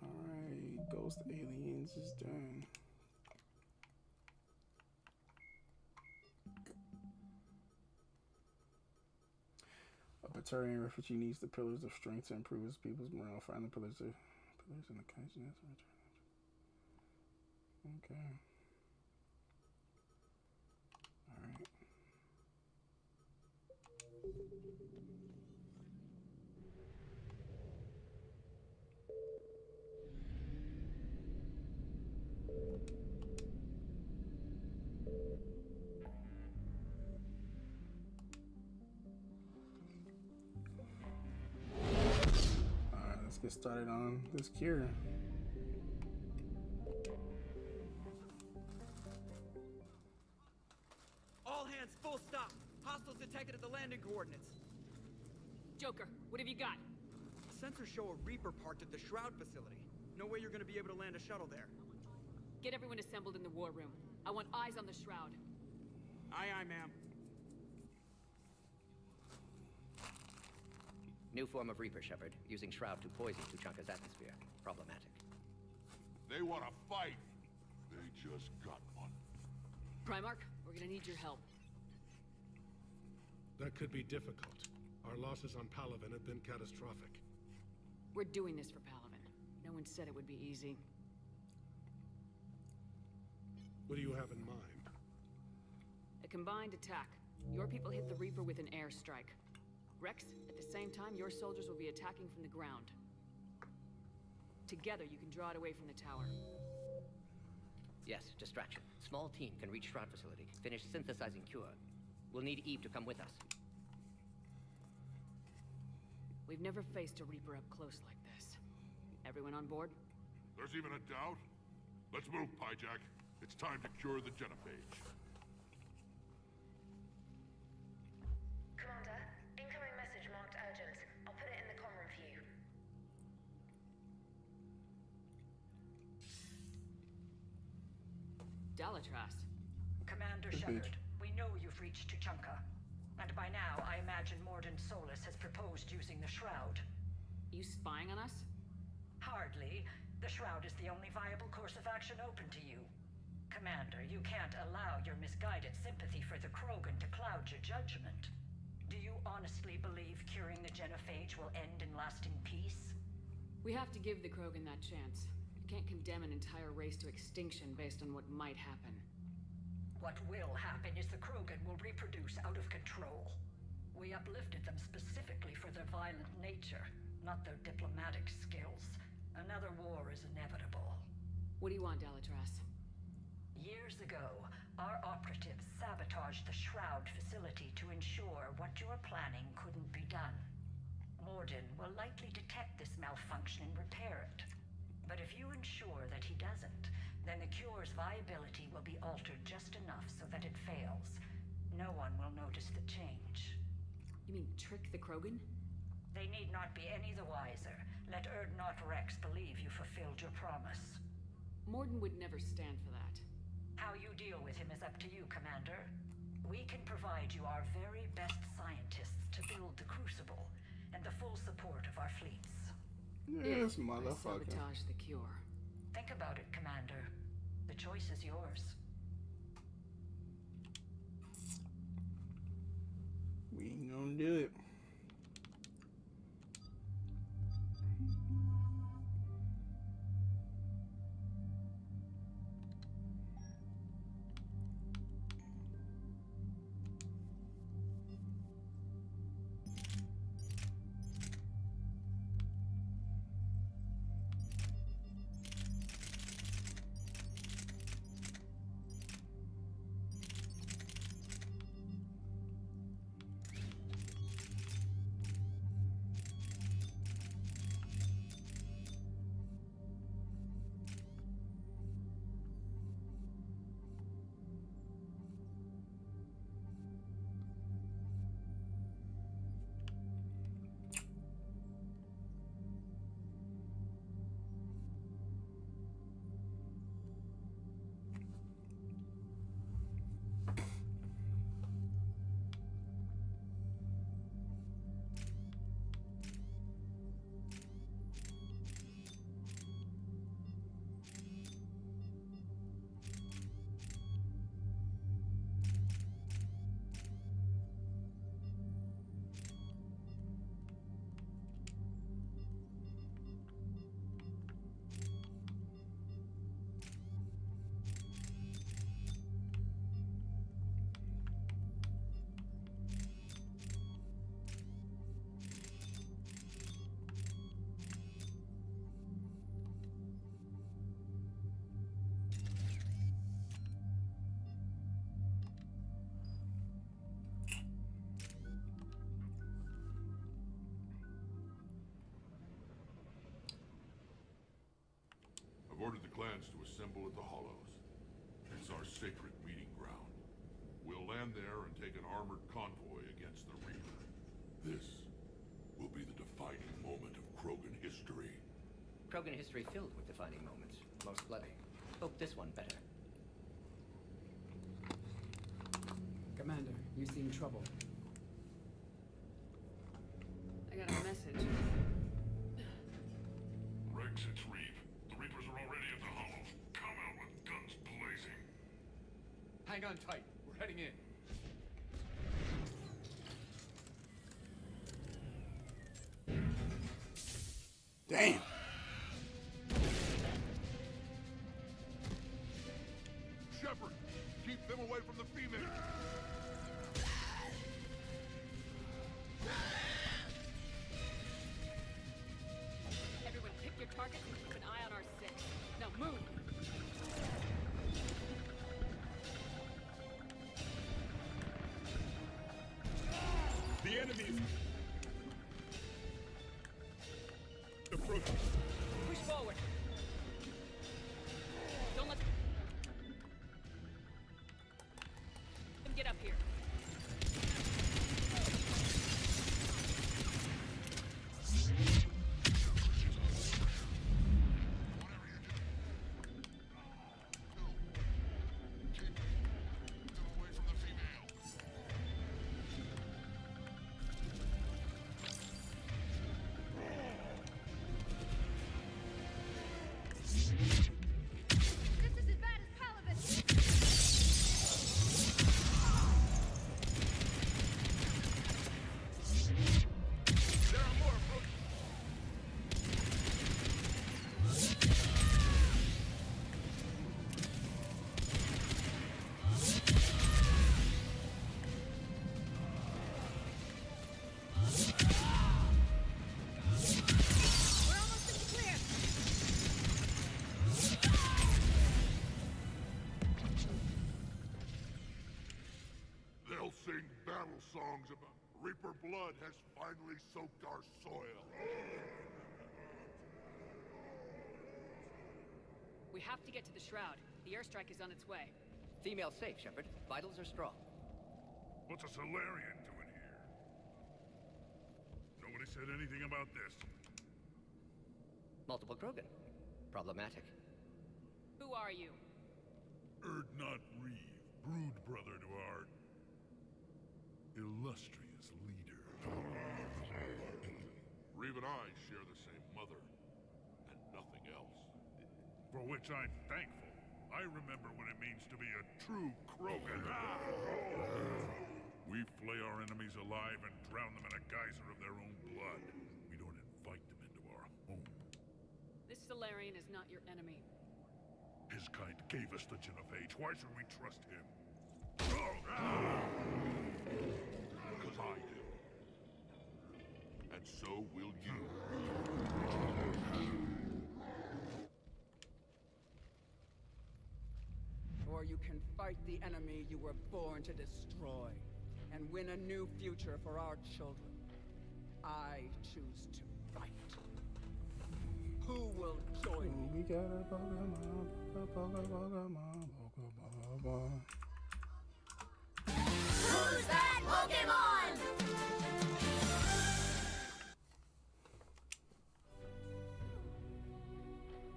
Alright, Ghost Aliens is done. A Batarian refugee needs the pillars of strength to improve his people's morale. Find the pillars in the consciousness. Okay. Alright. Alright, let's get started on this cure. All hands, full stop. Hostiles detected at the landing coordinates. Joker, what have you got? Sensors show a Reaper parked at the Shroud facility. No way you're gonna be able to land a shuttle there. Get everyone assembled in the war room. I want eyes on the Shroud. Aye, aye, ma'am. New form of Reaper, Shepard, using Shroud to poison Tuchanka's atmosphere. Problematic. They want to fight. They just got one. Primarch, we're gonna need your help. That could be difficult. Our losses on Palaven have been catastrophic. We're doing this for Palaven. No one said it would be easy. What do you have in mind? A combined attack. Your people hit the Reaper with an airstrike. Rex, at the same time, your soldiers will be attacking from the ground. Together, you can draw it away from the tower. Yes, distraction. Small team can reach Shroud facility, finish synthesizing cure. We'll need Eve to come with us. We've never faced a Reaper up close like this. Everyone on board? There's even a doubt? Let's move, Pyjack. It's time to cure the genophage. Commander, incoming message marked urgent. I'll put it in the comm room for you. Dalatras. Commander Shepard, we know you've reached Tuchanka. And by now, I imagine Mordin Solus has proposed using the Shroud. You spying on us? Hardly. The Shroud is the only viable course of action open to you. Commander, you can't allow your misguided sympathy for the Krogan to cloud your judgment. Do you honestly believe curing the genophage will end in lasting peace? We have to give the Krogan that chance. You can't condemn an entire race to extinction based on what might happen. What will happen is the Krogan will reproduce out of control. We uplifted them specifically for their violent nature, not their diplomatic skills. Another war is inevitable. What do you want, Dalatras? Years ago, our operatives sabotaged the Shroud facility to ensure what you were planning couldn't be done. Mordin will likely detect this malfunction and repair it. But if you ensure that he doesn't, then the cure's viability will be altered just enough so that it fails. No one will notice the change. You mean trick the Krogan? They need not be any the wiser. Let Urdnot Rex believe you fulfilled your promise. Mordin would never stand for that. How you deal with him is up to you, Commander. We can provide you our very best scientists to build the Crucible, and the full support of our fleets. Yes, if motherfucker. I sabotage the cure. Think about it, Commander. The choice is yours. We ain't gonna do it. plans to assemble at the Hollows. It's our sacred meeting ground. We'll land there and take an armored convoy against the Reaper. This will be the defining moment of Krogan history. Krogan history filled with defining moments. Most bloody. Hope this one better. Commander, you seem troubled. I got a message. Rex, it's Reeve. The Reapers are already at the Hollows. Come out with guns blazing. Hang on tight. We're heading in. Damn. Shepard, keep them away from the female. Everyone pick your targets and keep an eye on our six. Now move! The enemy is approaching. Push forward! Don't let them get up here. They'll sing battle songs about Reaper blood has finally soaked our soil. We have to get to the Shroud. The airstrike is on its way. Female safe, Shepard. Vitals are strong. What's a Solarian doing here? Nobody said anything about this. Multiple Krogan. Problematic. Who are you? Erdnot Reeve, brood brother to our illustrious leader. Reeve and I share the same mother, and nothing else. For which I'm thankful. I remember what it means to be a true Krogan. We flay our enemies alive and drown them in a geyser of their own blood. We don't invite them into our home. This Solarian is not your enemy. His kind gave us the Genovage. Why should we trust him? Because I do. And so will you. Or you can fight the enemy you were born to destroy, and win a new future for our children. I choose to fight. Who will join me? We got a Pokemon, Pokemon, Pokemon. Who's that Pokemon?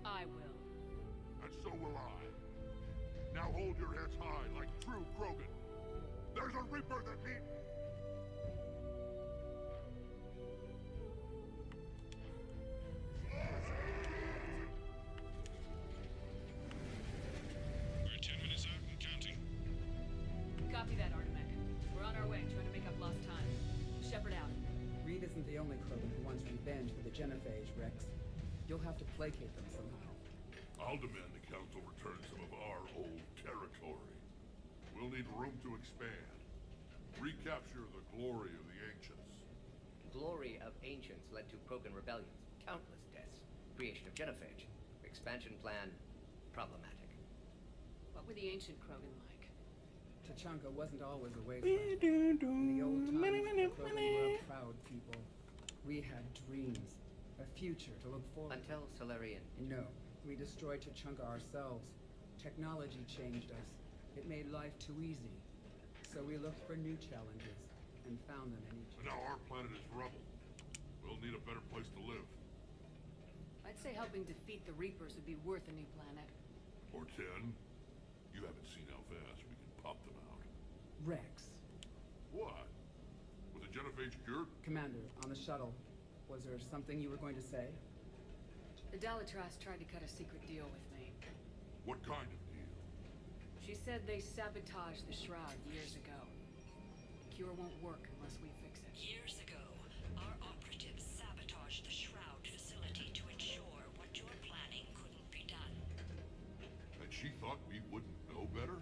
I will. And so will I. Now hold your heads high like true Krogan. There's a Reaper that needs... We're 10 minutes out and counting. Copy that, Artemek. We're on our way, trying to make up lost time. Shepard out. Reed isn't the only Krogan who wants revenge for the Genophage, Rex. You'll have to placate them somehow. I'll demand the Council return some of our old territory. We'll need room to expand. Recapture the glory of the Ancients. Glory of Ancients led to Krogan rebellions, countless deaths, creation of Genophage. Expansion plan, problematic. What were the ancient Krogan like? Tachanka wasn't always a wasteland. In the old times, the Krogan were a proud people. We had dreams, a future to look forward to. Until Solarian. No. We destroyed Tachanka ourselves. Technology changed us. It made life too easy. So we looked for new challenges and found them in each. And now our planet is rubble. We'll need a better place to live. I'd say helping defeat the Reapers would be worth a new planet. Or 10. You haven't seen how fast we can pop them out. Rex. What? With the genophage cured? Commander, on the shuttle, was there something you were going to say? The Dalitras tried to cut a secret deal with me. What kind of deal? She said they sabotaged the Shroud years ago. The cure won't work unless we fix it. Years ago, our operatives sabotaged the Shroud facility to ensure what you're planning couldn't be done. And she thought we wouldn't know better?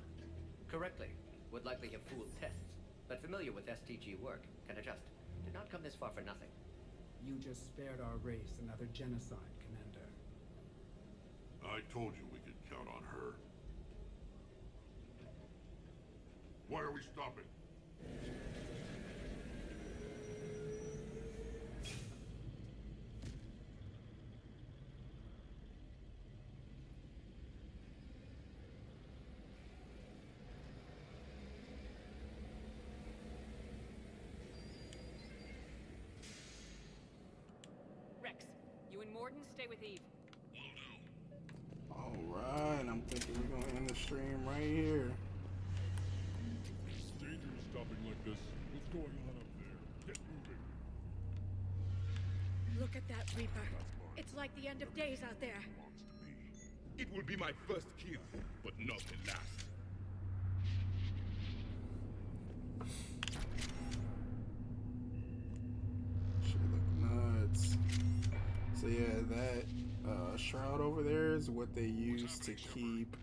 Correctly. Would likely have fooled tests, but familiar with STG work, can adjust. Did not come this far for nothing. You just spared our race another genocide, Commander. I told you we could count on her. Why are we stopping? Rex, you and Morden stay with Eve. Alright, I'm thinking we're gonna end the stream right here. It's dangerous stopping like this. What's going on up there? Get moving. Look at that Reaper. It's like the end of days out there. It will be my first kill, but not the last. Shit look nuts. So yeah, that shroud over there is what they use to keep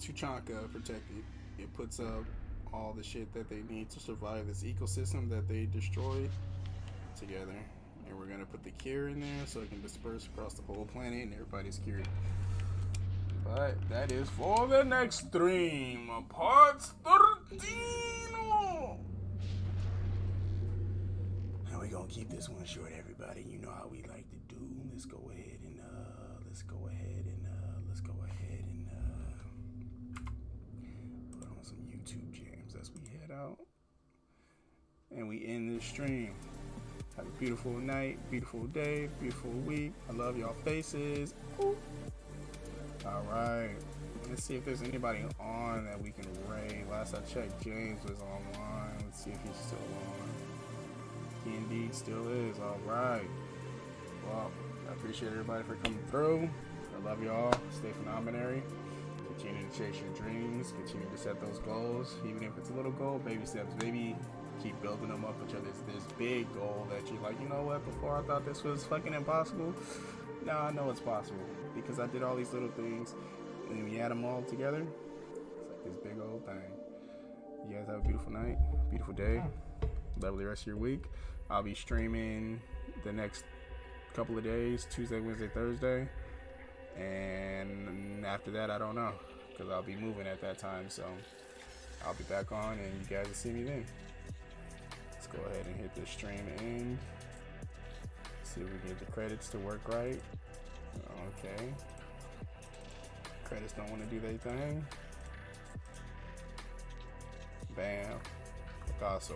Tachanka protected. It puts up all the shit that they need to survive this ecosystem that they destroyed together. And we're gonna put the cure in there so it can disperse across the whole planet and everybody's cured. But that is for the next stream, part 13. And we're gonna keep this one short, everybody. You know how we like to do. Let's go ahead and put on some YouTube jams as we head out. And we end this stream. Have a beautiful night, beautiful day, beautiful week. I love y'all faces. Ooh. All right. Let's see if there's anybody on that we can raid. Last I checked, James was online. Let's see if he's still on. He indeed still is. All right. Well, I appreciate everybody for coming through. I love y'all. Stay phenomenal. Continue to chase your dreams. Continue to set those goals. Even if it's a little goal, baby steps. Baby, keep building them up until there's this big goal that you're like, you know what? Before I thought this was fucking impossible. Now I know it's possible because I did all these little things. And then we add them all together. It's like this big old thing. You guys have a beautiful night, beautiful day, lovely rest of your week. I'll be streaming the next couple of days, Tuesday, Wednesday, Thursday. And after that, I don't know, because I'll be moving at that time. So I'll be back on and you guys will see me then. Let's go ahead and hit this stream end. See if we get the credits to work right. Okay. Credits don't want to do their thing. Bam. Picasso.